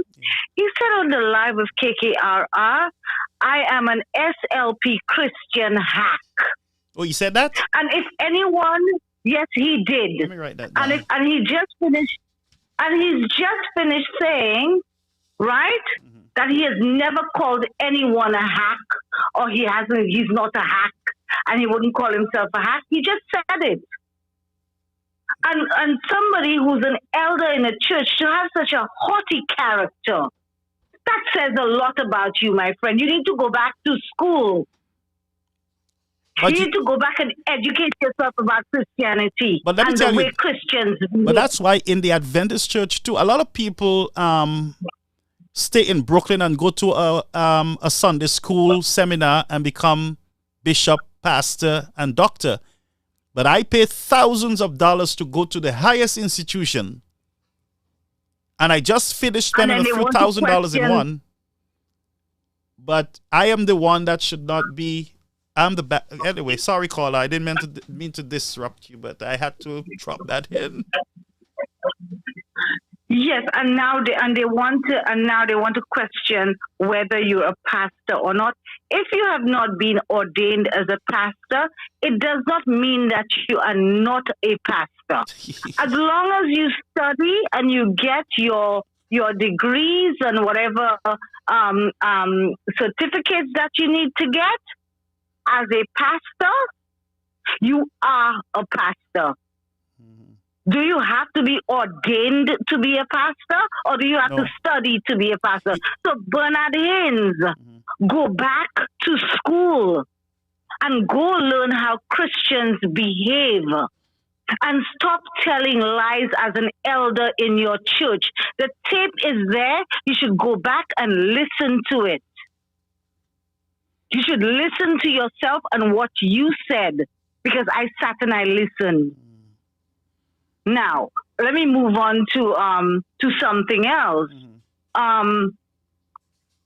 He said on the live with KKRR, I am an SLP Christian hack. Oh, you said that? And if anyone, yes, he did. Let me write that down. And he's just finished saying, right, that he has never called anyone a hack, or he's not a hack, and he wouldn't call himself a hack. He just said it. And somebody who's an elder in a church to have such a haughty character, that says a lot about you, my friend. You need to go back to school. You need to go back and educate yourself about Christianity but let me and tell the way you, Christians But that's why in the Adventist church too, a lot of people stay in Brooklyn and go to a Sunday school seminar and become bishop, pastor, and doctor. But I pay thousands of dollars to go to the highest institution. And I just finished spending a few $1,000s in one. But I am the one that should not be. Anyway, sorry, caller. I didn't mean to disrupt you, but I had to drop that in. Yes, and now they want to question whether you're a pastor or not. If you have not been ordained as a pastor, it does not mean that you are not a pastor. As long as you study and you get your degrees and whatever certificates that you need to get, as a pastor, you are a pastor. Do you have to be ordained to be a pastor, or do you have to study to be a pastor? So Bernard Haynes, go back to school and go learn how Christians behave, and stop telling lies as an elder in your church. The tape is there. You should go back and listen to it. You should listen to yourself and what you said, because I sat and I listened. Now, let me move on to something else.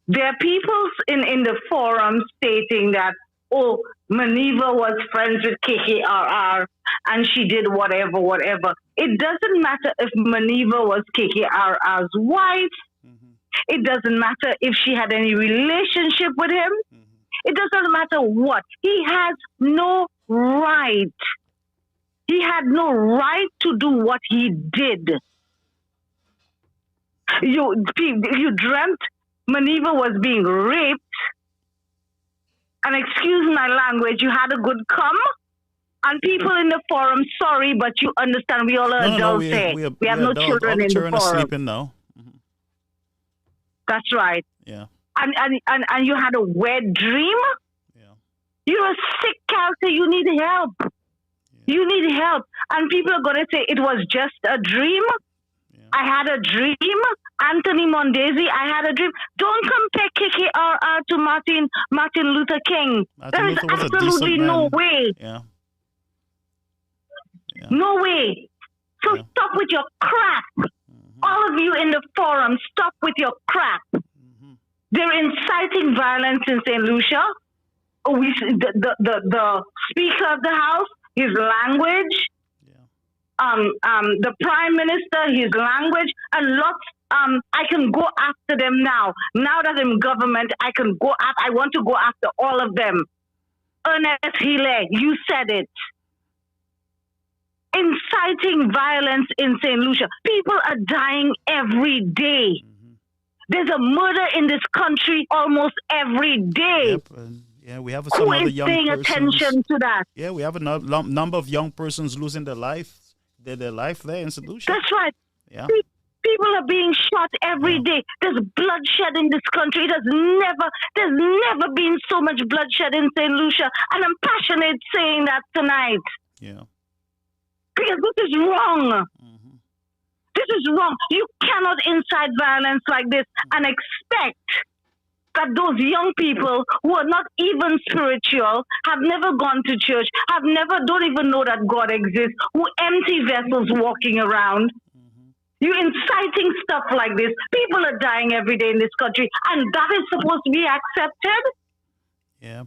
There are people in the forum stating that, oh, Meneva was friends with KKRR and she did whatever. It doesn't matter if Meneva was KKRR's wife. It doesn't matter if she had any relationship with him. It doesn't matter what. He has no right He had no right to do what he did. You dreamt Maneuver was being raped, and excuse my language, you had a good come. And people in the forum, sorry, but you understand we all are adults here. We have no children in the forum. All the children are sleeping now. Mm-hmm. That's right. Yeah. And you had a wet dream? Yeah. You're a sick character. You need help. Yeah. You need help. And people are going to say it was just a dream. Yeah. I had a dream. Anthony Mondesi, I had a dream. Don't compare KKRR to Martin Luther King. There is absolutely no way. Yeah. Yeah. No way. So stop with your crap. Mm-hmm. All of you in the forum, stop with your crap. Mm-hmm. They're inciting violence in St. Lucia. The Speaker of the House, his language. Yeah. The Prime Minister, his language, and lots. I can go after them now. Now that I'm in government, I can go after. I want to go after all of them. Ernest Hille, you said it. Inciting violence in St. Lucia. People are dying every day. Mm-hmm. There's a murder in this country almost every day. Yep. Yeah, we have some other young persons. Who is paying attention to that? Yeah, we have a number of young persons losing their life. Their life there in St. Lucia. That's right. Yeah. People are being shot every day. There's bloodshed in this country. There's never been so much bloodshed in St. Lucia. And I'm passionate saying that tonight. Yeah. Because this is wrong. Mm-hmm. This is wrong. You cannot incite violence like this and expect that those young people who are not even spiritual, have never gone to church, don't even know that God exists, who empty vessels walking around. Mm-hmm. You're inciting stuff like this. People are dying every day in this country, and that is supposed to be accepted? Yeah.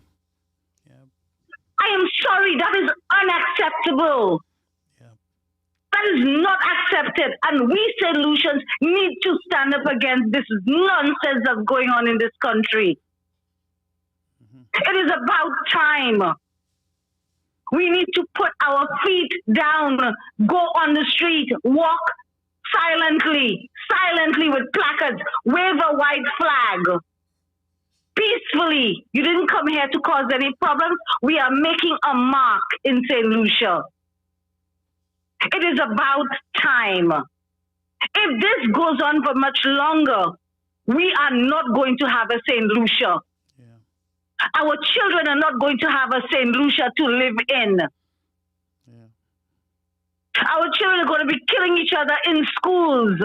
I am sorry, that is unacceptable. That is not accepted. And we St. Lucians need to stand up against this nonsense that's going on in this country. Mm-hmm. It is about time. We need to put our feet down, go on the street, walk silently with placards, wave a white flag. Peacefully. You didn't come here to cause any problems. We are making a mark in St. Lucia. It is about time. If this goes on for much longer, we are not going to have a St. Lucia. Yeah. Our children are not going to have a St. Lucia to live in. Yeah. Our children are going to be killing each other in schools.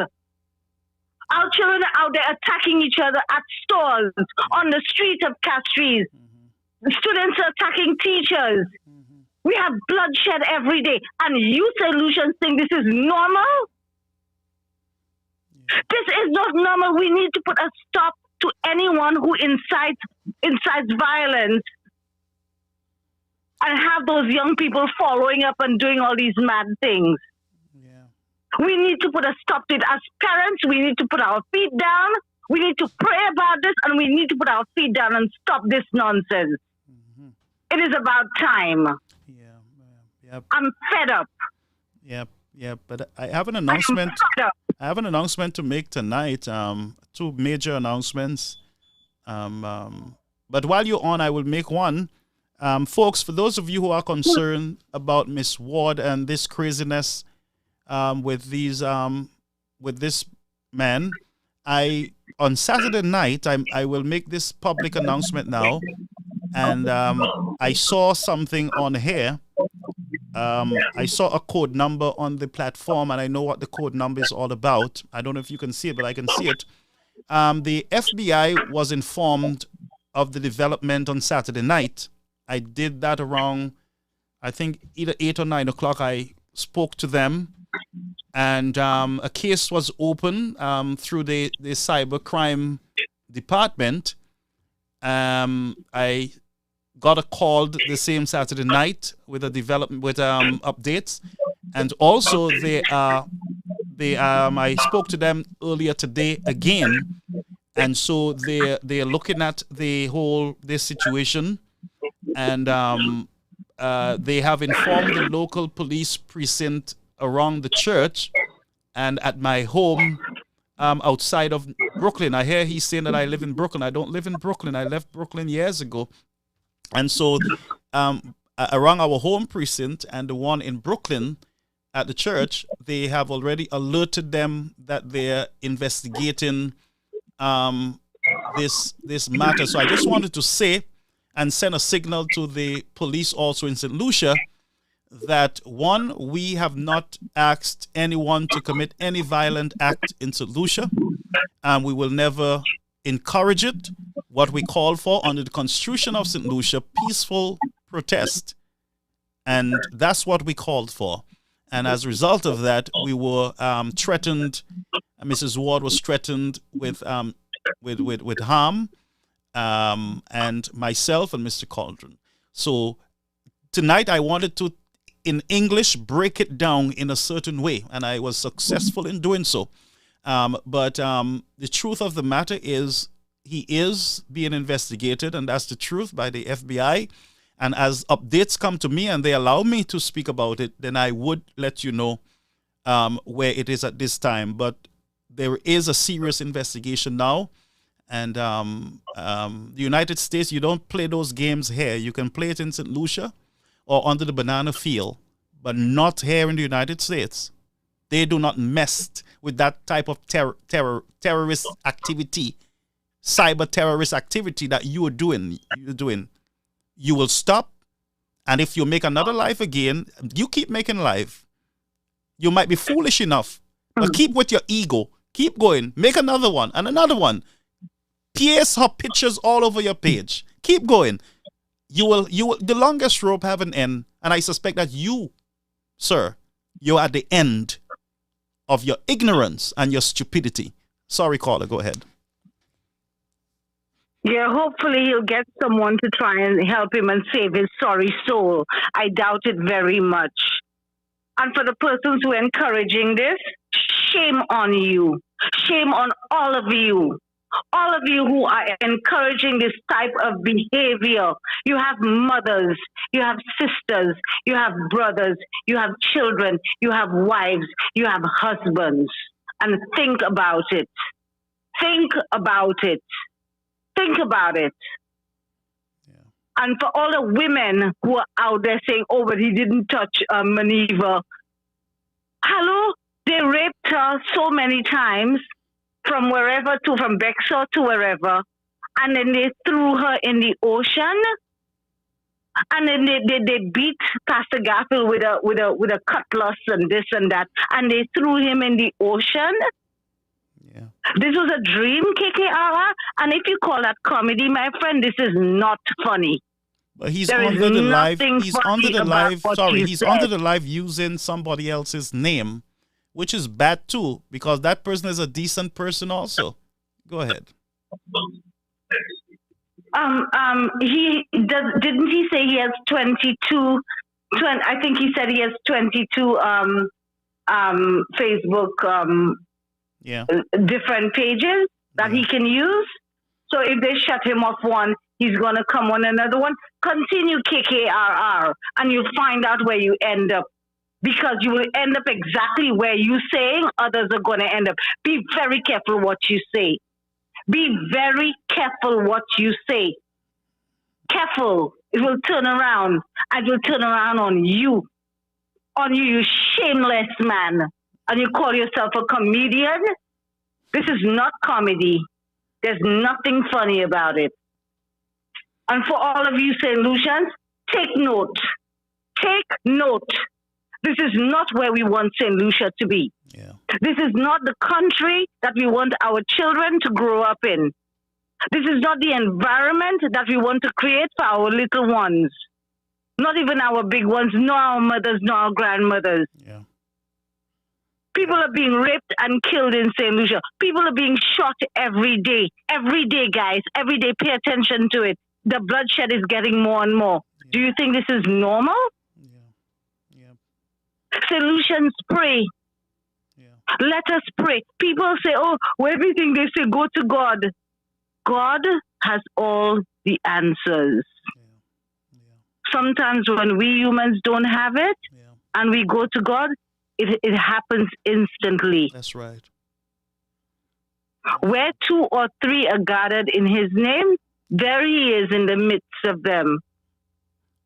Our children are out there attacking each other at stores, on the street of Castries. Mm-hmm. Students are attacking teachers. We have bloodshed every day. And you St. Lucians think this is normal? Yeah. This is not normal. We need to put a stop to anyone who incites violence and have those young people following up and doing all these mad things. Yeah. We need to put a stop to it. As parents, we need to put our feet down. We need to pray about this, and we need to put our feet down and stop this nonsense. Mm-hmm. It is about time. Yep. I'm fed up. Yep. But I have an announcement. I have an announcement to make tonight. Two major announcements. But while you're on, I will make one. Folks, for those of you who are concerned about Miss Ward and this craziness with this man, on Saturday night I will make this public announcement now. And I saw something on here. I saw a code number on the platform, and I know what the code number is all about. I don't know if you can see it, but I can see it. The FBI was informed of the development on Saturday night. I did that around, I think, either 8 or 9 o'clock. I spoke to them, and a case was open through the cyber crime department. I got a call the same Saturday night with a development with updates, and also I spoke to them earlier today again, and so they're looking at this situation, and they have informed the local police precinct around the church and at my home outside of Brooklyn. I hear he's saying that I live in Brooklyn. I don't live in Brooklyn. I left Brooklyn years ago. And so around our home precinct and the one in Brooklyn at the church, they have already alerted them that they're investigating this matter. So I just wanted to say and send a signal to the police also in St. Lucia that, one, we have not asked anyone to commit any violent act in St. Lucia, and we will never encourage it. What we call for under the Constitution of St. Lucia, peaceful protest, and that's what we called for. And as a result of that, we were threatened. Mrs. Ward was threatened with harm, and myself and Mr. Cauldron. So tonight I wanted to, in English, break it down in a certain way, and I was successful in doing so. But the truth of the matter is he is being investigated, and that's the truth, by the FBI. And as updates come to me and they allow me to speak about it, then I would let you know where it is at this time. But there is a serious investigation now. And the United States, you don't play those games here. You can play it in St. Lucia or under the banana field, but not here in the United States. They do not mess with that type of terrorist activity, cyber terrorist activity that you're doing. You will stop, and if you make another life again, you keep making life. You might be foolish enough, but keep with your ego. Keep going. Make another one and another one. Pierce her pictures all over your page. Keep going. You will. The longest rope have an end, and I suspect that you, sir, you're at the end of your ignorance and your stupidity. Sorry, caller. Go ahead. Yeah, hopefully he'll get someone to try and help him and save his sorry soul. I doubt it very much. And for the persons who are encouraging this, shame on you. Shame on all of you. All of you who are encouraging this type of behavior. You have mothers, you have sisters, you have brothers, you have children, you have wives, you have husbands. And think about it. Think about it. Think about it. Yeah. And for all the women who are out there saying, oh, but he didn't touch Maneva. Hello? They raped her so many times from wherever to, from Bexar to wherever. And then they threw her in the ocean. And then they beat Pastor Garfield with a cutlass and this and that. And they threw him in the ocean. Yeah. This was a dream, KKR, and if you call that comedy, my friend, this is not funny. But he's under the live. He's under the live. Sorry, he's under the live using somebody else's name, which is bad too, because that person is a decent person also. Go ahead. Didn't he say he has 22? I think he said he has 22 Facebook. Different pages that he can use. So if they shut him off one, he's going to come on another one. Continue KKRR and you'll find out where you end up, because you will end up exactly where you're saying others are going to end up. Be very careful what you say. Be very careful what you say. Careful. It will turn around. And it will turn around on you. On you, you shameless man. And you call yourself a comedian? This is not comedy. There's nothing funny about it. And for all of you St. Lucians, take note. Take note. This is not where we want St. Lucia to be. Yeah. This is not the country that we want our children to grow up in. This is not the environment that we want to create for our little ones. Not even our big ones, nor our mothers, nor our grandmothers. Yeah. People are being raped and killed in St. Lucia. People are being shot every day. Every day, guys. Every day. Pay attention to it. The bloodshed is getting more and more. Yeah. Do you think this is normal? Yeah. St. Lucians, pray. Yeah. Let us pray. People say, oh, everything they say, go to God. God has all the answers. Yeah. sometimes when we humans don't have it and we go to God, it happens instantly. That's right. Where 2 or 3 are gathered in his name, there he is in the midst of them.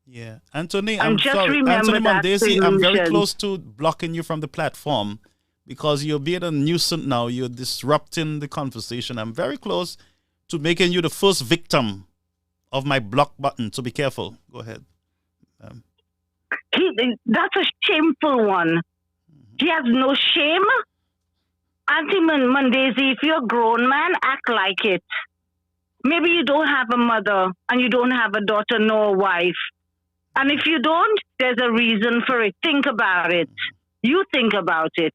Yeah. Anthony, And I'm just sorry. remember Anthony that Mondesi, I'm very solution. close to blocking you from the platform because you're being a nuisance now. You're disrupting the conversation. I'm very close to making you the first victim of my block button. So be careful. Go ahead. That's a shameful one. He has no shame. Anthony Mondesi, if you're a grown man, act like it. Maybe you don't have a mother and you don't have a daughter nor a wife. And if you don't, there's a reason for it. Think about it. You think about it.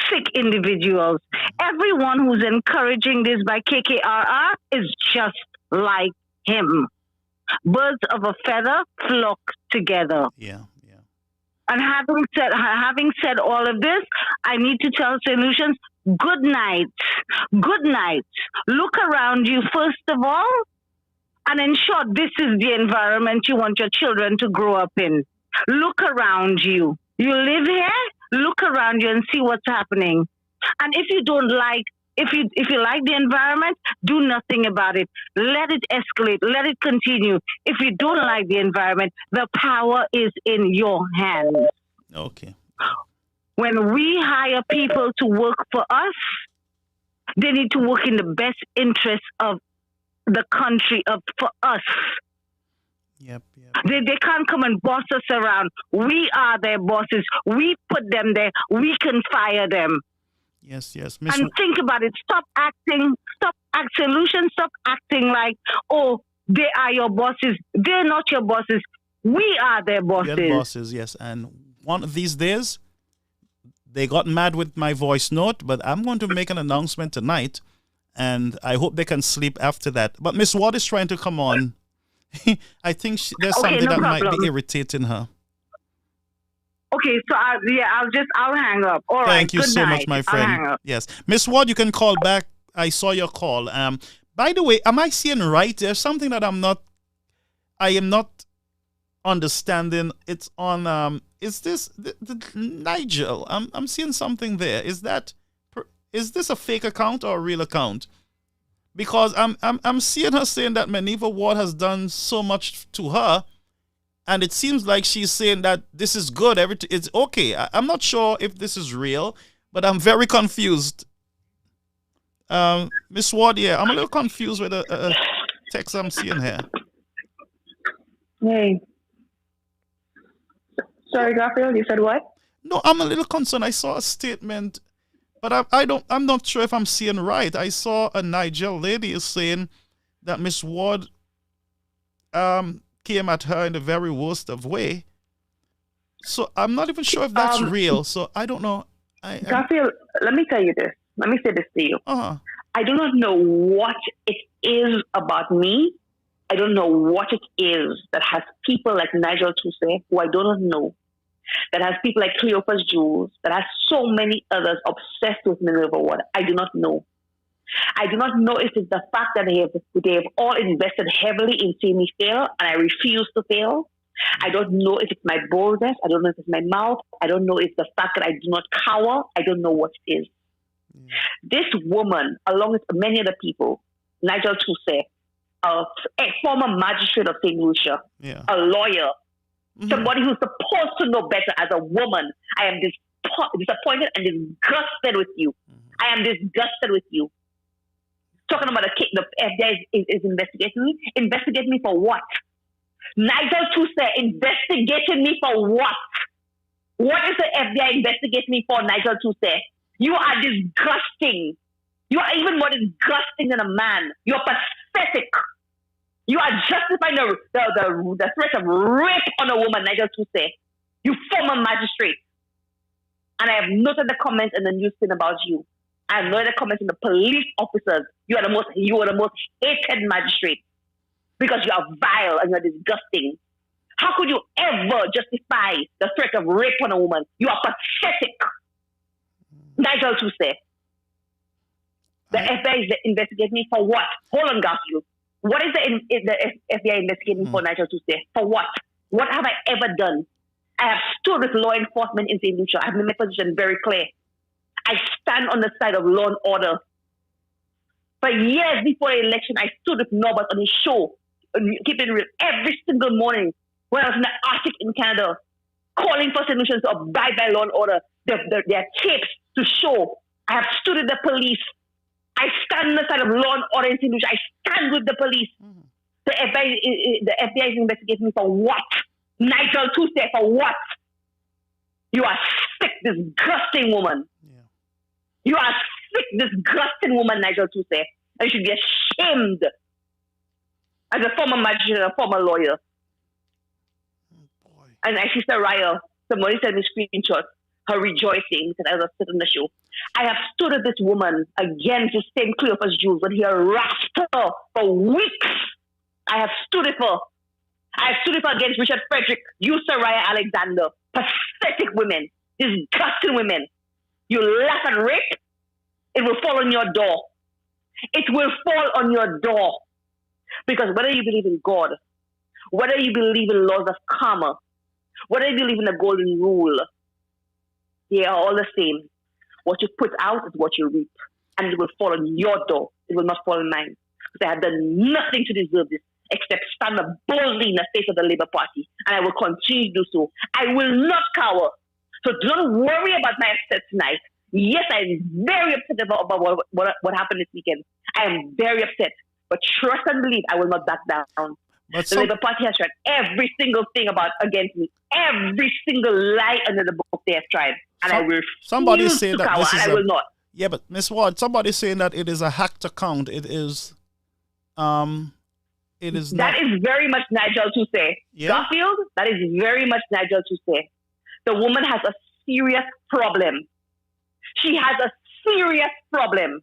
Sick individuals. Everyone who's encouraging this by KKRR is just like him. Birds of a feather flock together. Yeah. And having said all of this, I need to tell Solutions, good night. Good night. Look around you first of all and ensure this is the environment you want your children to grow up in. Look around you. You live here, look around you and see what's happening. And if you don't like, if you like the environment, do nothing about it. Let it escalate. Let it continue. If you don't like the environment, the power is in your hands. Okay. When we hire people to work for us, they need to work in the best interest of the country, for us. Yep. They can't come and boss us around. We are their bosses. We put them there. We can fire them. Yes. And think about it. Stop acting like, oh, they are your bosses. They're not your bosses. We are their bosses. They're bosses, yes. And one of these days, they got mad with my voice note, but I'm going to make an announcement tonight, and I hope they can sleep after that. But Miss Ward is trying to come on. I think there's something that might be irritating her. Okay, so I'll hang up. All right. Thank you good so night. much, my I'll hang friend. up. Yes. Miss Ward, you can call back. I saw your call. By the way, am I seeing right? There's something that I am not understanding. It's on is this the Nigel? I'm seeing something there. Is this a fake account or a real account? Because I'm seeing her saying that Meneva Ward has done so much to her. And it seems like she's saying that this is good. Everything it's okay. I'm not sure if this is real, but I'm very confused. Miss Ward, I'm a little confused with the text I'm seeing here. Hey. Sorry, Garfield, you said what? No, I'm a little concerned. I saw a statement, but I'm not sure if I'm seeing right. I saw a Nigel lady is saying that Miss Ward came at her in the very worst of way. So I'm not even sure if that's real. So I don't know. Garfield, let me tell you this. Let me say this to you. I do not know what it is about me. I don't know what it is that has people like Nigel Toussé, who I do not know, that has people like Cleopas Jules, that has so many others obsessed with Meneva Ward. I do not know. I do not know if it's the fact that they have all invested heavily in seeing me fail, and I refuse to fail. I don't know if it's my boldness. I don't know if it's my mouth. I don't know if it's the fact that I do not cower. I don't know what it is. This woman, along with many other people, Nigel Toussé, a former magistrate of St. Lucia, a lawyer, somebody who's supposed to know better as a woman, I am disappointed and disgusted with you. I am disgusted with you. Talking about the FBI is investigating me. Investigate me for what? Nigel Toussé investigating me for what? What is the FBI investigating me for, Nigel Toussé? You are disgusting. You are even more disgusting than a man. You are pathetic. You are justifying the threat of rape on a woman, Nigel Toussé. You former magistrate. And I have noted the comments in the news thing about you. I have noted the comments in the police officers. You are the most hated magistrate because you are vile and you are disgusting. How could you ever justify the threat of rape on a woman? You are pathetic. Nigel Toussé. The FBI is investigating me for what? Hold on, Garfield. What is the FBI investigating for Nigel Tuesday? For what? What have I ever done? I have stood with law enforcement in St. Lucia. I have made my position very clear. I stand on the side of law and order. For years before the election, I stood with Norbert on his show, keeping real every single morning when I was in the Arctic in Canada, calling for solutions to abide by law and order. There are tapes to show. I have stood with the police. I stand on the side of law and order in St. Lucia. I stand with the police. The FBI is investigating me for what? Nigel Tuesday for what? You are sick, disgusting woman. Yeah. You are sick, disgusting woman, Nigel Tuesday. And you should be ashamed as a former magician, a former lawyer. And my sister Raya, somebody sent me screenshots, her rejoicing because I was sitting on the show. I have stood with this woman against the same Cleopas Jules when he harassed her for weeks. I have stood with her. I have stood with her against Richard Frederick, you, Soraya Alexander. Pathetic women, disgusting women. You laugh at rape, it will fall on your door. It will fall on your door. Because whether you believe in God, whether you believe in laws of karma, whether you believe in the golden rule, they are all the same. What you put out is what you reap. And it will fall on your door. It will not fall on mine. Because I have done nothing to deserve this except stand up boldly in the face of the Labour Party. And I will continue to do so. I will not cower. So don't worry about my upset tonight. Yes, I'm very upset about what happened this weekend. I am very upset. But trust and believe I will not back down. The Labour Party has tried every single thing against me. Every single lie under the book they have tried. And I will somebody's saying that this is I will not. Yeah, but Miss Ward, somebody's saying that it is a hacked account. It is not. That is very much Nigel Tuesday. Yeah? Garfield, that is very much Nigel Tuesday. The woman has a serious problem. She has a serious problem.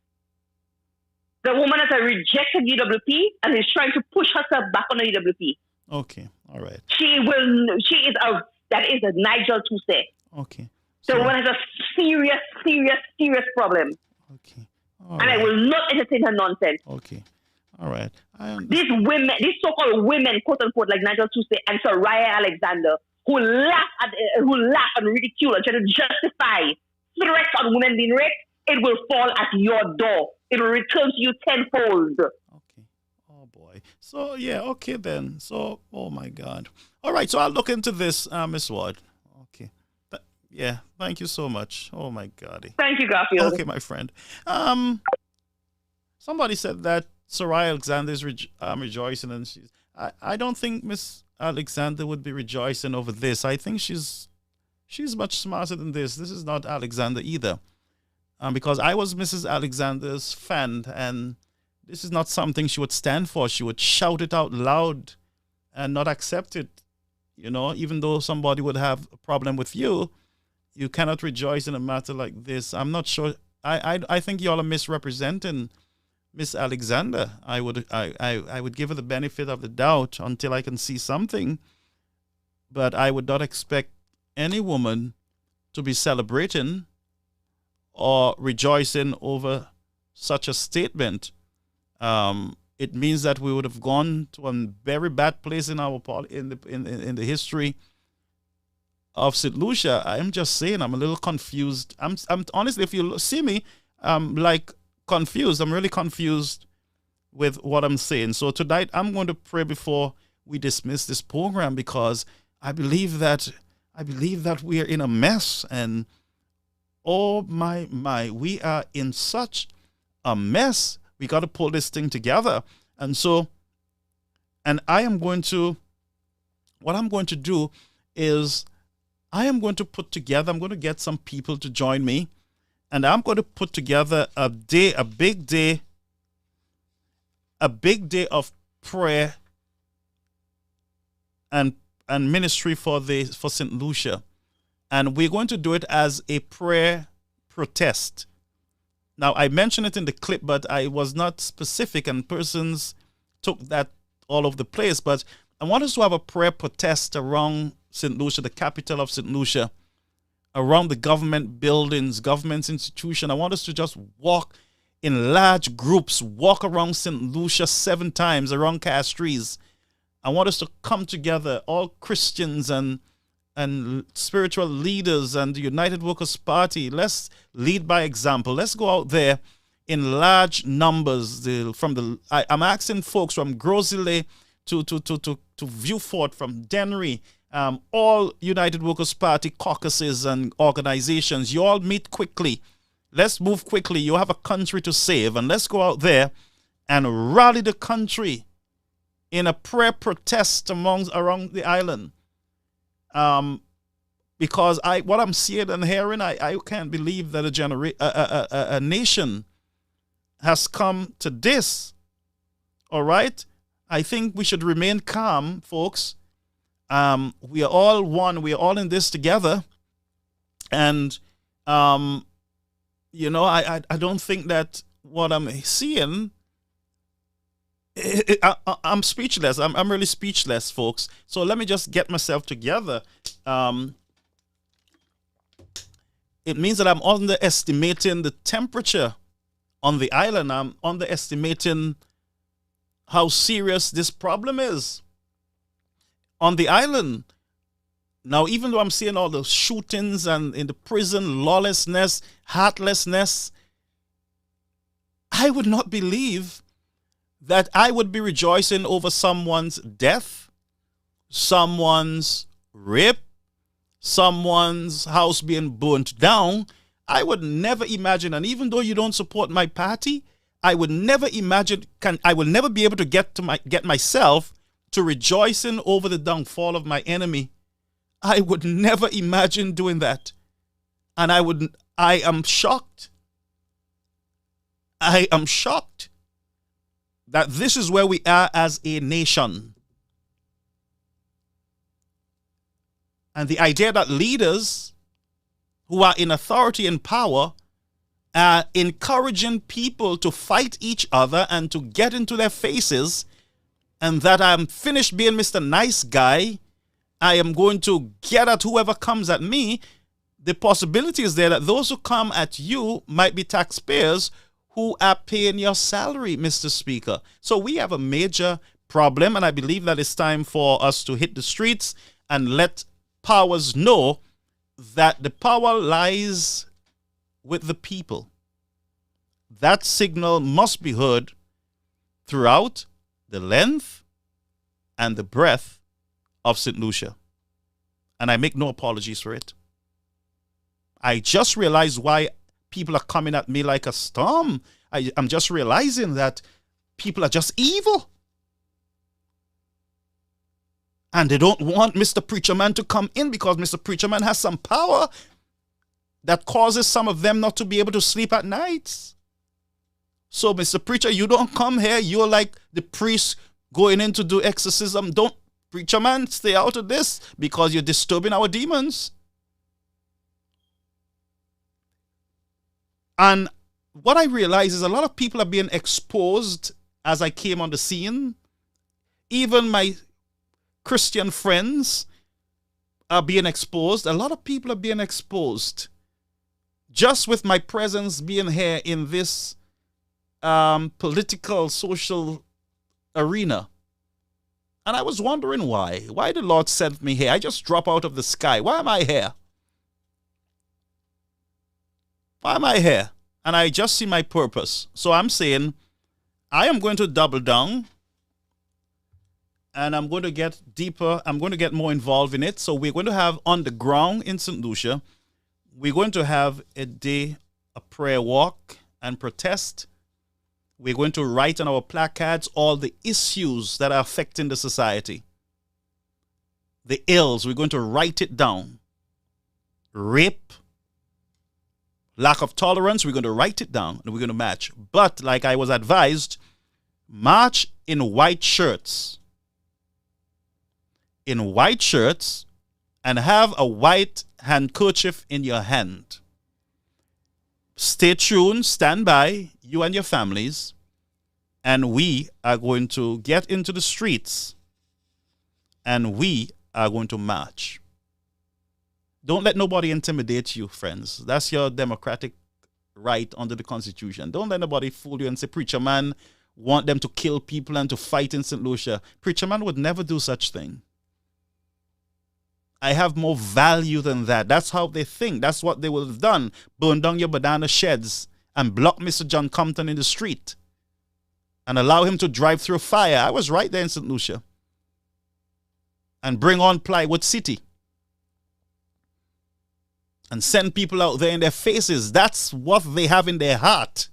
The woman has rejected UWP and is trying to push herself back on the UWP. Okay, all right. That is a Nigel Tuesday. Okay. The woman has a serious, serious, serious problem. Okay. And I will not entertain her nonsense. Okay. All right. These women, these so-called women, quote unquote, like Nigel Tuesday and Soraya Alexander, who laugh and ridicule and try to justify threats on women being raped, it will fall at your door. It will return to you tenfold. Okay. Oh boy. So yeah. Okay then. So oh my God. All right. So I'll look into this, Miss Ward. Okay. Yeah. Thank you so much. Oh my God. Thank you, Garfield. Okay, my friend. Somebody said that Soraya Alexander is rejoicing, and I don't think Miss Alexander would be rejoicing over this. I think she's much smarter than this. This is not Alexander either. Because I was Mrs. Alexander's fan, and this is not something she would stand for. She would shout it out loud and not accept it. You know, even though somebody would have a problem with you, you cannot rejoice in a matter like this. I'm not sure. I think y'all are misrepresenting Miss Alexander. I would give her the benefit of the doubt until I can see something. But I would not expect any woman to be celebrating or rejoicing over such a statement. It means that we would have gone to a very bad place in our in the history of St. Lucia. I'm just saying, I'm a little confused. I'm honestly, if you see me, like confused. I'm really confused with what I'm saying. So tonight, I'm going to pray before we dismiss this program, because I believe that we are in a mess, and oh my, we are in such a mess. We got to pull this thing together. And so, what I'm going to do is I'm going to get some people to join me, and I'm going to put together a big day of prayer and ministry for St. Lucia. And we're going to do it as a prayer protest. Now, I mentioned it in the clip, but I was not specific, and persons took that all over the place. But I want us to have a prayer protest around St. Lucia, the capital of St. Lucia, around the government buildings, government institution. I want us to just walk in large groups, walk around St. Lucia 7 times around Castries. I want us to come together, all Christians and spiritual leaders and the United Workers' Party. Let's lead by example. Let's go out there in large numbers. I'm asking folks from Grosile to Viewfort, from Dennery, all United Workers' Party caucuses and organizations. You all meet quickly. Let's move quickly. You have a country to save, and let's go out there and rally the country in a prayer protest around the island. Because what I'm seeing and hearing, I can't believe that a nation has come to this. All right? I think we should remain calm, folks. We are all one. We are all in this together. And, you know, I don't think that what I'm seeing, I'm speechless. I'm really speechless, folks. So let me just get myself together. It means that I'm underestimating the temperature on the island. I'm underestimating how serious this problem is on the island. Now, even though I'm seeing all the shootings and in the prison, lawlessness, heartlessness, I would not believe that I would be rejoicing over someone's death, someone's rape, someone's house being burnt down. I would never imagine, and even though you don't support my party, I would never imagine, I will never be able to get myself to rejoicing over the downfall of my enemy. I would never imagine doing that. And I am shocked. I am shocked that this is where we are as a nation. And the idea that leaders who are in authority and power are encouraging people to fight each other and to get into their faces, and that I'm finished being Mr. Nice Guy, I am going to get at whoever comes at me. The possibility is there that those who come at you might be taxpayers who are paying your salary, Mr. Speaker. So we have a major problem, and I believe that it's time for us to hit the streets and let powers know that the power lies with the people. That signal must be heard throughout the length and the breadth of St. Lucia. And I make no apologies for it. I just realized why people are coming at me like a storm. I'm just realizing that people are just evil. And they don't want Mr. Preacher Man to come in because Mr. Preacher Man has some power that causes some of them not to be able to sleep at nights. So, Mr. Preacher, you don't come here. You're like the priest going in to do exorcism. Don't, Preacher Man, stay out of this because you're disturbing our demons. And what I realize is a lot of people are being exposed as I came on the scene. Even my Christian friends are being exposed. A lot of people are being exposed just with my presence being here in this political, social arena. And I was wondering why the Lord sent me here. I just drop out of the sky. Why am I here? Why am I here? And I just see my purpose. So I'm saying I am going to double down. And I'm going to get deeper. I'm going to get more involved in it. So we're going to have on the ground in St. Lucia, we're going to have a day, a prayer walk and protest. We're going to write on our placards all the issues that are affecting the society. The ills, we're going to write it down. Rape, lack of tolerance, we're going to write it down and we're going to march. But like I was advised, march in white shirts. In white shirts and have a white handkerchief in your hand. Stay tuned, stand by, you and your families, and we are going to get into the streets and we are going to march. Don't let nobody intimidate you, friends. That's your democratic right under the Constitution. Don't let anybody fool you and say, preacher man want them to kill people and to fight in St. Lucia. Preacher man would never do such thing. I have more value than that. That's how they think. That's what they would have done. Burn down your banana sheds and block Mr. John Compton in the street and allow him to drive through fire. I was right there in St. Lucia. And bring on Plywood City. And send people out there in their faces. That's what they have in their heart.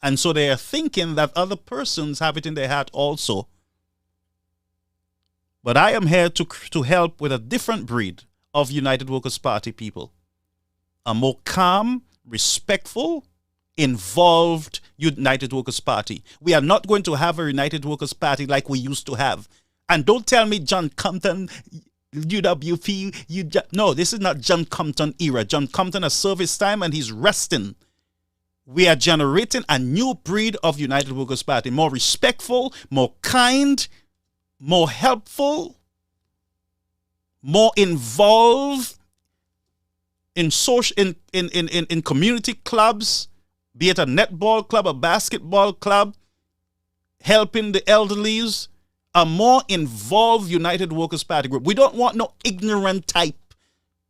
And so they are thinking that other persons have it in their heart also. But I am here to help with a different breed of United Workers' Party people. A more calm, respectful, involved United Workers' Party. We are not going to have a United Workers' Party like we used to have. And don't tell me John Compton, UWP, no, this is not John Compton era. John Compton has served his time and he's resting. We are generating a new breed of United Workers' Party, more respectful, more kind, more helpful, more involved in social in community clubs, be it a netball club, a basketball club, helping the elderlies, a more involved United Workers' Party group. We don't want no ignorant type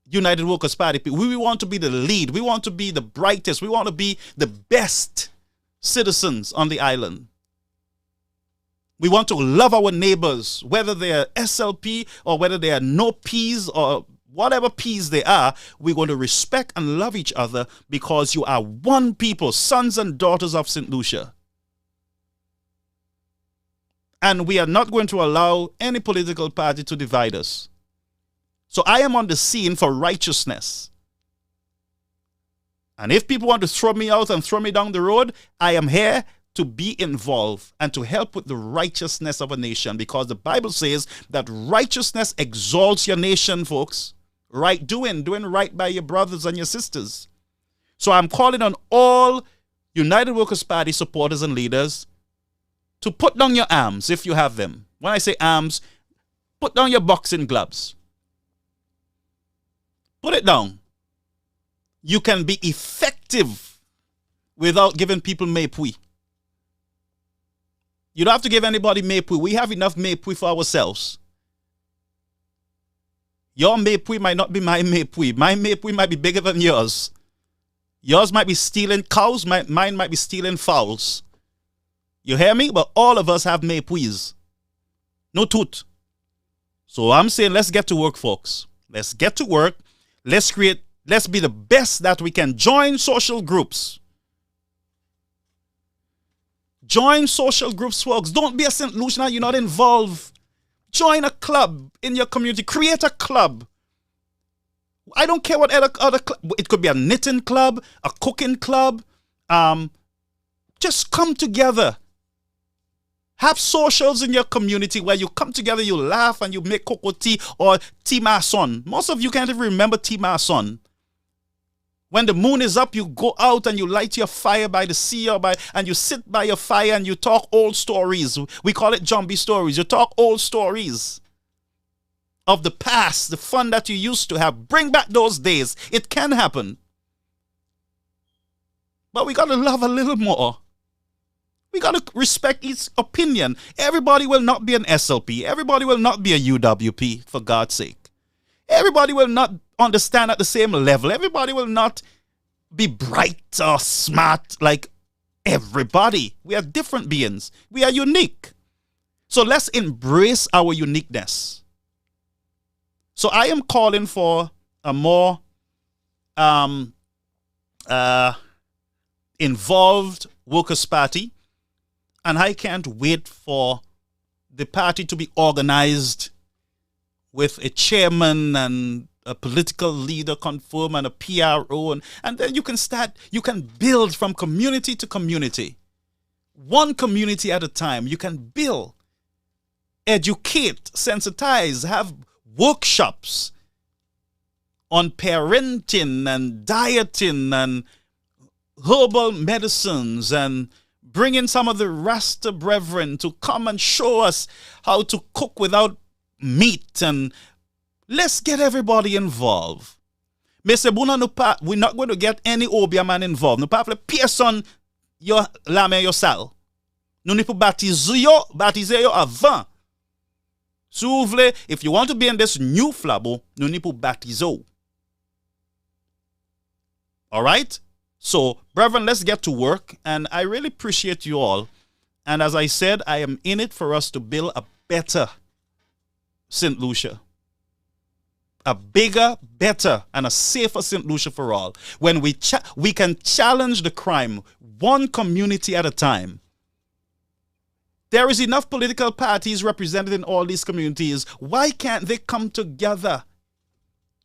United Workers' Party people. We want to be the lead. We want to be the brightest. We want to be the best citizens on the island. We want to love our neighbors, whether they are SLP or whether they are no Ps or whatever Ps they are. We're going to respect and love each other because you are one people, sons and daughters of St. Lucia. And we are not going to allow any political party to divide us. So I am on the scene for righteousness. And if people want to throw me out and throw me down the road, I am here to be involved and to help with the righteousness of a nation, because the Bible says that righteousness exalts your nation, folks. Right doing right by your brothers and your sisters. So I'm calling on all United Workers' Party supporters and leaders to put down your arms if you have them. When I say arms, put down your boxing gloves. Put it down. You can be effective without giving people mepui. You don't have to give anybody mepui. We have enough mepui for ourselves. Your mepui might not be my mepui. My mepui might be bigger than yours. Yours might be stealing cows. Mine might be stealing fowls. You hear me? But all of us have mepuis. No tooth. So I'm saying let's get to work, folks. Let's get to work. Let's be the best that we can. Join social groups. Join social groups, folks. Don't be a St. Lucian. You're not involved. Join a club in your community. Create a club. I don't care what other club. It could be a knitting club, a cooking club. Just come together. Have socials in your community where you come together, you laugh, and you make cocoa tea or tea mason. Most of you can't even remember tea mason. When the moon is up, you go out and you light your fire by the sea and you sit by your fire and you talk old stories. We call it zombie stories. You talk old stories of the past, the fun that you used to have. Bring back those days. It can happen. But we got to love a little more. We got to respect each opinion. Everybody will not be an SLP. Everybody will not be a UWP, for God's sake. Everybody will not understand at the same level. Everybody will not be bright or smart like everybody. We are different beings. We are unique. So let's embrace our uniqueness. So I am calling for a more involved Workers' Party. And I can't wait for the party to be organized with a chairman and a political leader confirmed and a PRO. And then you can build from community to community. One community at a time. You can build, educate, sensitize, have workshops on parenting and dieting and herbal medicines, and bring in some of the Rasta brethren to come and show us how to cook without meat. And let's get everybody involved. Mr. Buna no pa, we're not going to get any Obia man involved. No pa Pearson yo lame yo sal. No ni pou batize yo avant. Souvle, if you want to be in this new flabo, no ni pou batize. All right? So, brethren, let's get to work. And I really appreciate you all. And as I said, I am in it for us to build a better St. Lucia. A bigger, better, and a safer St. Lucia for all. When we can challenge the crime one community at a time. There is enough political parties represented in all these communities. Why can't they come together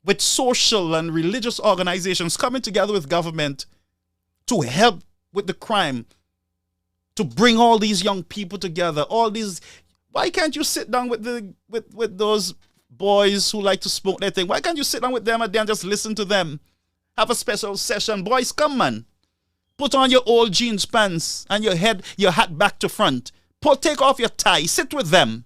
with social and religious organizations coming together with government to help with the crime, to bring all these young people together, all these? Why can't you sit down with those boys who like to smoke their thing? Why can't you sit down with them and then just listen to them? Have a special session. Boys, come man. Put on your old jeans pants and your hat back to front. Take off your tie. Sit with them.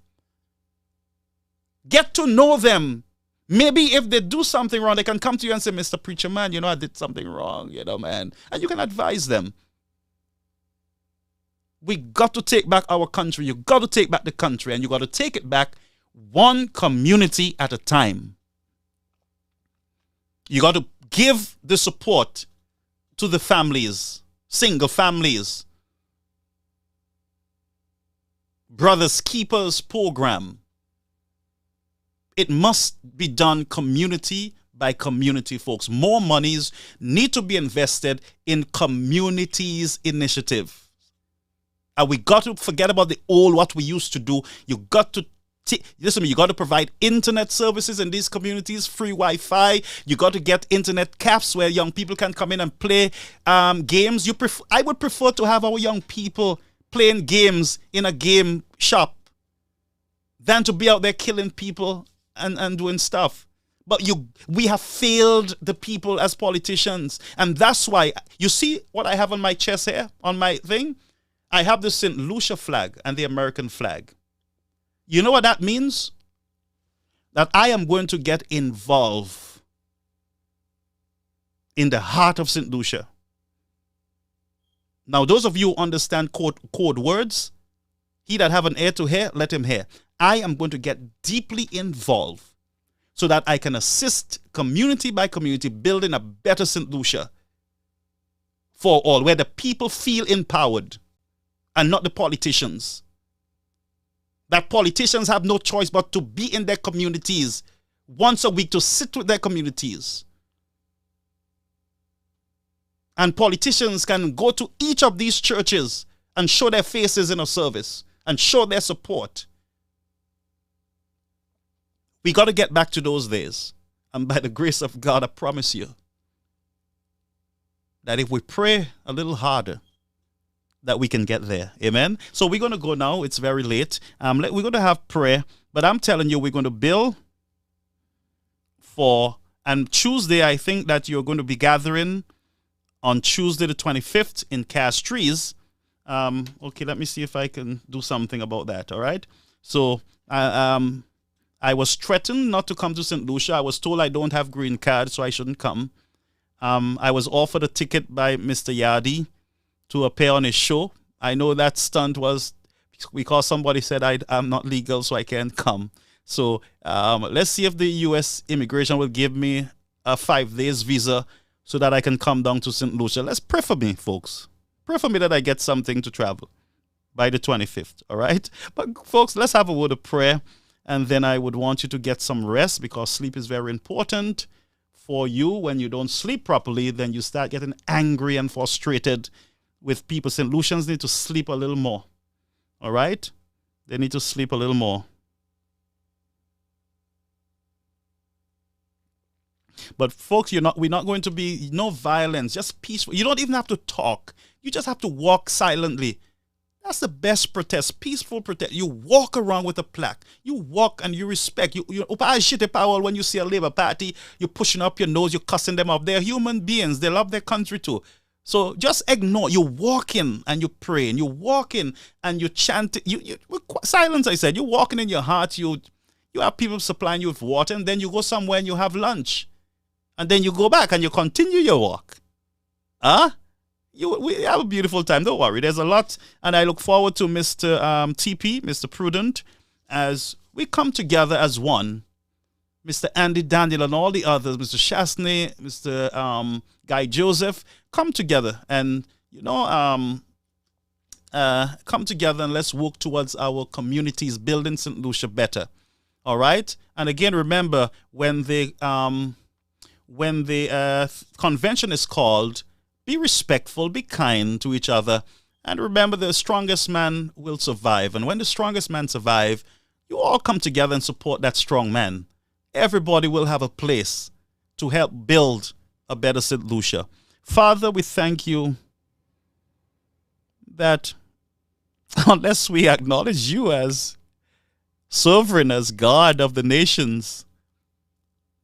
Get to know them. Maybe if they do something wrong, they can come to you and say, Mr. Preacher Man, I did something wrong, man. And you can advise them. We got to take back our country. You got to take back the country, and you got to take it back one community at a time. You got to give the support to the families, single families, Brothers Keepers program. It must be done community by community, folks. More monies need to be invested in communities initiative. And we got to forget about the old, what we used to do. You got to listen to me, you got to provide internet services in these communities, free Wi-Fi. You got to get internet cafes where young people can come in and play games. I would prefer to have our young people playing games in a game shop than to be out there killing people and doing stuff. But we have failed the people as politicians. And that's why, you see what I have on my chest here, on my thing? I have the St. Lucia flag and the American flag. You know what that means? That I am going to get involved in the heart of St. Lucia. Now, those of you who understand code words, he that have an ear to hear, let him hear. I am going to get deeply involved so that I can assist community by community building a better St. Lucia for all, where the people feel empowered and not the politicians. That politicians have no choice but to be in their communities once a week, to sit with their communities. And politicians can go to each of these churches and show their faces in a service and show their support. We got to get back to those days. And by the grace of God, I promise you that if we pray a little harder, that we can get there. Amen. So we're going to go now. It's very late. We're going to have prayer. But I'm telling you, we're going to bill for, and Tuesday, I think that you're going to be gathering on Tuesday the 25th in Castries. Okay, let me see if I can do something about that. All right. So I was threatened not to come to St. Lucia. I was told I don't have green card, so I shouldn't come. I was offered a ticket by Mr. Yardi to appear on his show. I know that stunt was because somebody said I'm not legal, so I can't come. So let's see if the U.S. immigration will give me a 5 days visa so that I can come down to St. Lucia. Let's pray for me, folks. Pray for me that I get something to travel by the 25th, all right? But, folks, let's have a word of prayer, and then I would want you to get some rest because sleep is very important for you. When you don't sleep properly, then you start getting angry and frustrated with people. St. Lucians need to sleep a little more. All right? They need to sleep a little more. But folks, we're not going to be no violence, just peaceful. You don't even have to talk. You just have to walk silently. That's the best protest, peaceful protest. You walk around with a plaque. You walk and you respect. You when you see a Labour Party, you're pushing up your nose, you're cussing them off. They're human beings. They love their country too. So just ignore. You walk in and you pray, and you walk in and you chant. Silence, I said. You're walking in your heart. You have people supplying you with water, and then you go somewhere and you have lunch. and then you go back and you continue your walk. We have a beautiful time. Don't worry. There's a lot. And I look forward to Mr. TP, Mr. Prudent, as we come together as one. Mr. Andy Daniel and all the others, Mr. Shastney, Mr. Guy Joseph, come together and, come together and let's work towards our communities, building St. Lucia better. All right? And again, remember, when the convention is called, be respectful, be kind to each other, and remember the strongest man will survive. And when the strongest man survive, you all come together and support that strong man. Everybody will have a place to help build a better St. Lucia. Father, we thank you that unless we acknowledge you as sovereign, as God of the nations,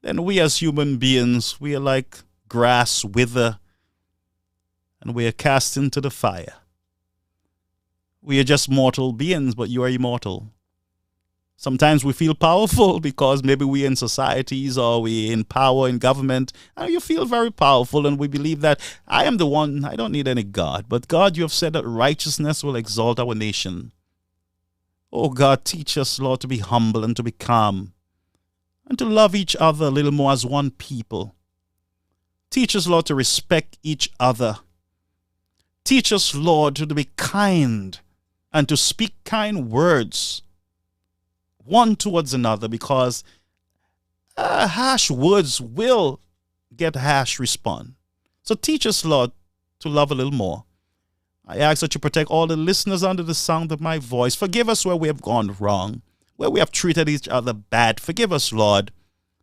then we as human beings, we are like grass wither, and we are cast into the fire. We are just mortal beings, but you are immortal. Sometimes we feel powerful because maybe we're in societies or we're in power in government, and you feel very powerful, and we believe that I am the one, I don't need any God. But God, you have said that righteousness will exalt our nation. Oh God, teach us, Lord, to be humble and to be calm and to love each other a little more as one people. Teach us, Lord, to respect each other. Teach us, Lord, to be kind and to speak kind words one towards another, because harsh words will get harsh response. So teach us, Lord, to love a little more. I ask that you protect all the listeners under the sound of my voice. Forgive us where we have gone wrong, where we have treated each other bad. Forgive us, Lord.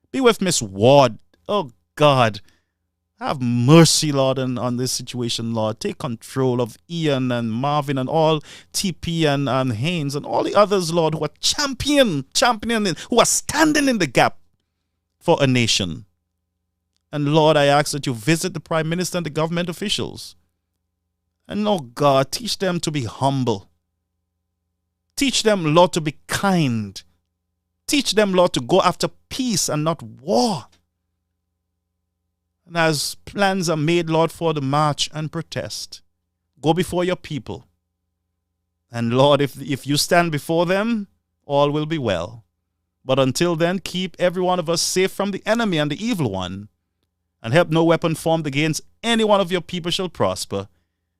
Be with Miss Ward. Oh, God. Have mercy, Lord, on this situation, Lord. Take control of Ian and Marvin and all TP and Haynes and all the others, Lord, who are championing, who are standing in the gap for a nation. And, Lord, I ask that you visit the Prime Minister and the government officials. And, oh, God, teach them to be humble. Teach them, Lord, to be kind. Teach them, Lord, to go after peace and not war. And as plans are made, Lord, for the march and protest, go before your people. And, Lord, if you stand before them, all will be well. But until then, keep every one of us safe from the enemy and the evil one, and help no weapon formed against any one of your people shall prosper.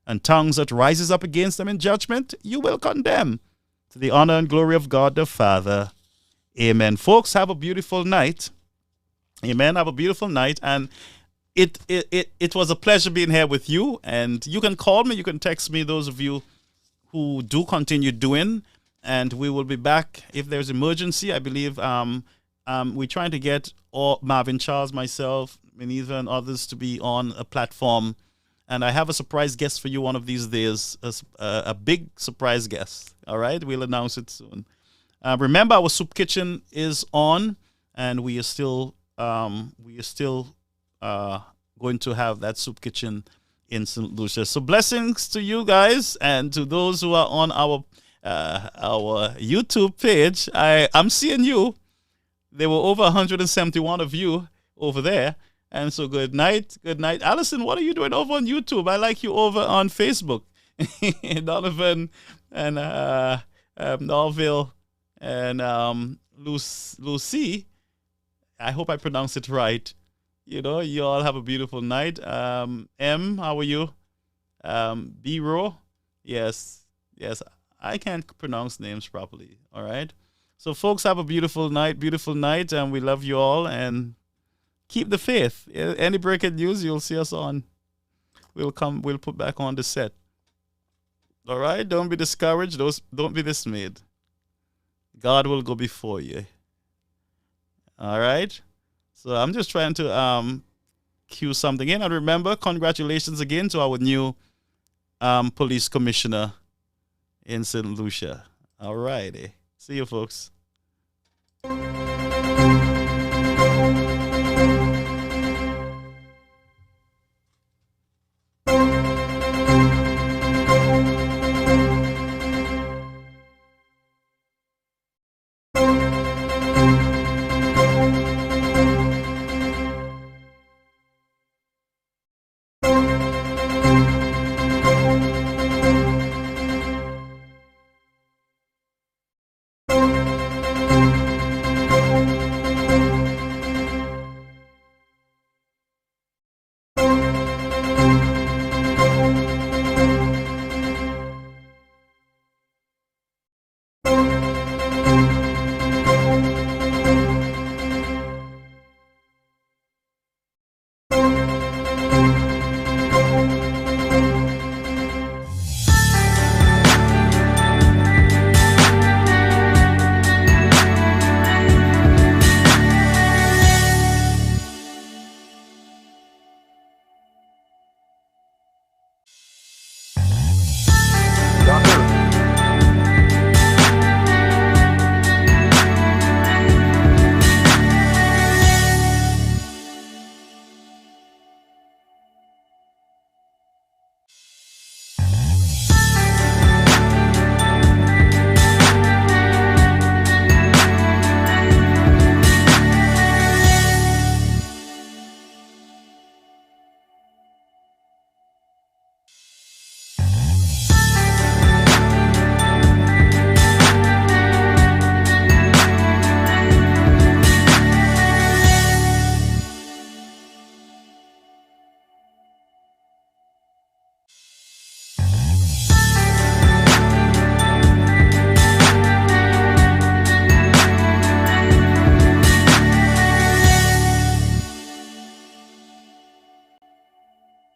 And tongues that rises up against them in judgment, you will condemn. To the honor and glory of God the Father. Amen. Folks, have a beautiful night. Amen. Have a beautiful night. And it was a pleasure being here with you. And you can call me, you can text me, those of you who do continue doing. And we will be back if there's emergency. I believe we're trying to get Marvin Charles, myself, Meneza, and others to be on a platform. And I have a surprise guest for you one of these days, a big surprise guest. All right, we'll announce it soon. Remember, our soup kitchen is on, and we are still going to have that soup kitchen in St. Lucia. So blessings to you guys, and to those who are on our YouTube page. I'm seeing you. There were over 171 of you over there. And so good night. Good night. Allison, what are you doing over on YouTube? I like you over on Facebook. Donovan and Norville and Lucy. I hope I pronounced it right. You know, you all have a beautiful night. M, how are you? B-Ro? Yes. I can't pronounce names properly. All right. So folks, have a beautiful night, and we love you all, and keep the faith. Any breaking news, you'll see us on. We'll put back on the set. All right? Don't be discouraged. Don't be dismayed. God will go before you. All right? So I'm just trying to cue something in. And remember, congratulations again to our new police commissioner in St. Lucia. All righty. See you, folks.